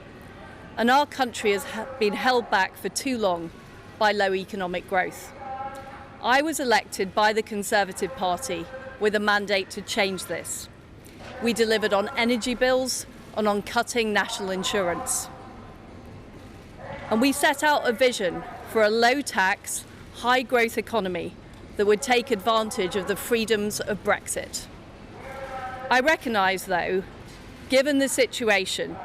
and our country has been held back for too long by low economic growth. I was elected by the Conservative Party with a mandate to change this. We delivered on energy bills and on cutting national insurance. And we set out a vision for a low-tax, high-growth economy that would take advantage of the freedoms of Brexit. I recognise, though, given the situation,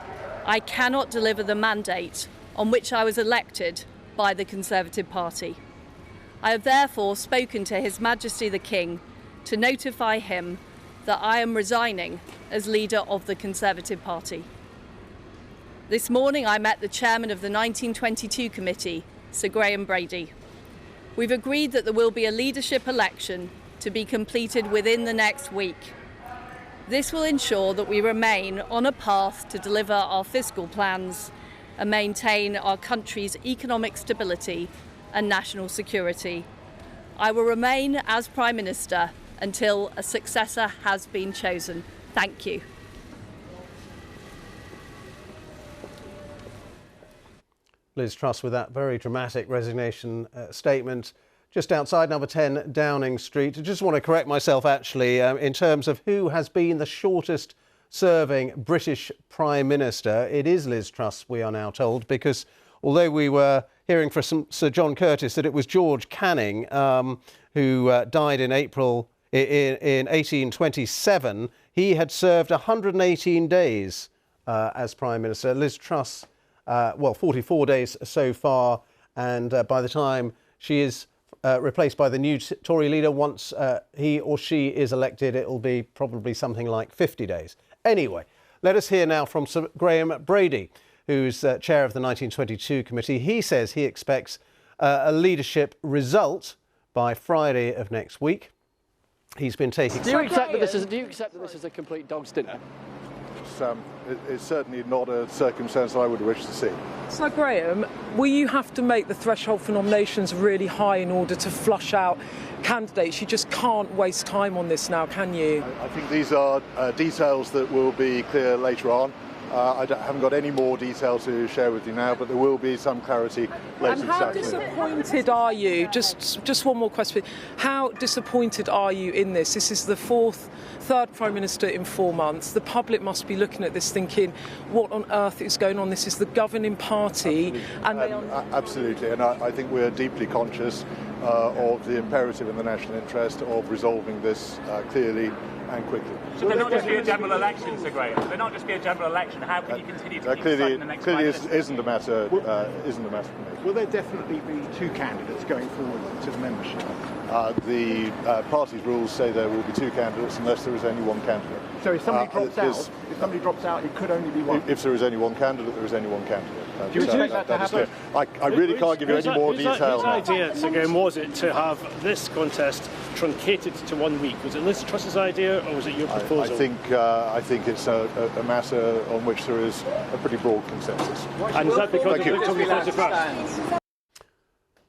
I cannot deliver the mandate on which I was elected by the Conservative Party. I have therefore spoken to His Majesty the King to notify him that I am resigning as leader of the Conservative Party. This morning I met the chairman of the 1922 committee, Sir Graham Brady. We've agreed that there will be a leadership election to be completed within the next week. This will ensure that we remain on a path to deliver our fiscal plans and maintain our country's economic stability and national security. I will remain as Prime Minister until a successor has been chosen. Thank you. Liz Truss with that very dramatic resignation statement just outside number 10 Downing Street. I just want to correct myself actually in terms of who has been the shortest serving British Prime Minister. It is Liz Truss, we are now told, because although we were hearing from Sir John Curtis that it was George Canning who died in April in 1827, he had served 118 days as Prime Minister. Liz Truss, 44 days so far, and by the time she is replaced by the new Tory leader, once he or she is elected, it will be probably something like 50 days. Anyway, let us hear now from Sir Graham Brady, who's chair of the 1922 committee. He says he expects a leadership result by Friday of next week. He's been taking... Do you accept that this is a complete dog's dinner? It's certainly not a circumstance I would wish to see. So, Graham, will you have to make the threshold for nominations really high in order to flush out candidates? You just can't waste time on this now, can you? I think these are details that will be clear later on. I haven't got any more detail to share with you now, but there will be some clarity later this afternoon. And how disappointed are you? Just one more question. How disappointed are you in this? This is the third Prime Minister in 4 months. The public must be looking at this thinking, what on earth is going on? This is the governing party. Absolutely, and I think we're deeply conscious of the imperative in the national interest of resolving this clearly and quickly. So they're not just be a general election, Sir Graham. They're not just be a general election. How can you continue to keep in the next clearly isn't a matter for me. Will there definitely be two candidates going forward to the membership? The party's rules say there will be two candidates unless there is only one candidate. So if somebody drops out, it could only be one. If there is only one candidate, there is only one candidate. Do you expect that to happen? I really can't give you any more detail. Whose idea, Sir Graham, was it to have this contest truncated to 1 week? Was it Liz Truss's idea, or was it your proposal? I think it's a matter on which there is a pretty broad consensus. And is that because of the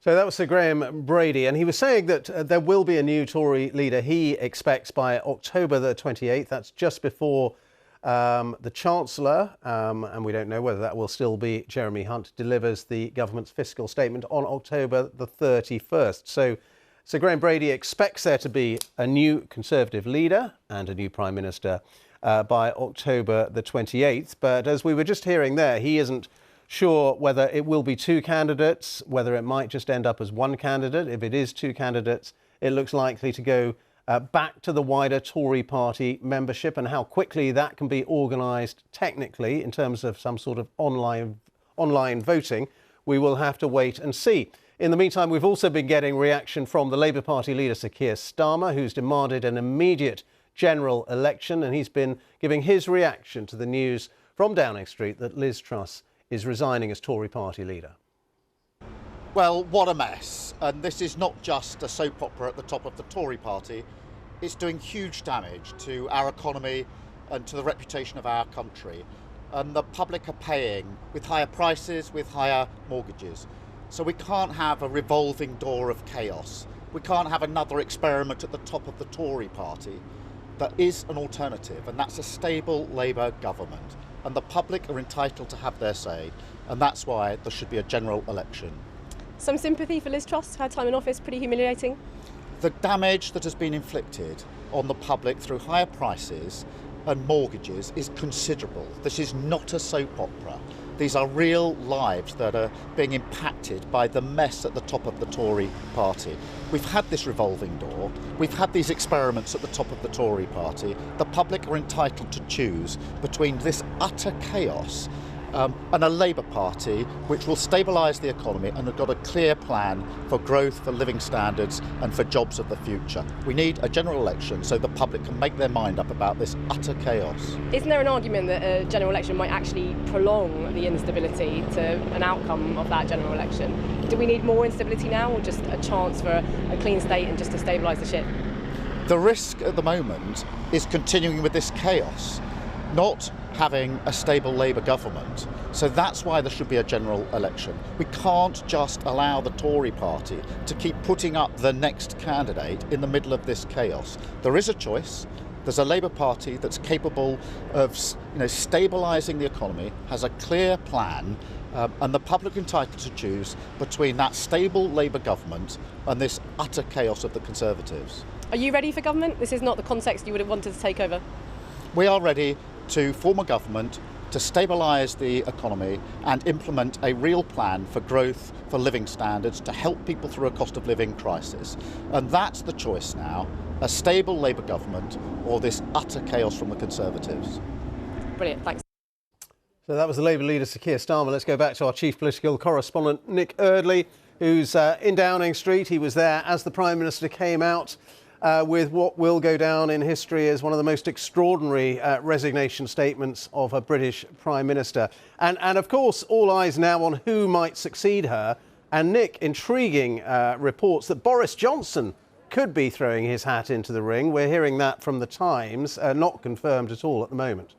So that was Sir Graham Brady, and he was saying that there will be a new Tory leader he expects by October the 28th. That's just before the Chancellor, and we don't know whether that will still be Jeremy Hunt, delivers the government's fiscal statement on October the 31st. So Sir Graham Brady expects there to be a new Conservative leader and a new Prime Minister by October the 28th. But as we were just hearing there, he isn't sure whether it will be two candidates, whether it might just end up as one candidate. If it is two candidates, it looks likely to go back to the wider Tory party membership, and how quickly that can be organised technically in terms of some sort of online voting, we will have to wait and see. In the meantime, we've also been getting reaction from the Labour Party leader Sir Keir Starmer, who's demanded an immediate general election, and he's been giving his reaction to the news from Downing Street that Liz Truss is resigning as Tory party leader. Well, what a mess. And this is not just a soap opera at the top of the Tory party. It's doing huge damage to our economy and to the reputation of our country. And the public are paying with higher prices, with higher mortgages. So we can't have a revolving door of chaos. We can't have another experiment at the top of the Tory party. There is an alternative, and that's a stable Labour government. And the public are entitled to have their say, and that's why there should be a general election. Some sympathy for Liz Truss. Her time in office pretty humiliating. The damage that has been inflicted on the public through higher prices and mortgages is considerable. This is not a soap opera. These are real lives that are being impacted by the mess at the top of the Tory party. We've had this revolving door. We've had these experiments at the top of the Tory party. The public are entitled to choose between this utter chaos and a Labour Party which will stabilise the economy and have got a clear plan for growth, for living standards and for jobs of the future. We need a general election so the public can make their mind up about this utter chaos. Isn't there an argument that a general election might actually prolong the instability to an outcome of that general election? Do we need more instability now, or just a chance for a clean state and just to stabilise the ship? The risk at the moment is continuing with this chaos. not having a stable Labour government. So that's why there should be a general election. We can't just allow the Tory party to keep putting up the next candidate in the middle of this chaos. There is a choice. There's a Labour Party that's capable of stabilising the economy, has a clear plan, and the public entitled to choose between that stable Labour government and this utter chaos of the Conservatives. Are you ready for government? This is not the context you would have wanted to take over. We are ready to form a government to stabilise the economy and implement a real plan for growth, for living standards, to help people through a cost of living crisis. And that's the choice now, a stable Labour government or this utter chaos from the Conservatives. Brilliant, thanks. So that was the Labour leader, Sir Keir Starmer. Let's go back to our chief political correspondent, Nick Eardley, who's in Downing Street. He was there as the Prime Minister came out with what will go down in history as one of the most extraordinary resignation statements of a British Prime Minister. And of course, all eyes now on who might succeed her. And Nick, intriguing reports that Boris Johnson could be throwing his hat into the ring. We're hearing that from the Times, not confirmed at all at the moment.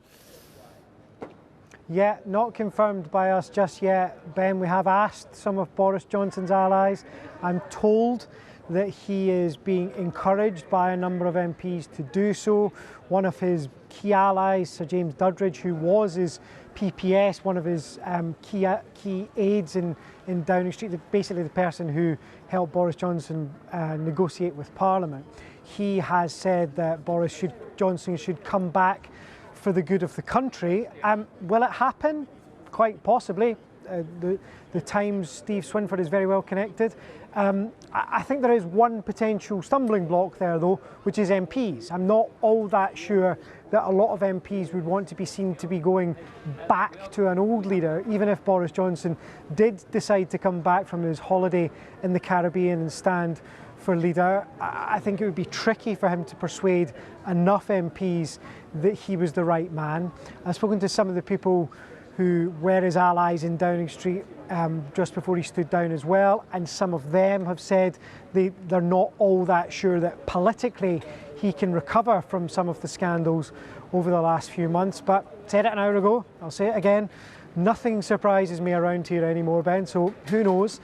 Yeah, not confirmed by us just yet, Ben. We have asked some of Boris Johnson's allies. I'm told that he is being encouraged by a number of MPs to do so. One of his key allies, Sir James Duddridge, who was his PPS, one of his key aides in Downing Street, basically the person who helped Boris Johnson negotiate with Parliament. He has said that Johnson should come back for the good of the country. Will it happen? Quite possibly. The Times' Steve Swinford is very well connected. I think there is one potential stumbling block there, though, which is MPs. I'm not all that sure that a lot of MPs would want to be seen to be going back to an old leader, even if Boris Johnson did decide to come back from his holiday in the Caribbean and stand for leader. I think it would be tricky for him to persuade enough MPs that he was the right man. I've spoken to some of the people who were his allies in Downing Street just before he stood down as well, and some of them have said they're not all that sure that politically he can recover from some of the scandals over the last few months. But said it an hour ago, I'll say it again, nothing surprises me around here anymore, Ben, so who knows.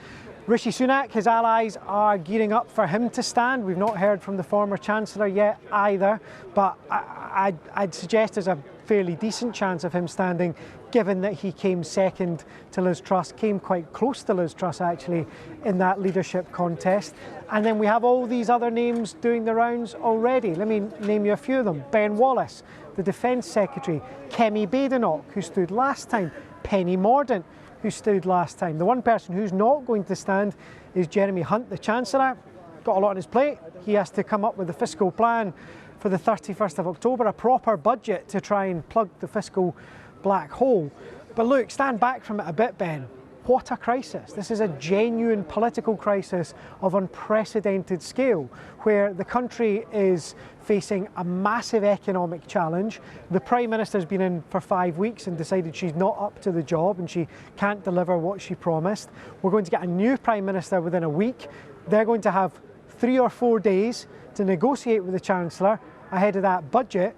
Rishi Sunak, his allies are gearing up for him to stand. We've not heard from the former Chancellor yet either, but I'd suggest there's a fairly decent chance of him standing, given that he came second to Liz Truss, came quite close to Liz Truss actually in that leadership contest. And then we have all these other names doing the rounds already. Let me name you a few of them. Ben Wallace, the Defence Secretary, Kemi Badenoch, who stood last time, Penny Mordaunt, who stood last time. The one person who's not going to stand is Jeremy Hunt, the Chancellor. Got a lot on his plate. He has to come up with a fiscal plan for the 31st of October, a proper budget to try and plug the fiscal black hole. But look, stand back from it a bit, Ben. What a crisis. This is a genuine political crisis of unprecedented scale, where the country is facing a massive economic challenge. The Prime Minister's been in for 5 weeks and decided she's not up to the job and she can't deliver what she promised. We're going to get a new Prime Minister within a week. They're going to have 3 or 4 days to negotiate with the Chancellor ahead of that budget,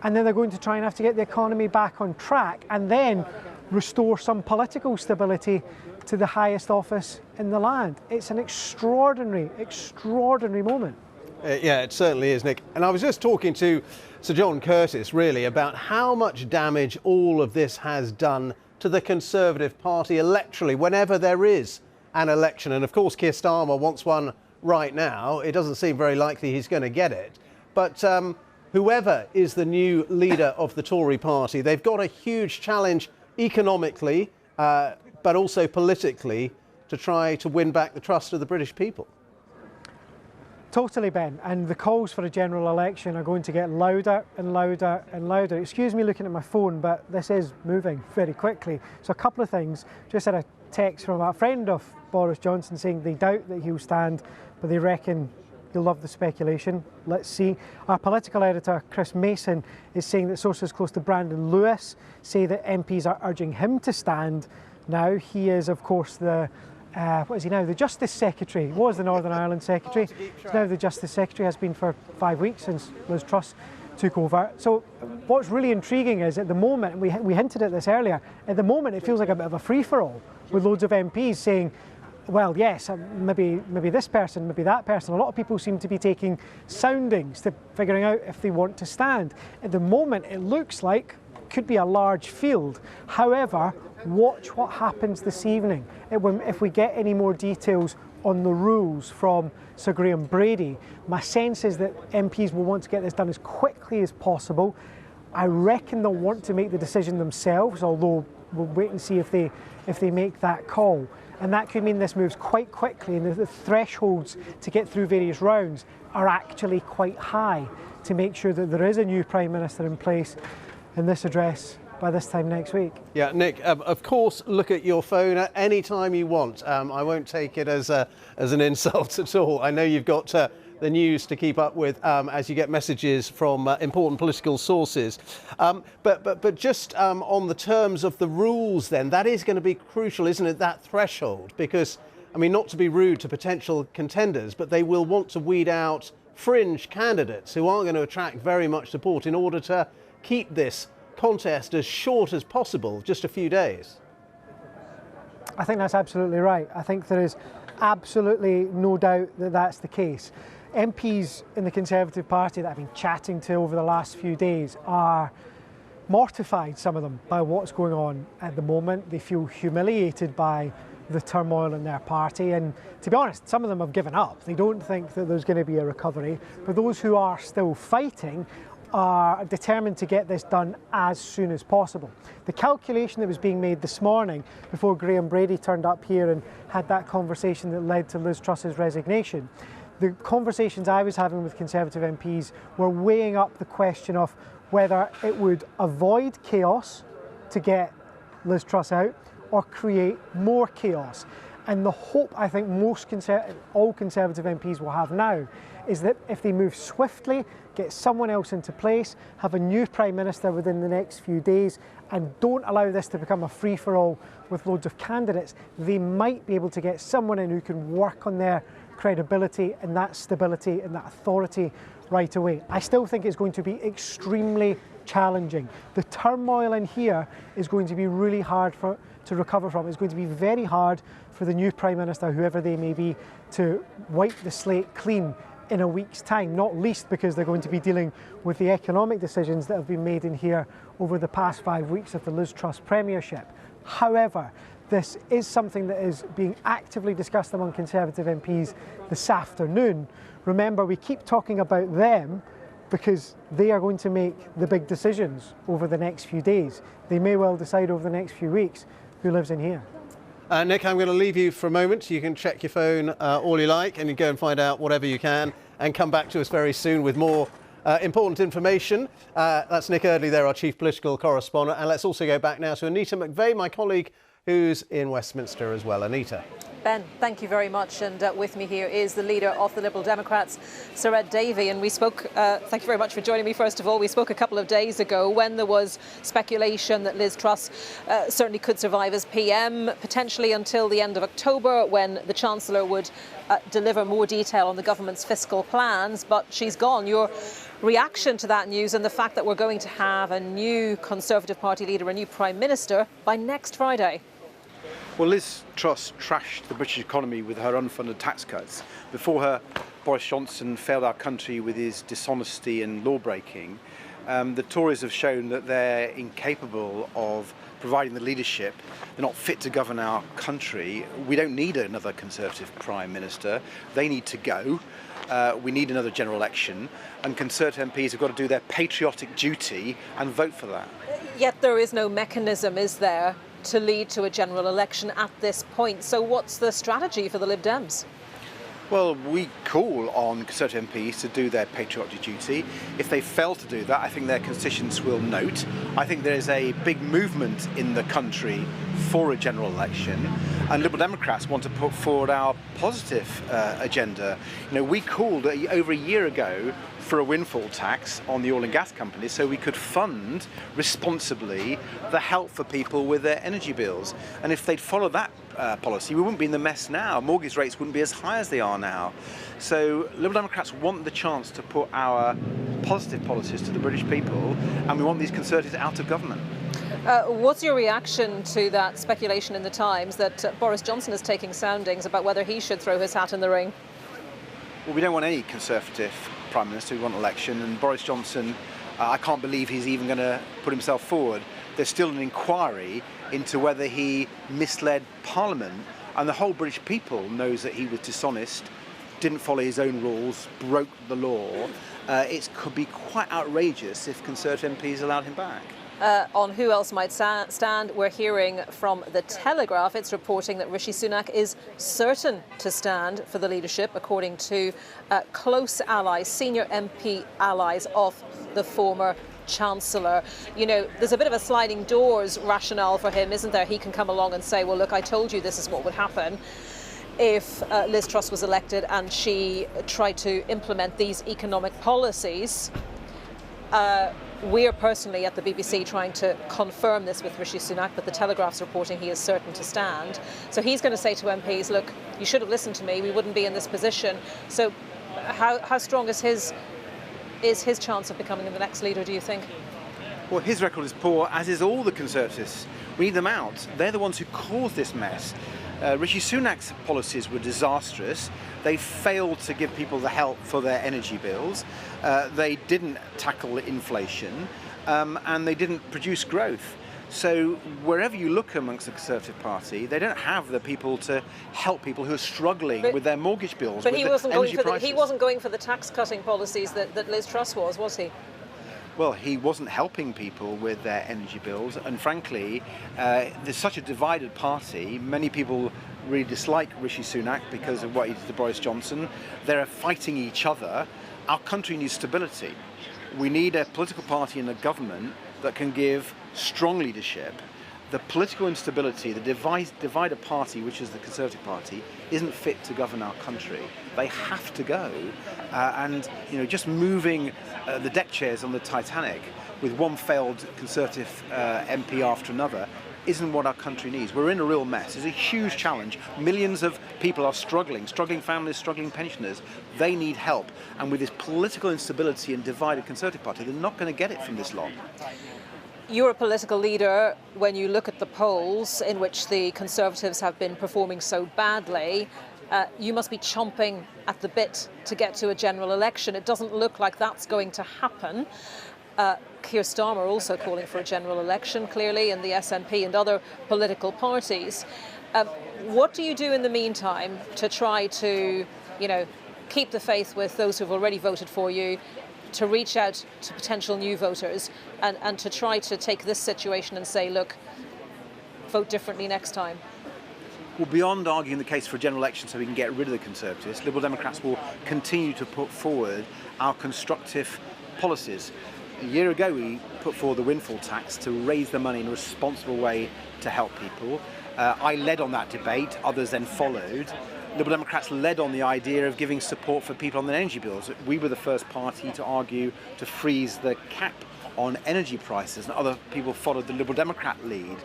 and then they're going to try and have to get the economy back on track and then restore some political stability to the highest office in the land. It's an extraordinary moment. Yeah, it certainly is, Nick. And I was just talking to Sir John Curtis, really, about how much damage all of this has done to the Conservative Party electorally, whenever there is an election. And of course, Keir Starmer wants one right now. It doesn't seem very likely he's going to get it. But whoever is the new leader of the Tory party, they've got a huge challenge economically, but also politically, to try to win back the trust of the British people. Totally, Ben, and the calls for a general election are going to get louder and louder and louder. Excuse me looking at my phone, but this is moving very quickly. So a couple of things. Just had a text from a friend of Boris Johnson saying they doubt that he'll stand, but they reckon you'll love the speculation. Let's see. Our political editor, Chris Mason, is saying that sources close to Brandon Lewis say that MPs are urging him to stand now. He is, of course, the what is he now? The Justice Secretary. He was the Northern Ireland Secretary. He's now the Justice Secretary, has been for 5 weeks since Liz Truss took over. So what's really intriguing is at the moment, and we hinted at this earlier, at the moment it feels like a bit of a free-for-all with loads of MPs saying, well, yes, maybe this person, maybe that person. A lot of people seem to be taking soundings to figuring out if they want to stand. At the moment, it looks like could be a large field. However, watch what happens this evening. If we get any more details on the rules from Sir Graham Brady, my sense is that MPs will want to get this done as quickly as possible. I reckon they'll want to make the decision themselves, although we'll wait and see if they make that call. And that could mean this moves quite quickly, and the thresholds to get through various rounds are actually quite high to make sure that there is a new Prime Minister in place in this address by this time next week. Yeah, Nick, of course, look at your phone at any time you want. I won't take it as an insult at all. I know you've got the news to keep up with as you get messages from important political sources. But just on the terms of the rules then, that is going to be crucial, isn't it, that threshold? Because, I mean, not to be rude to potential contenders, but they will want to weed out fringe candidates who aren't going to attract very much support in order to keep this contest as short as possible, just a few days. I think that's absolutely right. I think there is absolutely no doubt that that's the case. MPs in the Conservative Party that I've been chatting to over the last few days are mortified, some of them, by what's going on at the moment. They feel humiliated by the turmoil in their party, and to be honest, some of them have given up. They don't think that there's going to be a recovery, but those who are still fighting are determined to get this done as soon as possible. The calculation that was being made this morning before Graham Brady turned up here and had that conversation that led to Liz Truss's resignation, the conversations I was having with Conservative MPs were weighing up the question of whether it would avoid chaos to get Liz Truss out or create more chaos. And the hope I think all Conservative MPs will have now is that if they move swiftly, get someone else into place, have a new Prime Minister within the next few days, and don't allow this to become a free-for-all with loads of candidates, they might be able to get someone in who can work on their credibility and that stability and that authority right away. I still think it's going to be extremely challenging. The turmoil in here is going to be really hard to recover from. It's going to be very hard for the new Prime Minister, whoever they may be, to wipe the slate clean in a week's time, not least because they're going to be dealing with the economic decisions that have been made in here over the past 5 weeks of the Liz Truss premiership. However, this is something that is being actively discussed among Conservative MPs this afternoon. Remember, we keep talking about them because they are going to make the big decisions over the next few days. They may well decide over the next few weeks who lives in here. Nick, I'm going to leave you for a moment. You can check your phone all you like and you go and find out whatever you can and come back to us very soon with more important information. That's Nick Eardley there, our chief political correspondent. And let's also go back now to Anita McVeigh, my colleague, who's in Westminster as well. Anita. Ben, thank you very much. And with me here is the leader of the Liberal Democrats, Sir Ed Davey. And we spoke, thank you very much for joining me, first of all. We spoke a couple of days ago when there was speculation that Liz Truss certainly could survive as PM, potentially until the end of October, when the Chancellor would deliver more detail on the government's fiscal plans. But she's gone. Your reaction to that news and the fact that we're going to have a new Conservative Party leader, a new Prime Minister, by next Friday? Well, Liz Truss trashed the British economy with her unfunded tax cuts. Before her, Boris Johnson failed our country with his dishonesty and law-breaking. The Tories have shown that they're incapable of providing the leadership. They're not fit to govern our country. We don't need another Conservative Prime Minister. They need to go. We need another general election. And Conservative MPs have got to do their patriotic duty and vote for that. Yet there is no mechanism, is there, to lead to a general election at this point. So what's the strategy for the Lib Dems? Well, we call on Conservative MPs to do their patriotic duty. If they fail to do that, I think their constituents will note. I think there is a big movement in the country for a general election, and Liberal Democrats want to put forward our positive agenda. You know, we called over a year ago for a windfall tax on the oil and gas companies so we could fund responsibly the help for people with their energy bills. And if they'd follow that policy, we wouldn't be in the mess now. Mortgage rates wouldn't be as high as they are now. So Liberal Democrats want the chance to put our positive policies to the British people, and we want these Conservatives out of government. What's your reaction to that speculation in the Times that Boris Johnson is taking soundings about whether he should throw his hat in the ring? Well, we don't want any Conservative Prime Minister. We want election, and Boris Johnson, I can't believe he's even going to put himself forward. There's still an inquiry into whether he misled Parliament, and the whole British people knows that he was dishonest, didn't follow his own rules, broke the law. It could be quite outrageous if Conservative MPs allowed him back. On who else might stand, we're hearing from The Telegraph. It's reporting that Rishi Sunak is certain to stand for the leadership, according to close allies, senior MP allies of the former Chancellor. You know, there's a bit of a sliding doors rationale for him, isn't there? He can come along and say, well, look, I told you this is what would happen if Liz Truss was elected and she tried to implement these economic policies. We're personally at the BBC trying to confirm this with Rishi Sunak, but The Telegraph's reporting he is certain to stand. So he's going to say to MPs, look, you should have listened to me, we wouldn't be in this position. So how strong is his chance of becoming the next leader, do you think? Well, his record is poor, as is all the Conservatives. We need them out. They're the ones who caused this mess. Rishi Sunak's policies were disastrous. They failed to give people the help for their energy bills. They didn't tackle inflation, and they didn't produce growth. So wherever you look amongst the Conservative Party, they don't have the people to help people who are struggling with their mortgage bills, but with he wasn't going for the tax-cutting policies that Liz Truss was he? Well, he wasn't helping people with their energy bills, and frankly, there's such a divided party. Many people really dislike Rishi Sunak because of what he did to Boris Johnson. They're fighting each other. Our country needs stability. We need a political party and a government that can give strong leadership. The political instability, the divided party, which is the Conservative Party, isn't fit to govern our country. They have to go. And just moving the deck chairs on the Titanic with one failed Conservative MP after another isn't what our country needs. We're in a real mess. It's a huge challenge. Millions of people are struggling families, struggling pensioners. They need help. And with this political instability and divided Conservative Party, they're not going to get it from this lot. You're a political leader. When you look at the polls in which the Conservatives have been performing so badly, you must be chomping at the bit to get to a general election. It doesn't look like that's going to happen. Keir Starmer also calling for a general election, clearly, and the SNP and other political parties. What do you do in the meantime to try to, keep the faith with those who've already voted for you, to reach out to potential new voters and to try to take this situation and say, look, vote differently next time? Well, beyond arguing the case for a general election so we can get rid of the Conservatives, Liberal Democrats will continue to put forward our constructive policies. A year ago, we put forward the windfall tax to raise the money in a responsible way to help people. I led on that debate, others then followed. Liberal Democrats led on the idea of giving support for people on their energy bills. We were the first party to argue to freeze the cap on energy prices, and other people followed the Liberal Democrat lead.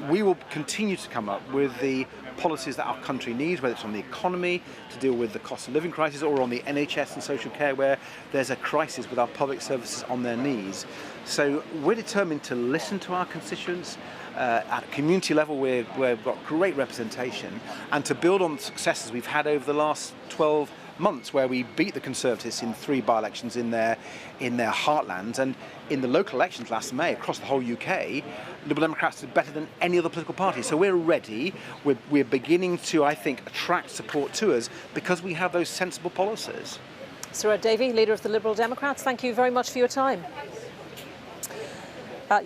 We will continue to come up with the policies that our country needs, whether it's on the economy, to deal with the cost of living crisis, or on the NHS and social care, where there's a crisis with our public services on their knees. So we're determined to listen to our constituents. At a community level, we've got great representation, and to build on the successes we've had over the last 12 months, where we beat the Conservatives in 3 by-elections in their heartlands, and in the local elections last May across the whole UK, Liberal Democrats did better than any other political party. So we're ready. We're beginning to, I think, attract support to us because we have those sensible policies. Sir Ed Davey, leader of the Liberal Democrats, thank you very much for your time.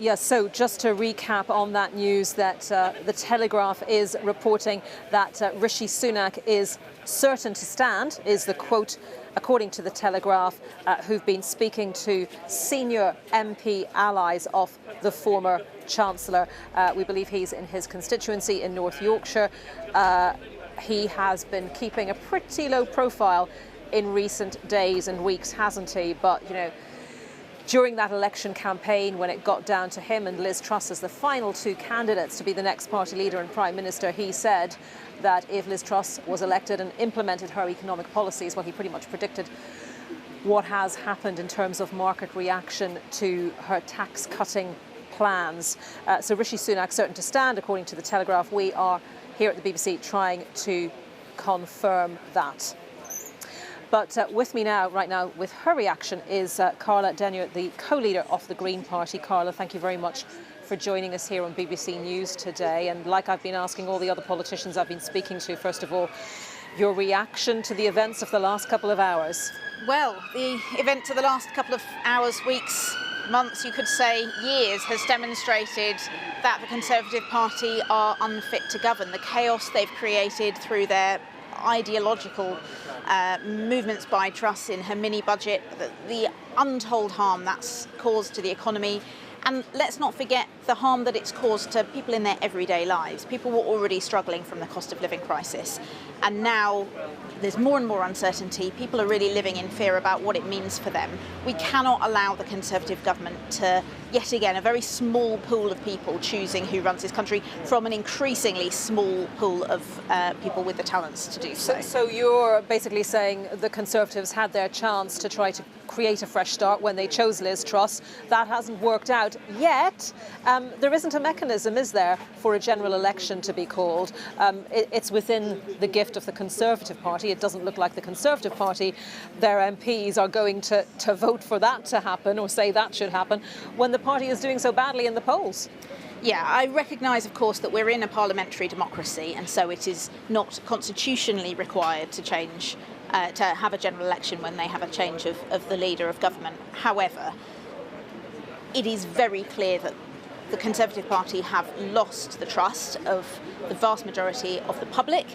Yes, so just to recap on that news, that The Telegraph is reporting that Rishi Sunak is certain to stand, is the quote, according to The Telegraph, who've been speaking to senior MP allies of the former Chancellor. We believe he's in his constituency in North Yorkshire. He has been keeping a pretty low profile in recent days and weeks, hasn't he? But, During that election campaign, when it got down to him and Liz Truss as the final two candidates to be the next party leader and Prime Minister, he said that if Liz Truss was elected and implemented her economic policies, well, he pretty much predicted what has happened in terms of market reaction to her tax-cutting plans. So Rishi Sunak certain to stand, according to the Telegraph. We are here at the BBC trying to confirm that. But with me now, right now, with her reaction is Carla Denyer, the co-leader of the Green Party. Carla, thank you very much for joining us here on BBC News today. And like I've been asking all the other politicians I've been speaking to, first of all, your reaction to the events of the last couple of hours. Well, the events of the last couple of hours, weeks, months, you could say years, has demonstrated that the Conservative Party are unfit to govern. The chaos they've created through their ideological movements by Truss in her mini-budget, the untold harm that's caused to the economy. And let's not forget the harm that it's caused to people in their everyday lives. People were already struggling from the cost of living crisis. And now there's more and more uncertainty. People are really living in fear about what it means for them. We cannot allow the Conservative government to, yet again, a very small pool of people choosing who runs this country from an increasingly small pool of people with the talents to do so. So you're basically saying the Conservatives had their chance to try to create a fresh start when they chose Liz Truss. That hasn't worked out yet. There isn't a mechanism, is there, for a general election to be called? It's within the gift of the Conservative Party. It doesn't look like the Conservative Party, their MPs are going to vote for that to happen or say that should happen when the party is doing so badly in the polls. Yeah, I recognise, of course, that we're in a parliamentary democracy, and so it is not constitutionally required to change, to have a general election when they have a change of the leader of government. However, it is very clear that the Conservative Party have lost the trust of the vast majority of the public.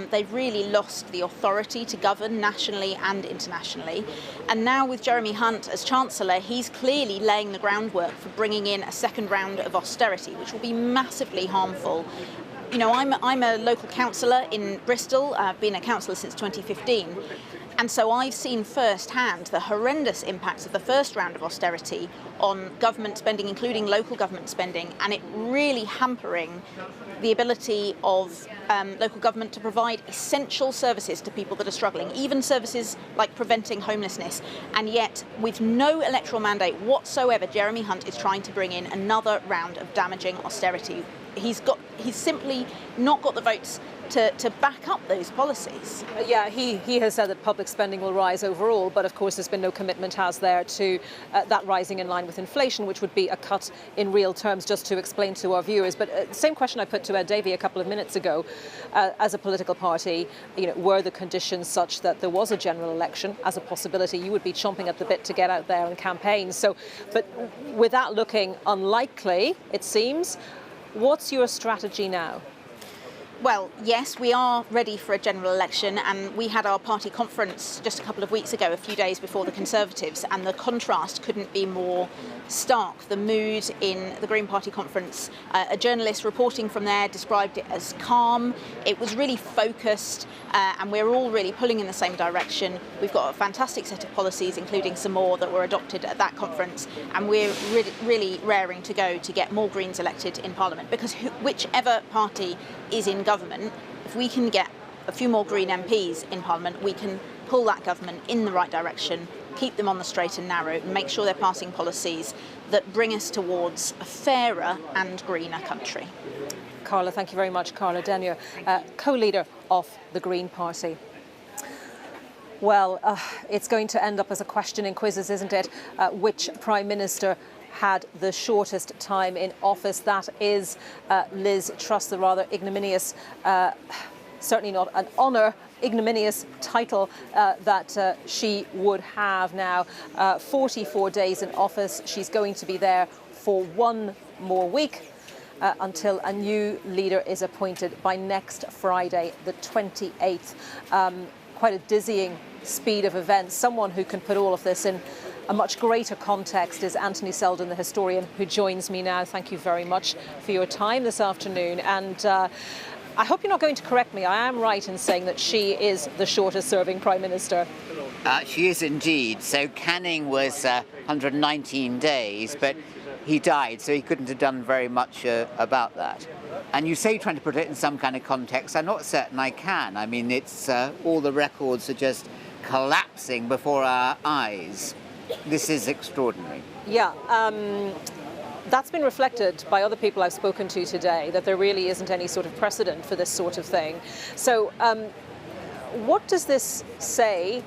They've really lost the authority to govern nationally and internationally. And now with Jeremy Hunt as Chancellor, he's clearly laying the groundwork for bringing in a second round of austerity, which will be massively harmful. You know, I'm a local councillor in Bristol. I've been a councillor since 2015. And so I've seen firsthand the horrendous impacts of the first round of austerity on government spending, including local government spending, and it really hampering the ability of local government to provide essential services to people that are struggling, even services like preventing homelessness. And yet, with no electoral mandate whatsoever, Jeremy Hunt is trying to bring in another round of damaging austerity. He's simply not got the votes to back up those policies. Yeah, he has said that public spending will rise overall, but of course there's been no commitment, has there, to that rising in line with inflation, which would be a cut in real terms, just to explain to our viewers. But same question I put to Ed Davey a couple of minutes ago. As a political party, you know, were the conditions such that there was a general election as a possibility, you would be chomping at the bit to get out there and campaign. So, but with that looking unlikely, it seems, what's your strategy now? Well, yes, we are ready for a general election, and we had our party conference just a couple of weeks ago, a few days before the Conservatives, and the contrast couldn't be more stark. The mood in the Green Party conference, a journalist reporting from there described it as calm. It was really focused, and we're all really pulling in the same direction. We've got a fantastic set of policies, including some more that were adopted at that conference, and we're really raring to go to get more Greens elected in Parliament, because whichever party is in government, if we can get a few more Green MPs in Parliament, we can pull that government in the right direction, keep them on the straight and narrow, and make sure they're passing policies that bring us towards a fairer and greener country. Carla, thank you very much. Carla Denyer, co-leader of the Green Party. Well, it's going to end up as a question in quizzes, isn't it? Which Prime Minister had the shortest time in office? That is Liz Truss, the rather ignominious, certainly not an honour, ignominious title that she would have now. 44 days in office. She's going to be there for one more week until a new leader is appointed by next Friday, the 28th. Quite a dizzying speed of events. Someone who can put all of this in a much greater context is Anthony Selden, the historian, who joins me now. Thank you very much for your time this afternoon. And I hope you're not going to correct me. I am right in saying that she is the shortest serving Prime Minister. She is indeed. So Canning was 119 days, but he died, so he couldn't have done very much about that. And you say trying to put it in some kind of context. I'm not certain I can. I mean, it's all the records are just collapsing before our eyes. This is extraordinary. Yeah. That's been reflected by other people I've spoken to today, that there really isn't any sort of precedent for this sort of thing. So what does this say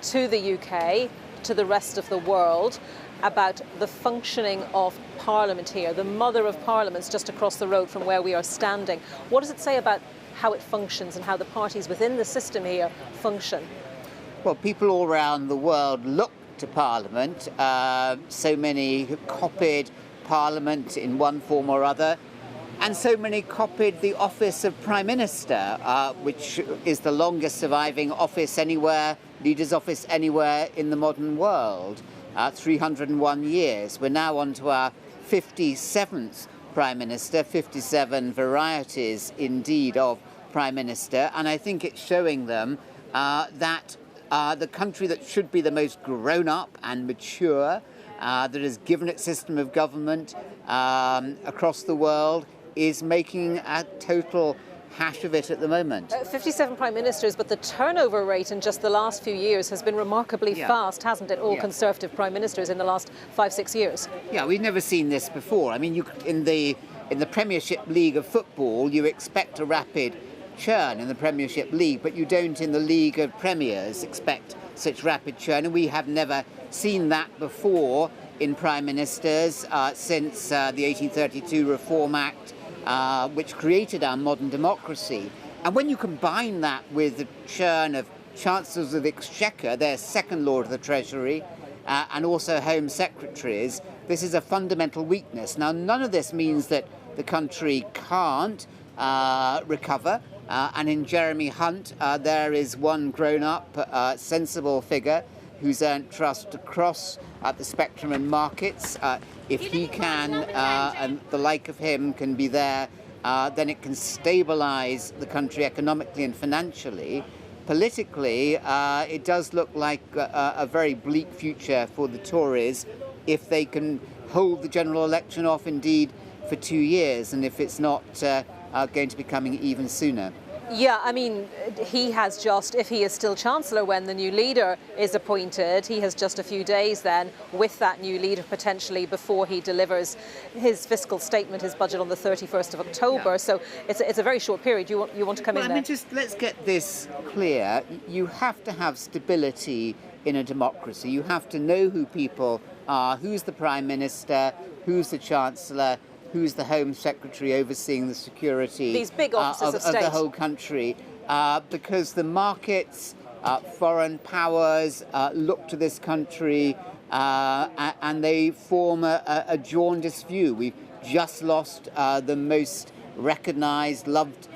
to the UK, to the rest of the world, about the functioning of Parliament here, the mother of parliaments just across the road from where we are standing? What does it say about how it functions and how the parties within the system here function? Well, people all around the world look to Parliament. So many copied Parliament in one form or other, and so many copied the office of Prime Minister, which is the longest surviving office anywhere, leader's office anywhere in the modern world. 301 years. We're now on to our 57th Prime Minister, 57 varieties indeed of Prime Minister, and I think it's showing them that the country that should be the most grown up and mature, that has given its system of government across the world, is making a total hash of it at the moment. 57 prime ministers, but the turnover rate in just the last few years has been remarkably fast, hasn't it? All Conservative prime ministers in the last 5-6 years. Yeah, we've never seen this before. I mean, in the Premiership League of Football, you expect a rapid churn in the Premiership League, but you don't in the League of Premiers expect such rapid churn, and we have never seen that before in prime ministers since the 1832 Reform Act, which created our modern democracy. And when you combine that with the churn of Chancellors of the Exchequer, their second Lord of the Treasury, and also Home Secretaries, this is a fundamental weakness. Now, none of this means that the country can't recover. And in Jeremy Hunt, there is one grown-up, sensible figure who's earned trust across the spectrum and markets. If he can, and the like of him can be there, then it can stabilise the country economically and financially. Politically, it does look like a very bleak future for the Tories if they can hold the general election off indeed for 2 years, and if it's not going to be coming even sooner. Yeah, I mean, he has just, if he is still Chancellor when the new leader is appointed, he has just a few days then with that new leader potentially before he delivers his fiscal statement, his budget on the 31st of October. Yeah. So it's a very short period. You want to come in there? I mean, just let's get this clear. You have to have stability in a democracy. You have to know who people are, who's the Prime Minister, who's the Chancellor, who's the Home Secretary overseeing the security these big offices of the whole country, because the markets, foreign powers look to this country and they form a jaundiced view. We've just lost the most recognised, loved,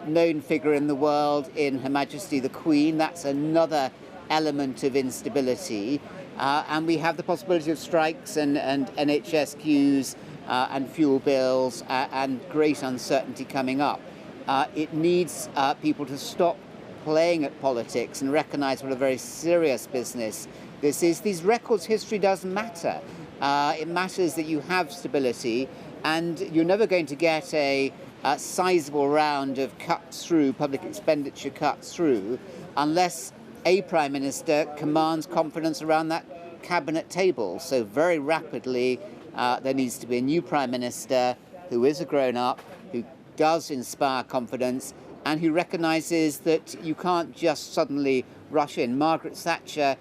known figure in the world in Her Majesty the Queen. That's another element of instability. And we have the possibility of strikes and NHS queues and fuel bills and great uncertainty coming up. It needs people to stop playing at politics and recognise what a very serious business this is. These records, history does matter. It matters that you have stability, and you're never going to get a sizable round of cuts through, public expenditure cuts through, unless a Prime Minister commands confidence around that cabinet table. So very rapidly, there needs to be a new Prime Minister who is a grown-up, who does inspire confidence, and who recognises that you can't just suddenly rush in. Margaret Thatcher,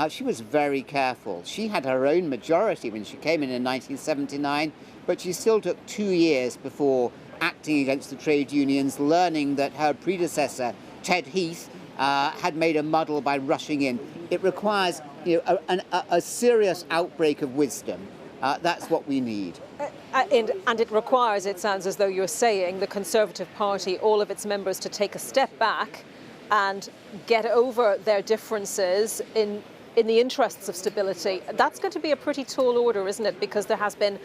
she was very careful. She had her own majority when she came in 1979, but she still took 2 years before acting against the trade unions, learning that her predecessor, Ted Heath, had made a muddle by rushing in. It requires a serious outbreak of wisdom. That's what we need. And it requires, it sounds as though you're saying, the Conservative Party, all of its members, to take a step back and get over their differences in the interests of stability. That's going to be a pretty tall order, isn't it? Because there has been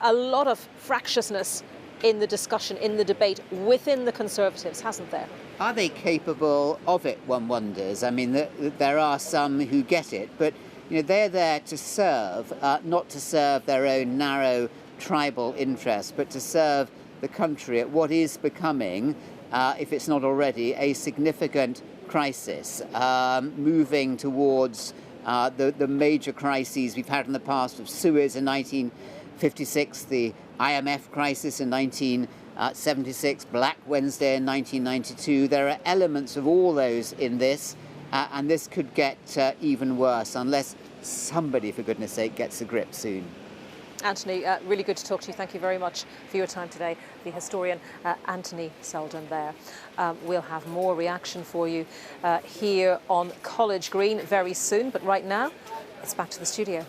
a lot of fractiousness in the discussion, in the debate within the Conservatives, hasn't there? are they capable of it, one wonders? I mean, there are some who get it, but they're there to serve, not to serve their own narrow tribal interests, but to serve the country at what is becoming, if it's not already, a significant crisis, moving towards the major crises we've had in the past of Suez in 1956, the IMF crisis in 1976, Black Wednesday in 1992. There are elements of all those in this, and this could get even worse unless somebody, for goodness sake, gets a grip soon. Anthony, really good to talk to you. Thank you very much for your time today. The historian Anthony Selden there. We'll have more reaction for you here on College Green very soon, but right now it's back to the studio.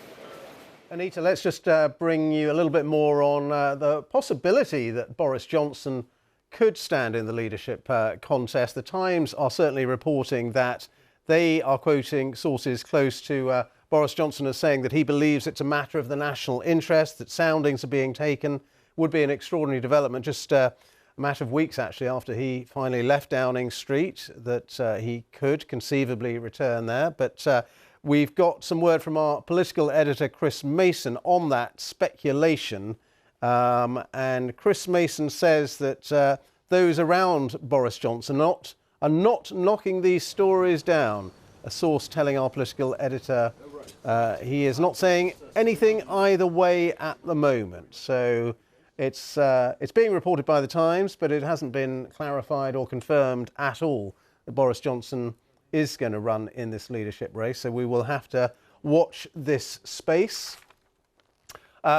Anita, let's just bring you a little bit more on the possibility that Boris Johnson could stand in the leadership contest. The Times are certainly reporting that they are quoting sources close to Boris Johnson as saying that he believes it's a matter of the national interest, that soundings are being taken. Would be an extraordinary development, just a matter of weeks actually after he finally left Downing Street, that he could conceivably return there. But we've got some word from our political editor Chris Mason on that speculation. And Chris Mason says that those around Boris Johnson are not knocking these stories down. A source telling our political editor he is not saying anything either way at the moment. So it's being reported by the Times, but it hasn't been clarified or confirmed at all that Boris Johnson is going to run in this leadership race. So we will have to watch this space.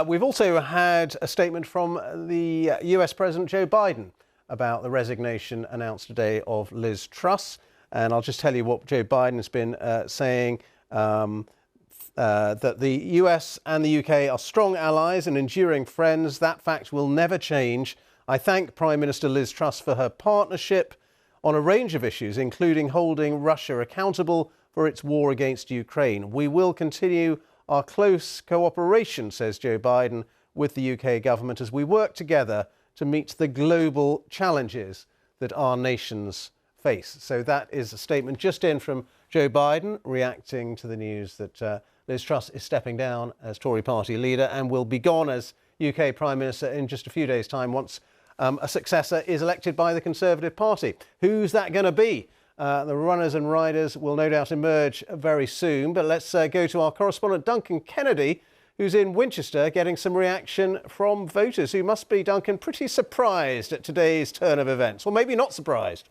We've also had a statement from the US President Joe Biden about the resignation announced today of Liz Truss. And I'll just tell you what Joe Biden has been saying, that the US and the UK are strong allies and enduring friends. That fact will never change. I thank Prime Minister Liz Truss for her partnership on a range of issues, including holding Russia accountable for its war against Ukraine. We will continue our close cooperation, says Joe Biden, with the UK government as we work together to meet the global challenges that our nations face. So that is a statement just in from Joe Biden reacting to the news that Liz Truss is stepping down as Tory party leader and will be gone as UK Prime Minister in just a few days' time once a successor is elected by the Conservative Party. Who's that going to be? The runners and riders will no doubt emerge very soon. But let's go to our correspondent Duncan Kennedy, who's in Winchester, getting some reaction from voters who must be, Duncan, pretty surprised at today's turn of events. Well, maybe not surprised.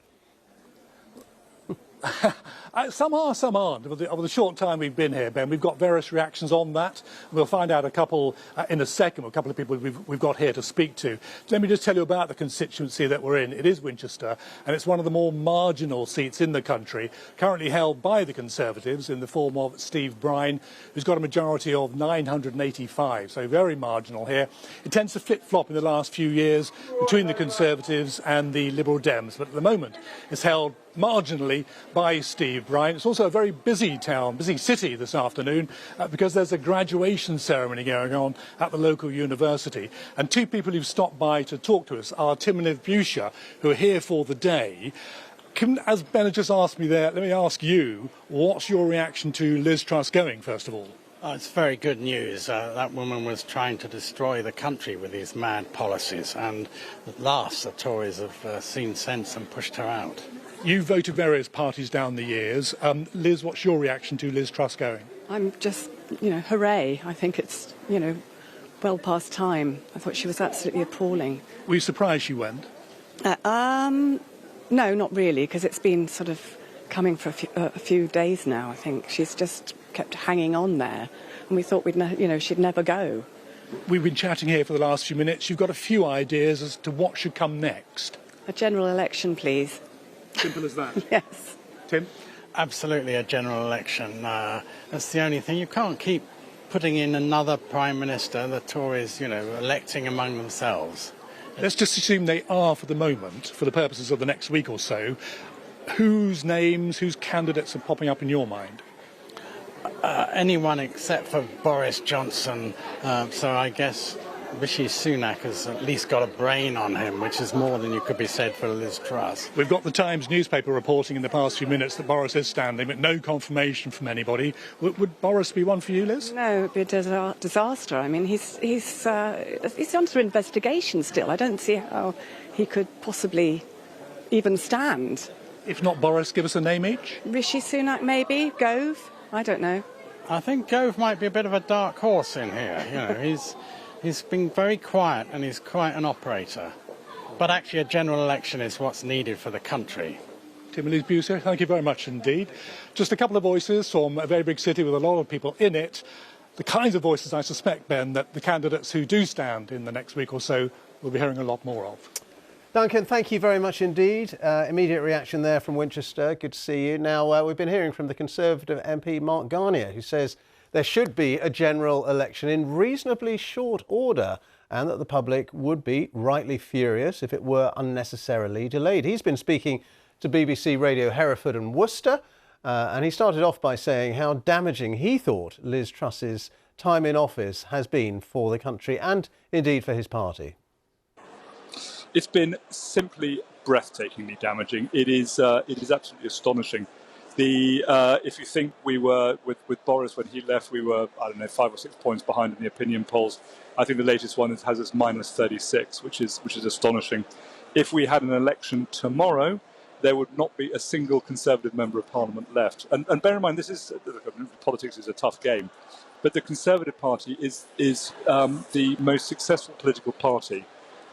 Some are, some aren't. Over the short time we've been here, Ben, we've got various reactions on that. We'll find out a couple in a second, a couple of people we've got here to speak to. Let me just tell you about the constituency that we're in. It is Winchester, and it's one of the more marginal seats in the country, currently held by the Conservatives in the form of Steve Brine, who's got a majority of 985, so very marginal here. It tends to flip-flop in the last few years between the Conservatives and the Liberal Dems, but at the moment it's held marginally by Steve Brine. It's also a very busy town, busy city this afternoon because there's a graduation ceremony going on at the local university. And two people who've stopped by to talk to us are Tim and Liv Buscher, who are here for the day. As Ben had just asked me there, let me ask you, what's your reaction to Liz Truss going, first of all? It's very good news. That woman was trying to destroy the country with these mad policies, and at last the Tories have seen sense and pushed her out. You voted various parties down the years. Liz, what's your reaction to Liz Truss going? I'm just, hooray. I think it's, well past time. I thought she was absolutely appalling. Were you surprised she went? No, not really, because it's been sort of coming for a few days now, I think. She's just kept hanging on there, and we thought she'd never go. We've been chatting here for the last few minutes. You've got a few ideas as to what should come next. A general election, please. Simple as that? Yes. Tim? Absolutely a general election. That's the only thing. You can't keep putting in another Prime Minister, the Tories, electing among themselves. Let's just assume they are for the moment, for the purposes of the next week or so. Whose names, whose candidates are popping up in your mind? Anyone except for Boris Johnson. So I guess Rishi Sunak has at least got a brain on him, which is more than you could be said for Liz Truss. We've got the Times newspaper reporting in the past few minutes that Boris is standing, but no confirmation from anybody. Would Boris be one for you, Liz? No, it would be a disaster. I mean, he's under investigation still. I don't see how he could possibly even stand. If not Boris, give us a name each. Rishi Sunak, maybe. Gove? I don't know. I think Gove might be a bit of a dark horse in here. You know, he's been very quiet and he's quite an operator. But actually a general election is what's needed for the country. Tim and Liz Buser, thank you very much indeed. Just a couple of voices from a very big city with a lot of people in it. The kinds of voices I suspect, Ben, that the candidates who do stand in the next week or so will be hearing a lot more of. Duncan, thank you very much indeed. Immediate reaction there from Winchester. Good to see you. Now, we've been hearing from the Conservative MP Mark Garnier, who says there should be a general election in reasonably short order and that the public would be rightly furious if it were unnecessarily delayed. He's been speaking to BBC Radio Hereford and Worcester, and he started off by saying how damaging he thought Liz Truss's time in office has been for the country and indeed for his party. It's been simply breathtakingly damaging. It is absolutely astonishing. If you think we were with Boris when he left, we were 5 or 6 points behind in the opinion polls. I think the latest one has us minus 36, which is astonishing. If we had an election tomorrow, there would not be a single Conservative member of Parliament left. And bear in mind, politics is a tough game, but the Conservative Party is the most successful political party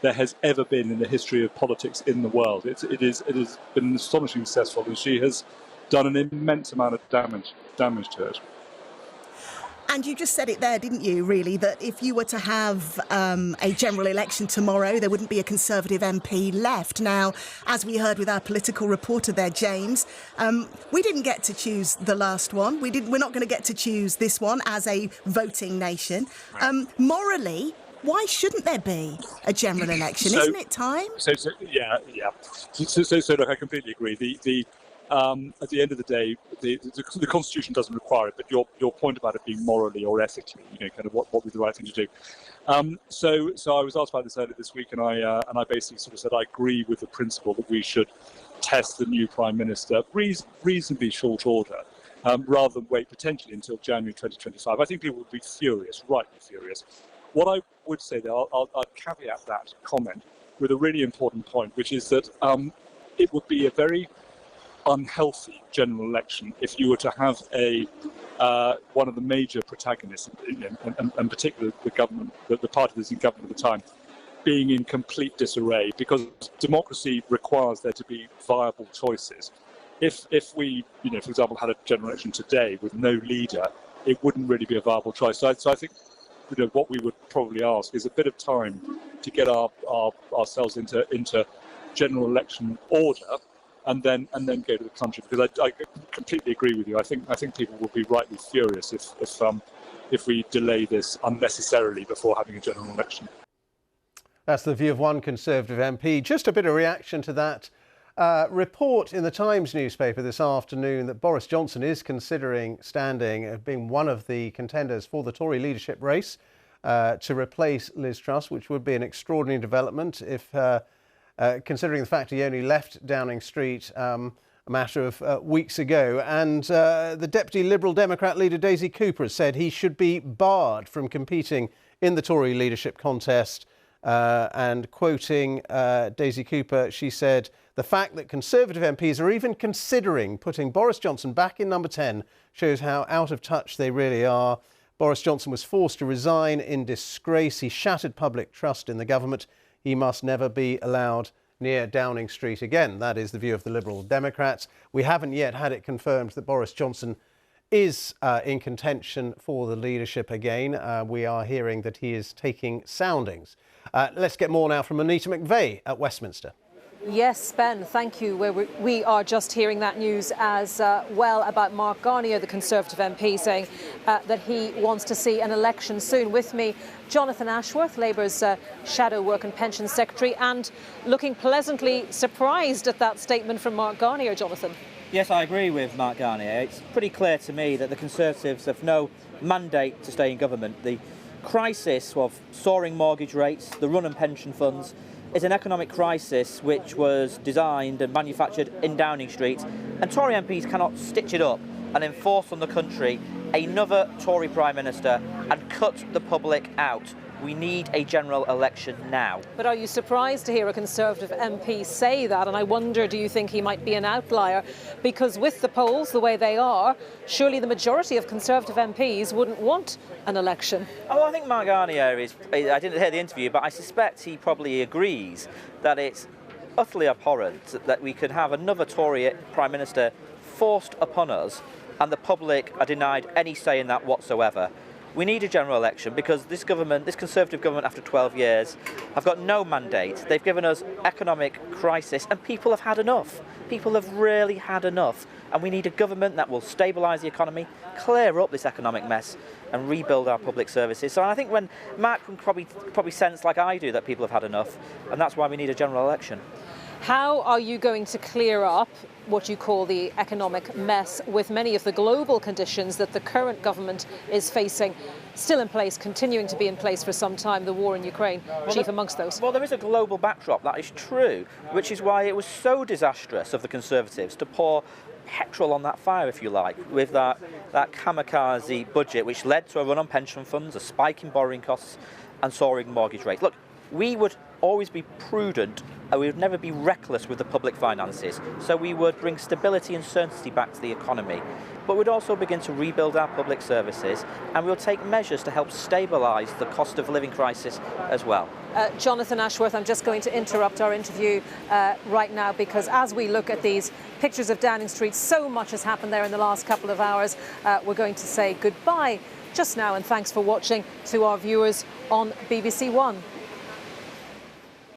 there has ever been in the history of politics in the world. It has been astonishingly successful, and she has done an immense amount of damage to it. And you just said it there, didn't you, really, that if you were to have a general election tomorrow, there wouldn't be a Conservative MP left. Now, as we heard with our political reporter there, James, we didn't get to choose the last one. We're not going to get to choose this one as a voting nation. Morally, why shouldn't there be a general election? Isn't it time? Yeah. So look, I completely agree. At the end of the day, the Constitution doesn't require it, but your point about it being morally or ethically, kind of what would be the right thing to do. So I was asked about this earlier this week, and I basically sort of said I agree with the principle that we should test the new Prime Minister reasonably short order, rather than wait potentially until January 2025. I think people would be furious, rightly furious. What I would say, though, I'll caveat that comment with a really important point, which is that it would be a very unhealthy general election if you were to have one of the major protagonists, and particularly the government, the party that's in government at the time, being in complete disarray, because democracy requires there to be viable choices. If we, for example, had a general election today with no leader, it wouldn't really be a viable choice. So I think what we would probably ask is a bit of time to get ourselves into general election order, and then go to the country, because I completely agree with you. I think people will be rightly furious if we delay this unnecessarily before having a general election. That's the view of one Conservative MP. Just a bit of reaction to that report in the Times newspaper this afternoon that Boris Johnson is considering standing, being one of the contenders for the Tory leadership race to replace Liz Truss, which would be an extraordinary development if, considering the fact he only left Downing Street a matter of weeks ago. And the Deputy Liberal Democrat leader, Daisy Cooper, has said he should be barred from competing in the Tory leadership contest. And quoting Daisy Cooper, she said, "The fact that Conservative MPs are even considering putting Boris Johnson back in number 10 shows how out of touch they really are. Boris Johnson was forced to resign in disgrace. He shattered public trust in the government. He must never be allowed near Downing Street again." That is the view of the Liberal Democrats. We haven't yet had it confirmed that Boris Johnson is in contention for the leadership again. We are hearing that he is taking soundings. Let's get more now from Anita McVeigh at Westminster. Yes, Ben, thank you. We are just hearing that news as well about Mark Garnier, the Conservative MP, saying that he wants to see an election soon. With me, Jonathan Ashworth, Labour's Shadow Work and Pensions Secretary, and looking pleasantly surprised at that statement from Mark Garnier, Jonathan. Yes, I agree with Mark Garnier. It's pretty clear to me that the Conservatives have no mandate to stay in government. The crisis of soaring mortgage rates, the run on pension funds, is an economic crisis which was designed and manufactured in Downing Street, and Tory MPs cannot stitch it up and enforce on the country another Tory Prime Minister and cut the public out. We need a general election now. But are you surprised to hear a Conservative MP say that? And I wonder, do you think he might be an outlier? Because with the polls the way they are, surely the majority of Conservative MPs wouldn't want an election. Oh, I think Mark Garnier is, I didn't hear the interview, but I suspect he probably agrees that it's utterly abhorrent that we could have another Tory Prime Minister forced upon us and the public are denied any say in that whatsoever. We need a general election because this government, this Conservative government after 12 years, have got no mandate. They've given us economic crisis and people have had enough. People have really had enough. And we need a government that will stabilise the economy, clear up this economic mess and rebuild our public services. So I think when Mark can probably sense, like I do, that people have had enough, and that's why we need a general election. How are you going to clear up what you call the economic mess with many of the global conditions that the current government is facing still in place, continuing to be in place for some time, the war in Ukraine, chief amongst those? Well, there is a global backdrop, that is true, which is why it was so disastrous of the Conservatives to pour petrol on that fire, if you like, with that kamikaze budget, which led to a run on pension funds, a spike in borrowing costs and soaring mortgage rates. Look, we would always be prudent and we would never be reckless with the public finances. So we would bring stability and certainty back to the economy. But we'd also begin to rebuild our public services and we'll take measures to help stabilise the cost of living crisis as well. Jonathan Ashworth, I'm just going to interrupt our interview right now because as we look at these pictures of Downing Street, so much has happened there in the last couple of hours. We're going to say goodbye just now and thanks for watching to our viewers on BBC One.